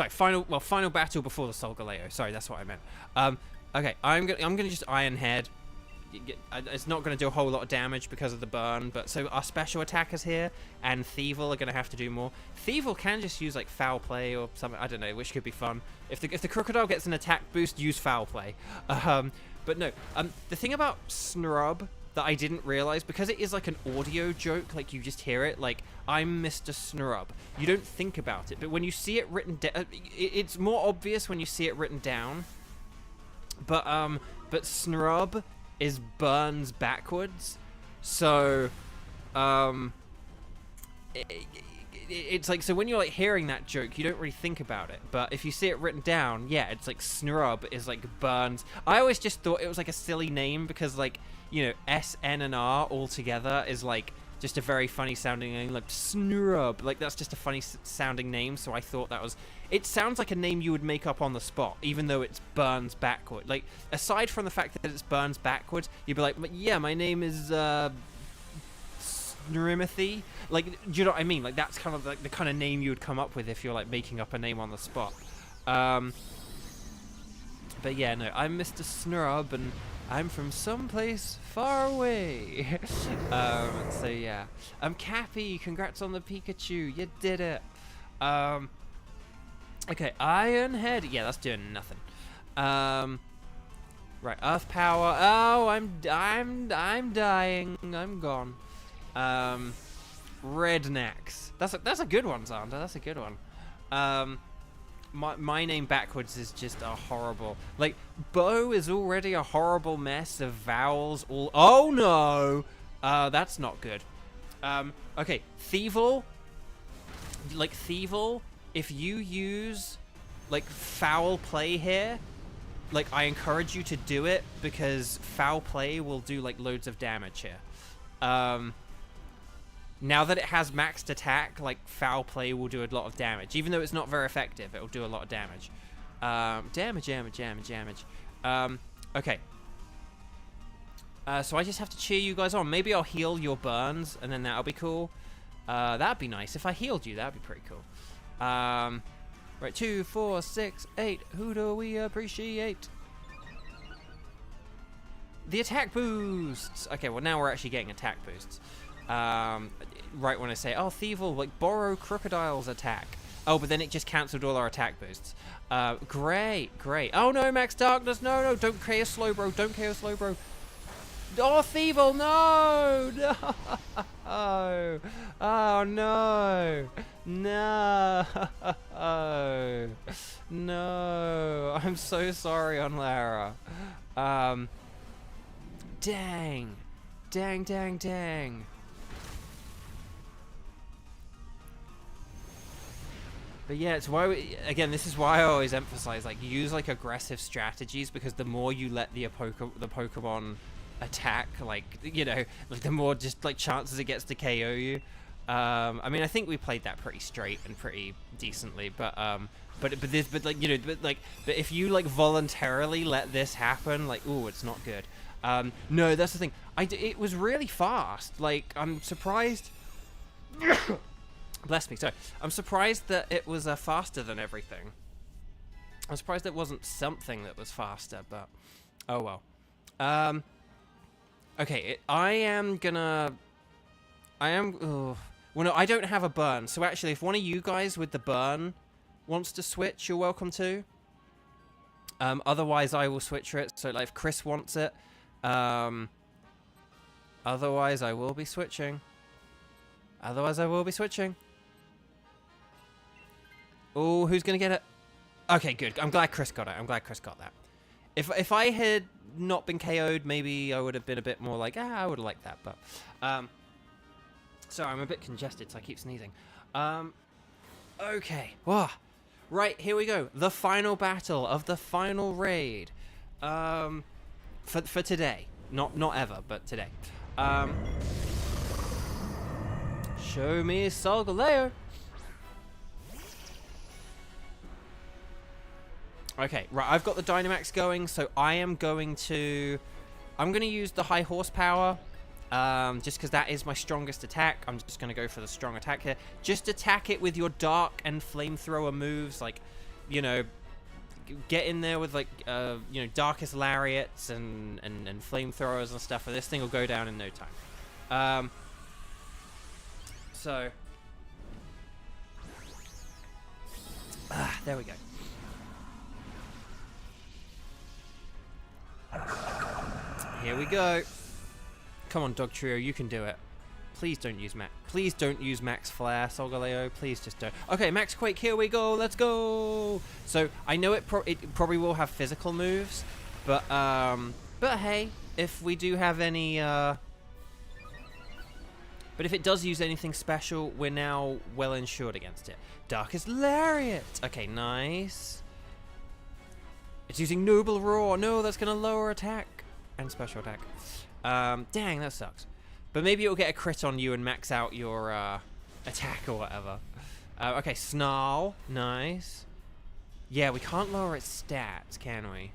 final battle before the Solgaleo. Sorry, that's what I meant. Okay, I'm gonna just Iron Head. It's not going to do a whole lot of damage because of the burn, but so our special attackers here and Thievul are going to have to do more. Thievul can just use like Foul Play or something, I don't know, which could be fun. If the Crocodile gets an attack boost, use Foul Play. But no, the thing about Snrub that I didn't realize, because it is like an audio joke, like you just hear it, like, I'm Mr. Snrub. You don't think about it, but when you see it written down, it's more obvious when you see it written down. But Snrub is burns backwards, so it's like, so when you're like hearing that joke, you don't really think about it, but if you see it written down, yeah, it's like Snrub is like burns. I always just thought it was like a silly name because, like, you know, S, N, and R all together is like just a very funny sounding name, like Snrub, like that's just a funny sounding name, so I thought that was... It sounds like a name you would make up on the spot, even though it's burns backward. Like, aside from the fact that it's burns backwards, you'd be like, yeah, my name is, Snrimothy. Like, do you know what I mean? Like, that's kind of like the kind of name you would come up with if you're, like, making up a name on the spot. But yeah, no, I'm Mr. Snrub, and I'm from someplace far away. So yeah. Cappy, congrats on the Pikachu. You did it. Okay, Iron Head. Yeah, that's doing nothing. Right, Earth Power. Oh, I'm dying. I'm gone. Rednecks. That's a good one, Xander. That's a good one. My name backwards is just a horrible... Like, Bo is already a horrible mess of vowels all... Oh, no! That's not good. Okay, Thievul. Like, Thievul, if you use, like, Foul Play here, like, I encourage you to do it, because Foul Play will do, like, loads of damage here. Now that it has maxed attack, like, Foul Play will do a lot of damage. Even though it's not very effective, it'll do a lot of damage. Damage. Okay. So I just have to cheer you guys on. Maybe I'll heal your burns, and then that'll be cool. That'd be nice. If I healed you, that'd be pretty cool. Right, 2, 4, 6, 8. Who do we appreciate? The attack boosts! Okay, well, now we're actually getting attack boosts. Right when I say, oh, Thievul, like, borrow Crocodile's attack. Oh, but then it just cancelled all our attack boosts. Great. Oh, no, Max Darkness, no, don't KO Slowbro, don't KO Slowbro. Oh, Thievul, no! Oh, no! No! I'm so sorry on Lara. Dang. But yeah, it's why again, this is why I always emphasize, like, use, like, aggressive strategies, because the more you let the Pokemon attack, like, you know, like, the more just, like, chances it gets to KO you. I mean, I think we played that pretty straight and pretty decently, but if you, like, voluntarily let this happen, like, ooh, it's not good. No, that's the thing. It was really fast. Like, I'm surprised. Bless me, sorry. I'm surprised that it was faster than everything. I'm surprised it wasn't something that was faster, but oh well. Okay, well, no, I don't have a burn, so actually, if one of you guys with the burn wants to switch, you're welcome to. Otherwise, I will switch for it. So, like, if Chris wants it, Otherwise, I will be switching. Otherwise, I will be switching. Oh, who's going to get it? Okay, good. I'm glad Chris got it. I'm glad Chris got that. If I had not been KO'd, maybe I would have been a bit more like, I would have liked that. But, sorry, I'm a bit congested, so I keep sneezing. Okay. Whoa. Right, here we go. The final battle of the final raid. For today. Not ever, but today. Show me Solgaleo. Okay, right, I've got the Dynamax going, so I'm going to use the high horsepower, just because that is my strongest attack. I'm just going to go for the strong attack here. Just attack it with your dark and flamethrower moves, like, you know, get in there with, like, you know, darkest lariats and flamethrowers and stuff, and this thing will go down in no time. There we go. Here we go. Come on, Dog Trio, you can do it. Please don't use Max. Please don't use Max Flare, Solgaleo. Please just don't. Okay, Max Quake, here we go. Let's go. So I know it probably will have physical moves, but hey, if we do have any, but if it does use anything special, we're now well insured against it. Darkest Lariat. Okay, nice. It's using Noble Roar. No, that's gonna lower attack and special attack. Dang, that sucks. But maybe it'll get a crit on you and max out your attack or whatever. Okay, Snarl. Nice. Yeah, we can't lower its stats, can we?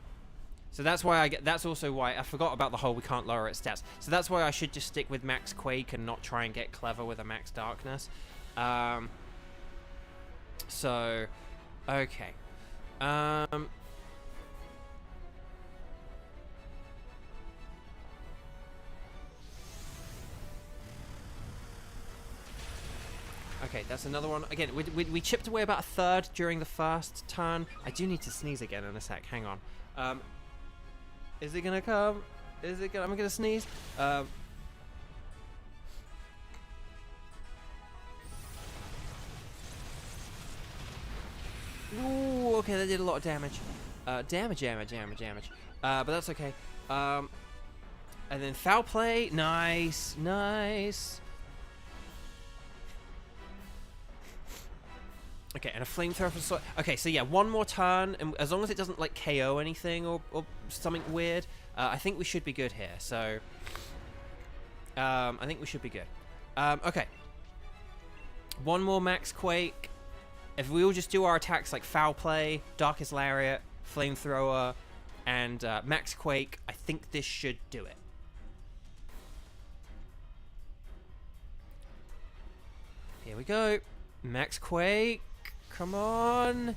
So that's why that's also why I forgot about the whole we can't lower its stats. So that's why I should just stick with Max Quake and not try and get clever with a Max Darkness. So, okay. Okay, that's another one. Again, we chipped away about a third during the first turn. I do need to sneeze again in a sec. Hang on. Is it gonna come? Is it gonna? I'm gonna sneeze. Ooh, okay, that did a lot of damage. Damage. But that's okay. And then foul play. Nice. Okay, and a flamethrower for okay, so yeah, one more turn, and as long as it doesn't like KO anything or something weird, I think we should be good here. So, I think we should be good. Okay, one more Max Quake. If we all just do our attacks like foul play, Darkest Lariat, flamethrower, and Max Quake, I think this should do it. Here we go, Max Quake. Come on.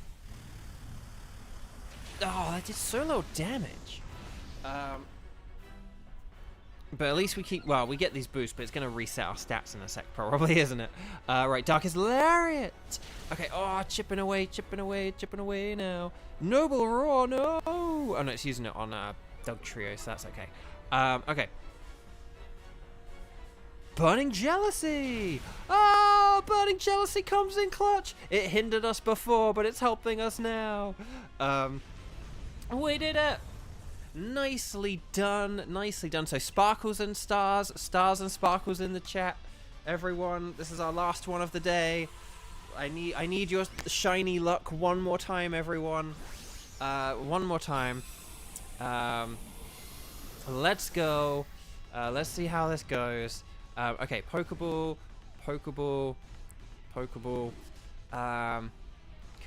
Oh, that did so low damage. But at least we keep... Well, we get these boosts, but it's going to reset our stats in a sec, probably, isn't it? Right, Darkest Lariat. Okay, oh, chipping away now. Noble Roar, no. Oh, no, it's using it on Dog Trio, so that's okay. Okay. Burning Jealousy! Oh, Burning Jealousy comes in clutch! It hindered us before, but it's helping us now. We did it! Nicely done, nicely done. So sparkles and stars, stars and sparkles in the chat. Everyone, this is our last one of the day. I need your shiny luck one more time, everyone. One more time. Let's go. Let's see how this goes. Okay, Pokeball.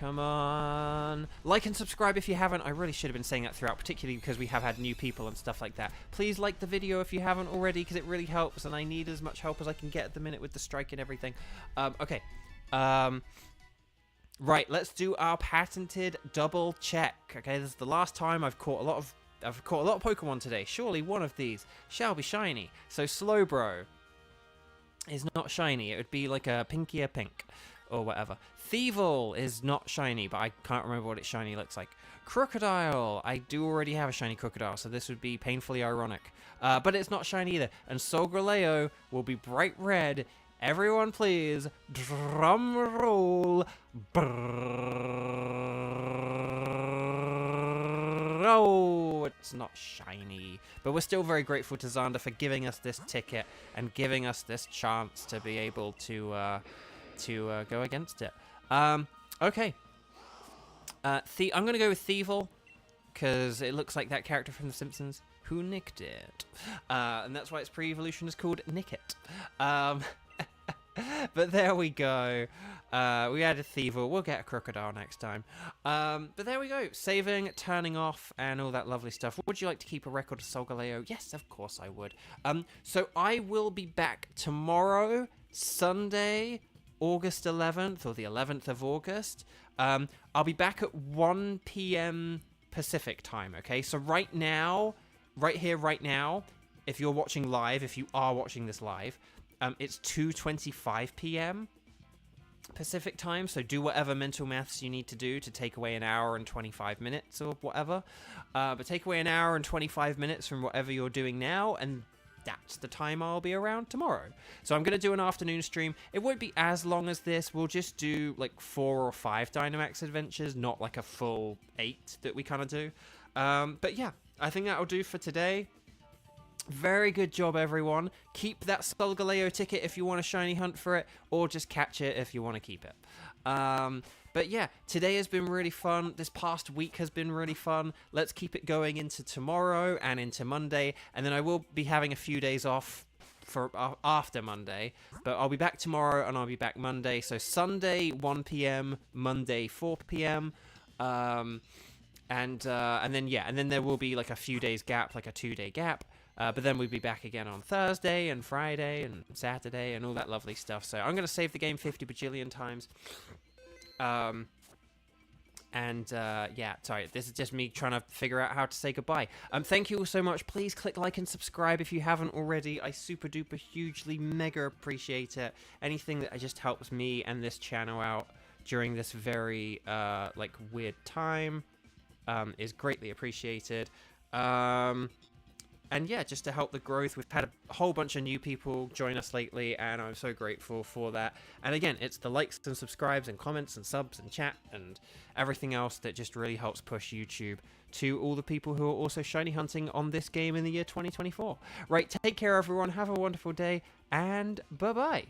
Come on. Like and subscribe if you haven't. I really should have been saying that throughout, particularly because we have had new people and stuff like that. Please like the video if you haven't already, because it really helps, and I need as much help as I can get at the minute with the strike and everything. Okay. Right, let's do our patented double check. Okay, this is the last time I've caught a lot of Pokemon today. Surely one of these shall be shiny. So Slowbro is not shiny. It would be like a pinkier pink. or whatever. Thievel is not shiny, but I can't remember what its shiny looks like. Crocodile, I do already have a shiny Crocodile, so this would be painfully ironic. But it's not shiny either. And Solgaleo will be bright red. Everyone please, drum roll. Oh, it's not shiny. But we're still very grateful to Xander for giving us this ticket and giving us this chance to be able to go against it. Okay. I'm going to go with Thievel, because it looks like that character from The Simpsons who nicked it. And that's why its pre-evolution is called Nick It. But there we go. We added Thievel. We'll get a Crocodile next time. But there we go. Saving, turning off, and all that lovely stuff. Would you like to keep a record of Solgaleo? Yes, of course I would. So I will be back tomorrow, Sunday, August 11th, or the 11th of August. I'll be back at 1 p.m. Pacific time, okay? So right now, right here, right now, if you're watching live, if you are watching this live, it's 2:25 p.m. Pacific time, so do whatever mental maths you need to do to take away an hour and 25 minutes or whatever. But take away an hour and 25 minutes from whatever you're doing now, and that's the time I'll be around tomorrow. So I'm going to do an afternoon stream. It won't be as long as this. We'll just do like 4 or 5 Dynamax Adventures, not like a full 8 that we kind of do. But yeah, I think that'll do for today. Very good job, everyone. Keep that Solgaleo ticket if you want a shiny hunt for it, or just catch it if you want to keep it. But yeah, today has been really fun. This past week has been really fun. Let's keep it going into tomorrow and into Monday, and then I will be having a few days off for after Monday, but I'll be back tomorrow and I'll be back Monday. So Sunday 1 p.m, Monday 4 p.m, and then there will be like a few days gap, like a 2-day gap. But then we'll be back again on Thursday and Friday and Saturday and all that lovely stuff. So I'm going to save the game 50 bajillion times. Yeah, sorry, this is just me trying to figure out how to say goodbye. Thank you all so much. Please click like and subscribe if you haven't already. I super duper hugely mega appreciate it. Anything that just helps me and this channel out during this very like weird time is greatly appreciated. And yeah, just to help the growth, we've had a whole bunch of new people join us lately, and I'm so grateful for that. And again, it's the likes and subscribes and comments and subs and chat and everything else that just really helps push YouTube to all the people who are also shiny hunting on this game in the year 2024. Right, take care, everyone. Have a wonderful day, and bye-bye.